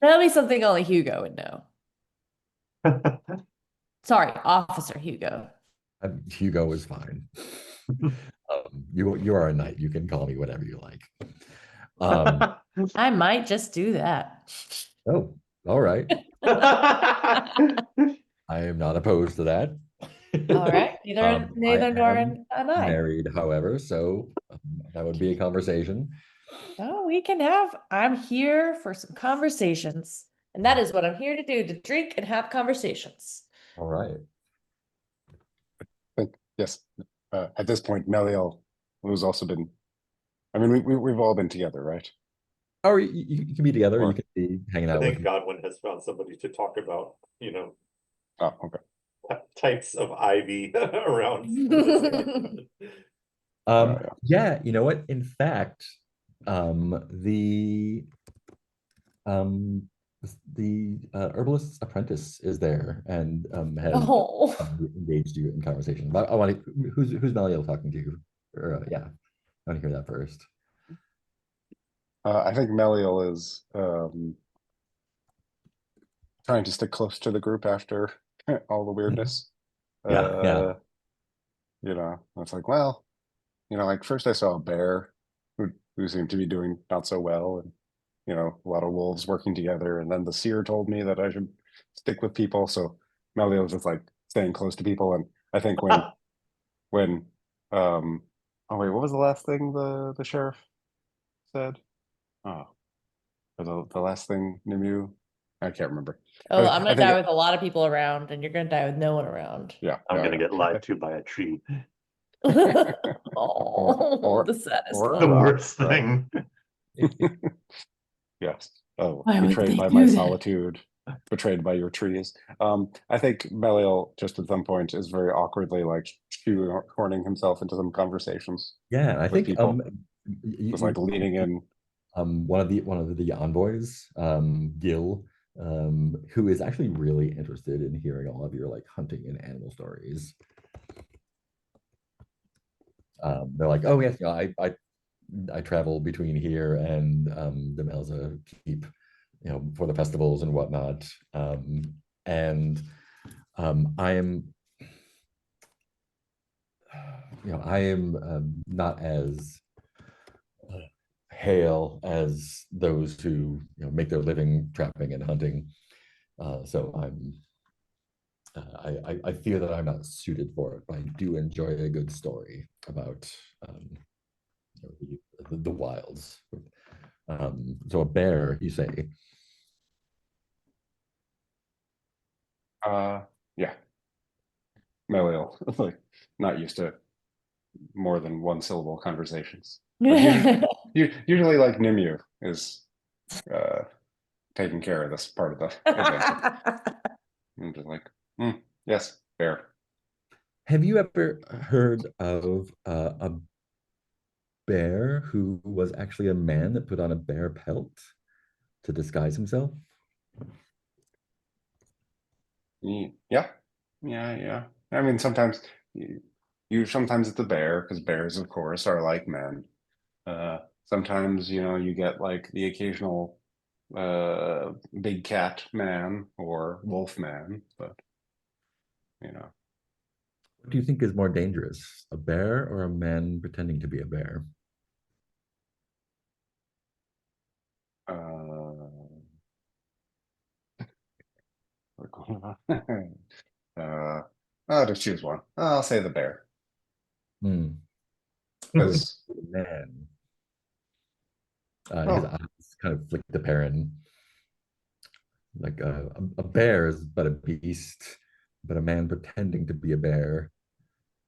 That'll be something only Hugo would know. Sorry, Officer Hugo. Hugo is fine. You are a knight. You can call me whatever you like. I might just do that. Oh, all right. I am not opposed to that. All right. Neither nor am I. Married, however, so that would be a conversation. Oh, I'm here for some conversations. And that is what I'm here to do, to drink and have conversations. All right. But yes, at this point, Meliel, who's also been, I mean, we've all been together, right? Or you can be together. You Or, can be hanging I out with think Godwin has found somebody to talk about, oh, okay. types of ivy around. Visane. Um, Yeah. yeah, you know what? In fact, the um herbalist's apprentice is there and has Oh. engaged you in conversation. But I want to, who's Meliel talking to? Or, yeah, I want to hear that first. I think Meliel is trying to stick close to the group after all the weirdness. Yeah. It's like, well, like first I saw a bear who seemed to be doing not so well, and a lot of wolves working together, and then the seer told me that I should stick with people. So Meliel's just like staying close to people, and I think when oh wait, what was the last thing the sheriff said? Oh, or the last thing Nimu, I can't remember. Oh, But I'm I gonna think die with a lot of people around, and you're gonna die with no one around. yeah, I'm yeah, gonna yeah. get lied to by a tree. Oh, the saddest or a The one. rock, worst right? thing. Yes. Oh, Why would betrayed they by my do that? solitude, betrayed by your trees. I think Belial just at some point is very awkwardly like shoehorning himself into some conversations Yeah, I with think people. Just you like leaning in. one of the envoys, Gil, who is actually really interested in hearing all of your like hunting and animal stories. They're like, oh yes, I travel between here and the Melza keep, for the festivals and whatnot. And I am, I am not as hale as those who make their living trapping and hunting. So I fear that I'm not suited for it, but I do enjoy a good story about the wilds. So a bear, you say? Yeah, Melial, like not used to more than one syllable conversations. But usually like Nimue is uh taking care of this part of the adventure. I'm just like, yes, fair. Have you ever heard of a bear who was actually a man that put on a bear pelt to disguise himself? Yeah, yeah. I mean, sometimes sometimes it's a bear because bears, of course, are like men. Sometimes you get like the occasional big cat man or wolf man, but you know, What do you think is more dangerous, a bear or a man pretending to be a bear? uh, I'll just choose one. I'll say the bear Hmm. So it's because a man. His oh, eyes kind of flick to Perrin. Like a bear is but a beast, but a man pretending to be a bear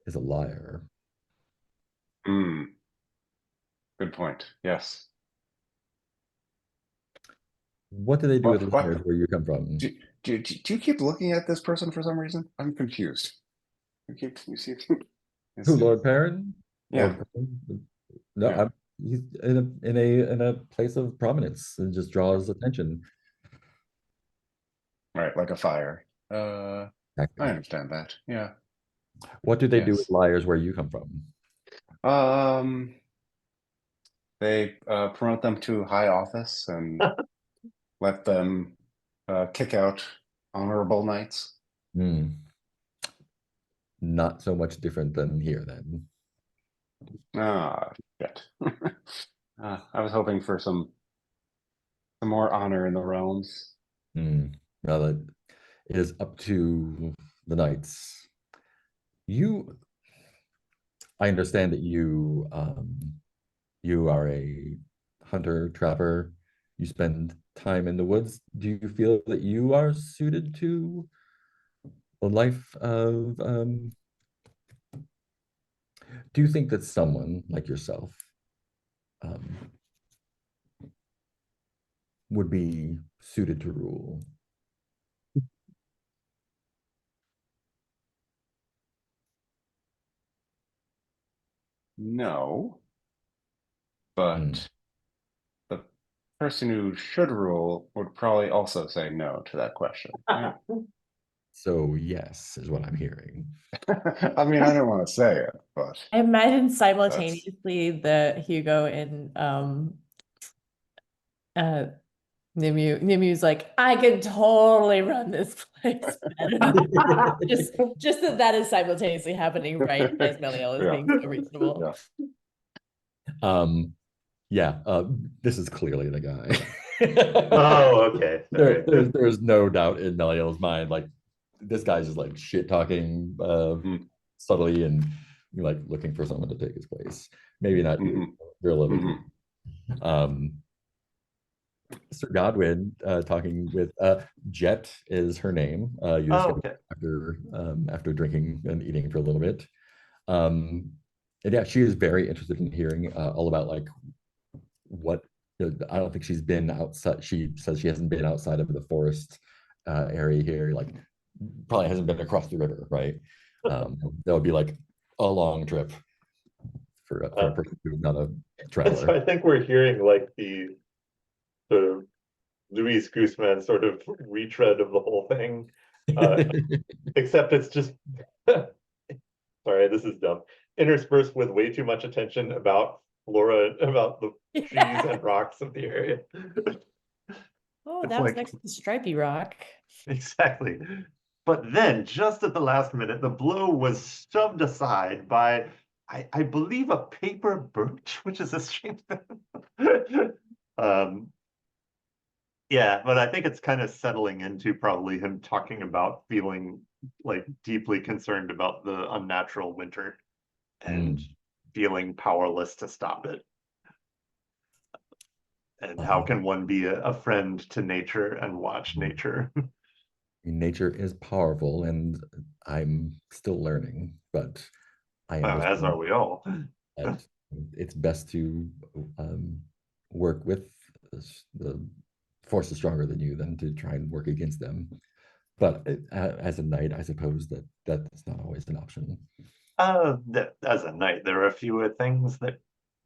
is a liar. mm, good point. Yes. What do they do with What? liars where you come from? Do you keep looking at this person for some reason? I'm confused. You see, Who, is it? Lord Perrin? Yeah, Lord Perrin? No, yeah, he's in a place of prominence and just draws attention. right, like a fire. I Exactly. understand that. Yeah, What do they do with yes. liars where you come from? Um, they promote them to high office and let them kick out honorable knights. Hmm. Not so much different than here then. Ah, shit. I was hoping for some more honor in the realms. Hmm. Well, it is up to the knights. You, I understand that you are a hunter, trapper, you spend time in the woods. Do you feel that you are suited to a life of do you think that someone like yourself um, would be suited to rule? No, Hmm. but the person who should rule would probably also say no to that question, right? So yes, is what I'm hearing. I mean, I don't want to say it, but I imagine simultaneously the Hugo and uh Nimu's like, I can totally run this place better. Just that is simultaneously happening right as Meliel is yeah, being so reasonable. yeah. Um, yeah, this is clearly the guy. Oh, okay. Sorry. There's no doubt in Meliel's mind. Like this guy's just like shit talking Mm, subtly and like looking for someone to take his place. Maybe not you. mhm, You're a little bit. mhm. Um, Sir Godwin talking with Jet is her name. You Oh, discover okay. after drinking and eating for a little bit. And yeah, she is very interested in hearing all about like what I don't think she's been outside. She says she hasn't been outside of the forest area here. Like probably hasn't been across the river, right? That would be like a long trip for a person who's not a And so traveler. I think we're hearing like the Louis Guzman sort of retread of the whole thing. Except it's just sorry, this is dumb. Interspersed with way too much attention about flora, about the trees and rocks of the area. Oh, It's that was like next to the stripy rock. exactly. But then, just at the last minute, the blow was shoved aside by, I believe, a paper birch, which is a strange thing. um, yeah, but I think it's kind of settling into probably him talking about feeling like deeply concerned about the unnatural winter and Mm. feeling powerless to stop it. And how Um, can one be a friend to nature and watch nature? Nature is powerful, and I'm still learning, but I Well, as understand are we all. that it's best to work with the force is stronger than you than to try and work against them. But as a knight, I suppose that that's not always an option. As a knight, there are fewer things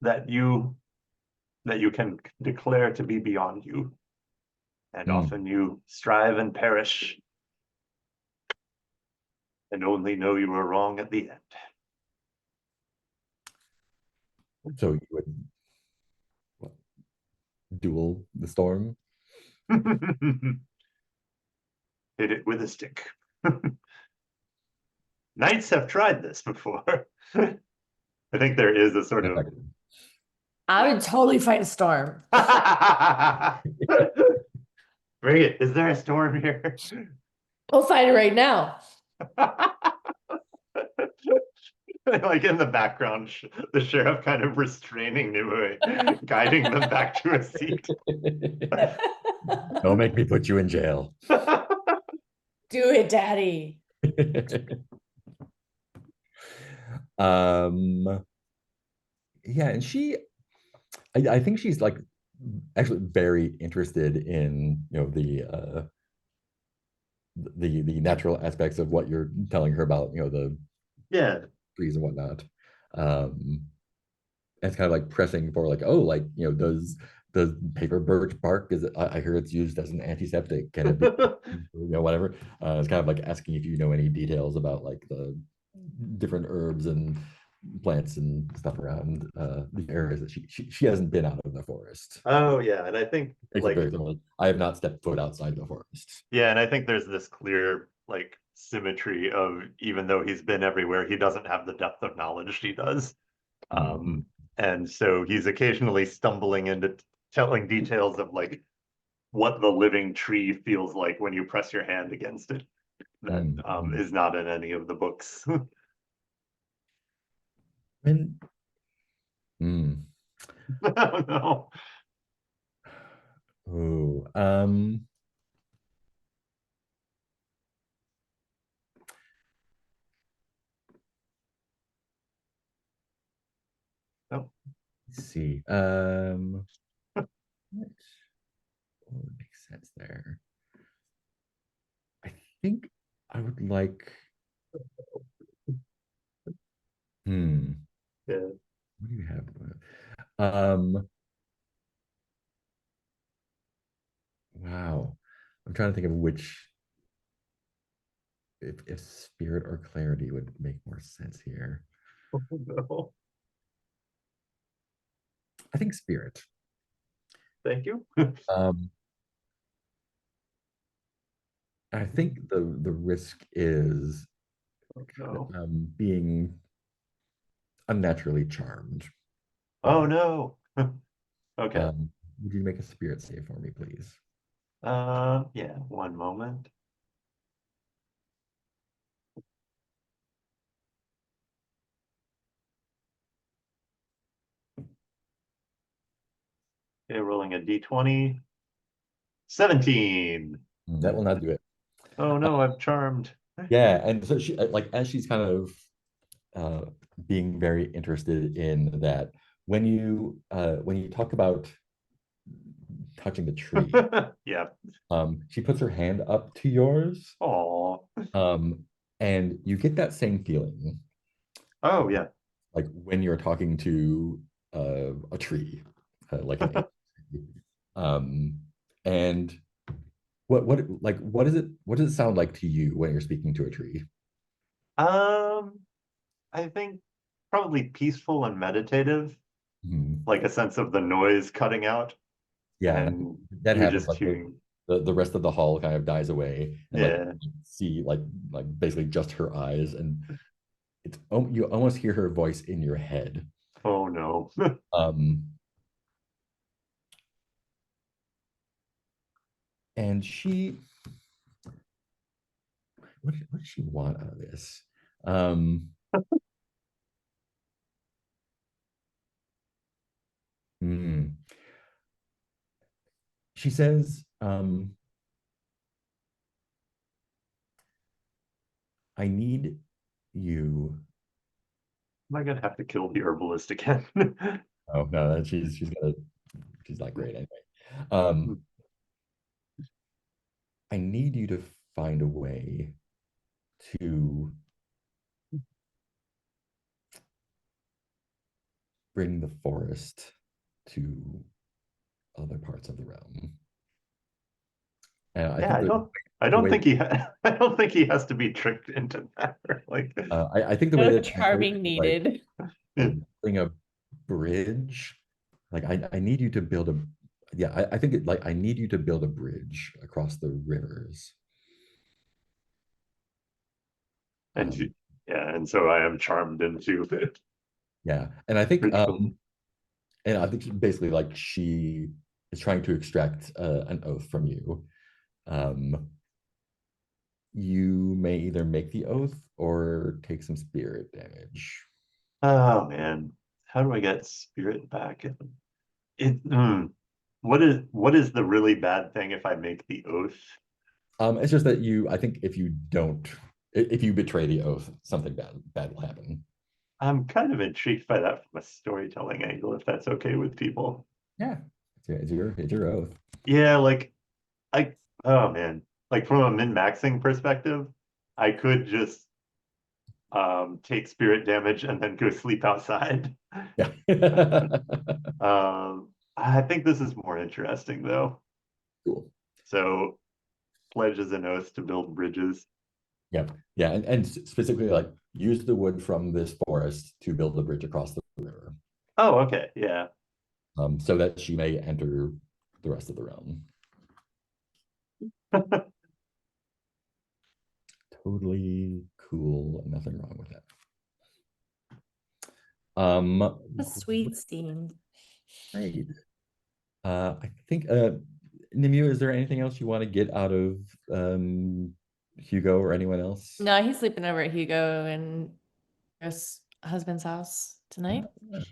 that you can declare to be beyond you, and Mm. often you strive and perish, and only know you were wrong at the So you would what, duel the storm? end. Hit it with a stick. Knights have tried this before. I think there is a sort of I would totally fight a storm. bring it. Is there a storm here? We'll fight it right now. Like in the background, the sheriff kind of restraining Nimue, guiding them back to a seat. Don't make me put you in jail. Do it, Daddy. um yeah, and I think she's like actually very interested in the natural aspects of what you're telling her about the Yeah. trees and whatnot. It's kind of like pressing for like, oh, like does the paper birch bark is it, I hear it's used as an antiseptic, can it be whatever. It's kind of like asking if you know any details about like the different herbs and plants and stuff around the areas that she hasn't been out of the forest. Oh yeah, and I think Makes it very similar. I have not stepped foot outside the forest. yeah, and I think there's this clear like symmetry of even though he's been everywhere, he doesn't have the depth of knowledge she does. Mhm. And so he's occasionally stumbling into telling details of like what the living tree feels like when you press your hand against it. That Mhm. is not in any of the books. And mm, No. Oh, Oh, let's see. What would make sense there? I think I would like. yeah. What do you have? Um, wow. I'm trying to think of which, if spirit or clarity would make more sense here. Oh, no. I think spirit. Thank you. Um, I think the risk is Oh, no. being unnaturally charmed. Oh, no. Okay. Would you make a spirit save for me, please? Yeah, one moment. Okay, rolling a d20. 17. That will not do it. Oh no, I'm charmed. Yeah, and so she like as she's kind of uh, being very interested in that when you talk about touching the tree, Yeah. she puts her hand up to yours, Oh. and you get that same feeling Oh yeah. like when you're talking to a tree, like an um, and what is it? What does it sound like to you when you're speaking to a tree? Um, I think probably peaceful and meditative, Mhm. like a sense of the noise cutting out Yeah, and I think and that you happens just like hearing. the rest of the hall kind of dies away and like Yeah. see like basically just her eyes and you almost hear her voice in your head. Oh no. Um and she what does she want out of this? Um hmm. She says, I need you. Am I gonna have to kill the herbalist again? Oh no, she's not great anyway. Um, I need you to find a way to bring the forest to other parts of the realm. And I Yeah, think I the don't way think I don't think he has to be tricked into that. Like, I think the way No that translates charming is like needed. bring a bridge. Like I need you to build a yeah, I think like I need you to build a bridge across the rivers. and Um, yeah, and so I am charmed into it. yeah, and I think Bridge building. basically like she is trying to extract an oath from you. Um, you may either make the oath or take some spirit damage. Oh man, how do I get spirit back? It what is the really bad thing if I make the oath? It's just that I think if you don't, if you betray the oath, something bad will happen. I'm kind of intrigued by that from a storytelling angle, if that's okay with people. Yeah, it's your oath. Yeah, like I oh man, like from a min-maxing perspective, I could just take spirit damage and then go sleep outside. Yeah. I think this is more interesting though. Cool. So pledges an oath to build bridges. Yeah, yeah, and specifically like use the wood from this forest to build a bridge across the river, Oh, okay, yeah. so that she may enter the rest of the realm. Totally cool. Nothing wrong with that. A sweet scene. Great. I think Nimu, is there anything else you want to get out of Hugo or anyone else? No, he's sleeping over at Hugo and Chris' husband's house tonight. Let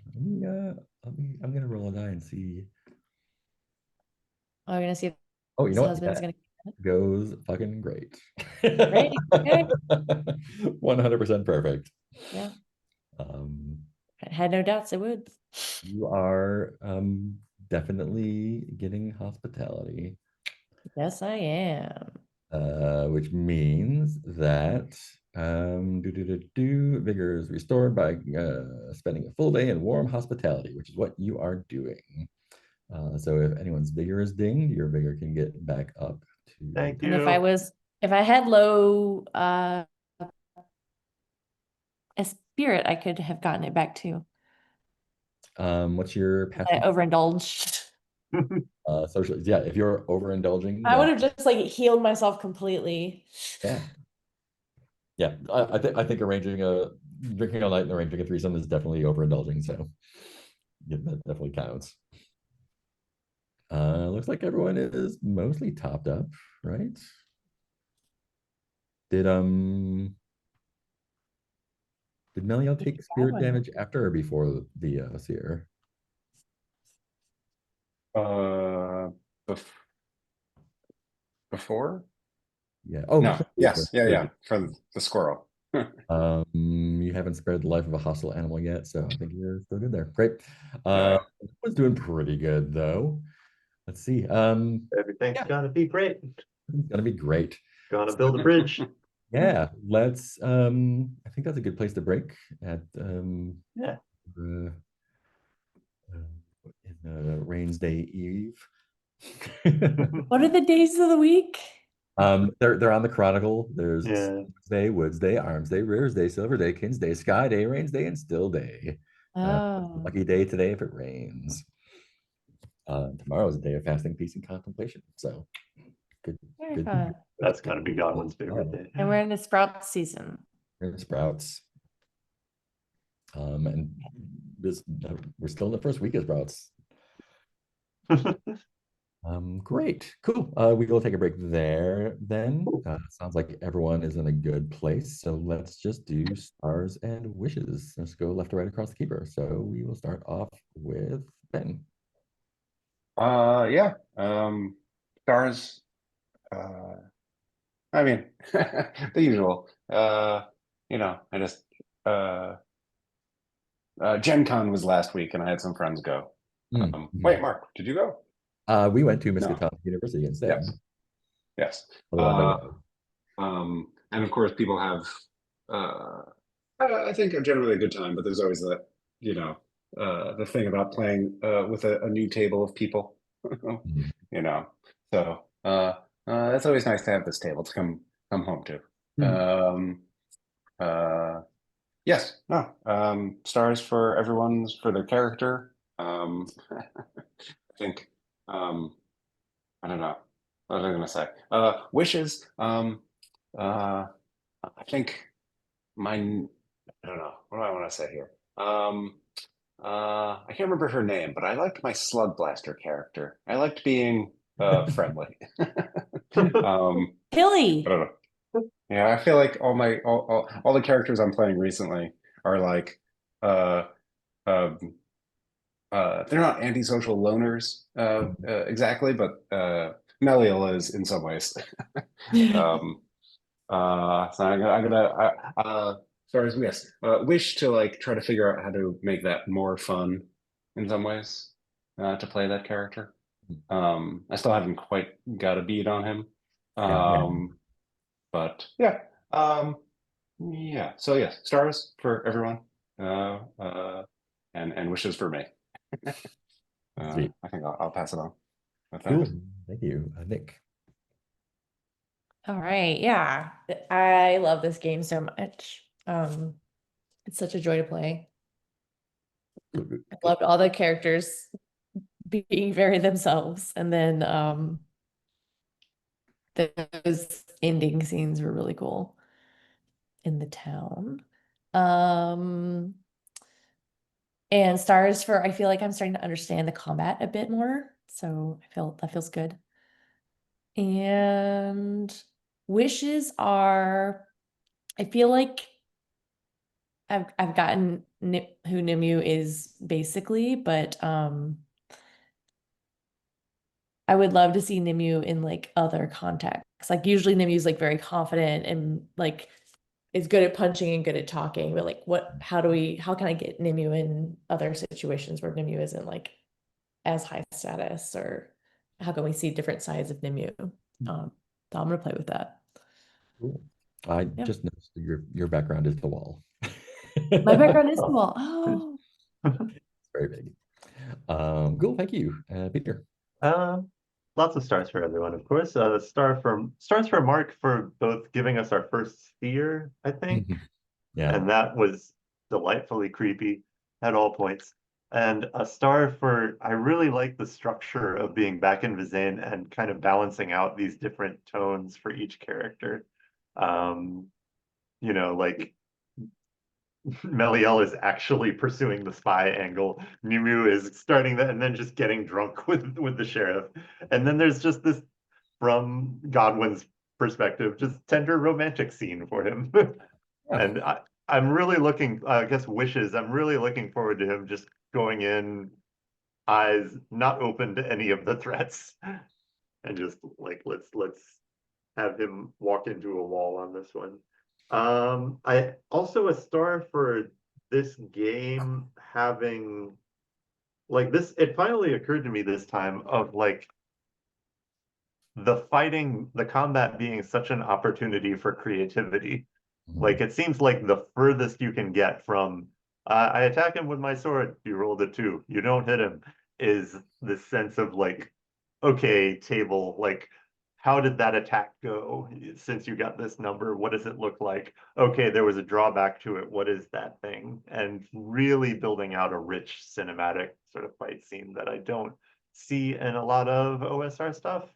me, I'm gonna roll a die and see. Oh, we're gonna see if Oh, you his know what? husband's That gonna. goes fucking great. Great. Okay. 100% perfect. Yeah, Um, I had no doubts it would. you are definitely getting hospitality, Yes, I am. which means that vigor is restored by spending a full day in warm hospitality, which is what you are doing. So if anyone's vigor is dinged, your vigor can get back up to. Thank And you. if I had low a spirit, I could have gotten it back too. What's your I passion? overindulged. Social. Yeah, if you're overindulging, I would then have just like healed myself completely. yeah, yeah. I think arranging a drinking all night and arranging a threesome is definitely overindulging. So yeah, that definitely counts. Looks like everyone is mostly topped up, right? Did Meliel take spirit damage after or before the seer? Uh, bef before? Yeah. Oh, No. Yes. Yeah. very Yeah. good. From the squirrel. You haven't spared the life of a hostile animal yet, so I think you're still good there. Great. Yeah. Was doing pretty good though. Let's see. Everything's Yeah, gonna be great. it's gonna be great. Gonna build a bridge. Yeah, let's I think that's a good place to break at Yeah. uh, in Rains Day Eve. What are the days of the week? They're on the Chronicle. There's Yeah. Day, Woods Day, Arms Day, Rivers Day, Silver Day, King's Day, Sky Day, Rains Day, and Still Day. Oh, Lucky day today if it rains. Tomorrow's a day of fasting, peace, and contemplation. So good, very good. fun. That's gonna be Godwin's favorite day. And we're in the sprout season. And sprouts. And this we're still in the first week of sprouts. Great, cool. We will take a break there then. Sounds like everyone is in a good place. So let's just do stars and wishes. Let's go left to right across the keeper. So we will start off with Ben. Yeah. Stars. I mean, the usual. I just Gen Con was last week, and I had some friends go. Wait, Mark, did you go? We went to No. Miskatonic University instead. Yes. Yes. Otherwise, And of course, people have. I think generally a good time, but there's always that, the thing about playing with a new table of people. you know. So it's always nice to have this table to come home to. Um, yes, no. Stars for everyone's for their character. I think I don't know. What was I gonna say? Wishes. I think mine. I don't know. What do I want to say here? I can't remember her name, but I liked my Slug Blaster character. I liked being friendly. I Hilly. don't know. Yeah, I feel like all the characters I'm playing recently are like uh um they're not antisocial loners exactly, but Meliel is in some ways. Um so sorry, yes, wish to like try to figure out how to make that more fun in some ways to play that character. I still haven't quite got a beat on him. yeah. But yeah. Yeah. So yes, stars for everyone. And wishes for me. Sweet. I think I'll pass it on with Cool. that. Thank you, Nick. All right. Yeah. I love this game so much. It's such a joy to play. I loved all the characters being very themselves. And then those ending scenes were really cool in the town. And stars for I feel like I'm starting to understand the combat a bit more. So I feel that feels good. And wishes are I feel like I've gotten who Nimue is basically, but I would love to see Nimue in like other contexts. Like usually Nimue's like very confident and like is good at punching and good at talking, but like how can I get Nimue in other situations where Nimue isn't like as high status, or how can we see different sides of Nimue? So I'm gonna play with that. Cool. I Yeah. just noticed that your background is the wall. My background is the wall. Oh, Very big. Cool. Thank you, Peter. Lots of stars for everyone, of course. Stars for Mark for both giving us our first sphere, I think. Yeah. And that was delightfully creepy at all points. And a star for, I really like the structure of being back in Visane and kind of balancing out these different tones for each character. Like Meliel is actually pursuing the spy angle. Nimue is starting that and then just getting drunk with the sheriff. And then there's just this, from Godwin's perspective, just tender romantic scene for him. And I'm really looking, I guess wishes, I'm really looking forward to him just going in, eyes not open to any of the threats. And just like, let's have him walk into a wall on this one. I also a star for this game having like this, it finally occurred to me this time of like the combat being such an opportunity for creativity. Like it seems like the furthest you can get from I attack him with my sword, you rolled a 2, you don't hit him, is this sense of like, okay, table, like how did that attack go? Since you got this number, what does it look like? Okay, there was a drawback to it. What is that thing? And really building out a rich cinematic sort of fight scene that I don't see in a lot of OSR stuff.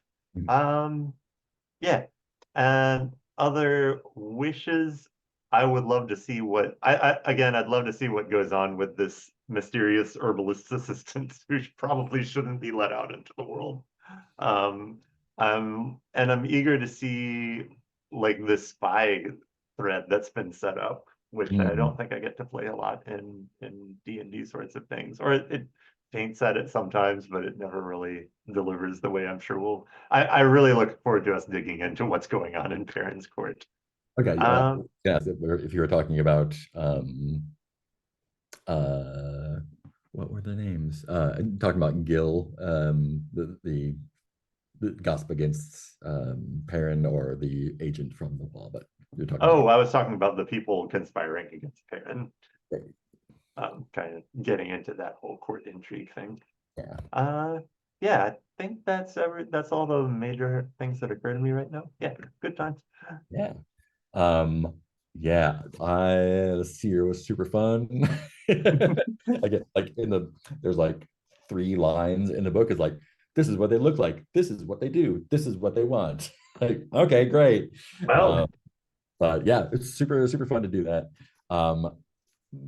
Yeah. And other wishes, I would love to see what I'd love to see what goes on with this mysterious herbalist assistant who probably shouldn't be let out into the world. Um, and I'm eager to see like this spy thread that's been set up, which I don't think I get to play a lot in D&D sorts of things, or it paints at it sometimes, but it never really delivers the way I'm sure I really look forward to us digging into what's going on in Perrin's court. Okay. Yeah. If you were talking about what were the names? Talking about Gil, the gossip against Perrin, or the agent from the wall, but you're talking I was talking about the people conspiring against Perrin. about, Kind of getting into that whole court intrigue thing. yeah. Yeah, I think that's all the major things that occur to me right now. Yeah, good times. Yeah. Yeah, the Seer was super fun. I get like there's like 3 lines in the book is like, this is what they look like, this is what they do, this is what they want. Like, okay, great. Well, But yeah, it's super fun to do that.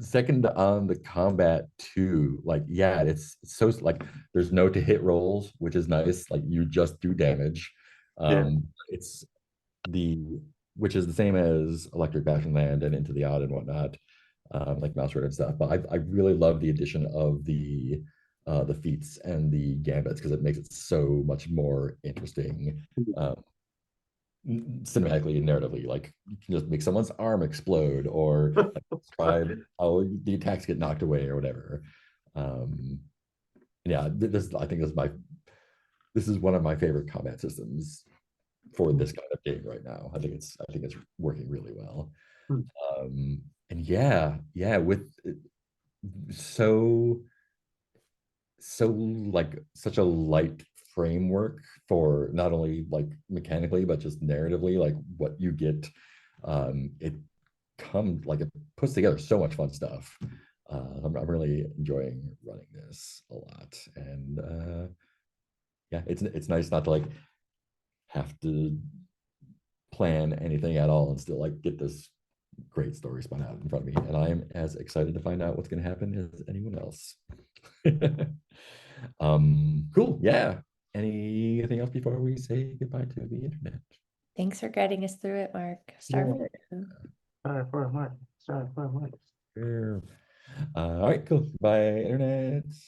Second on the combat too, like yeah, it's so like there's no to hit rolls, which is nice. Like you just do damage. It's which is the same as Electric Bastionland and Into the Odd and whatnot, like Mouse Road and stuff. But I really love the addition of the feats and the gambits, because it makes it so much more interesting. Cinematically and narratively, like you can just make someone's arm explode, or like, try how the attacks get knocked away or whatever. Yeah, I think this is one of my favorite combat systems for this kind of game right now. I think it's working really well. And yeah, with so like such a light framework for not only like mechanically but just narratively, like what you get, it puts together so much fun stuff. I'm really enjoying running this a lot, and yeah, it's nice not to like have to plan anything at all and still like get this great story spun out in front of me, and I'm as excited to find out what's going to happen as anyone else. Cool. Yeah. Anything else before we say goodbye to the internet? thanks for guiding us through it, Mark. for Mark. Sure. All right, cool. Bye, internet.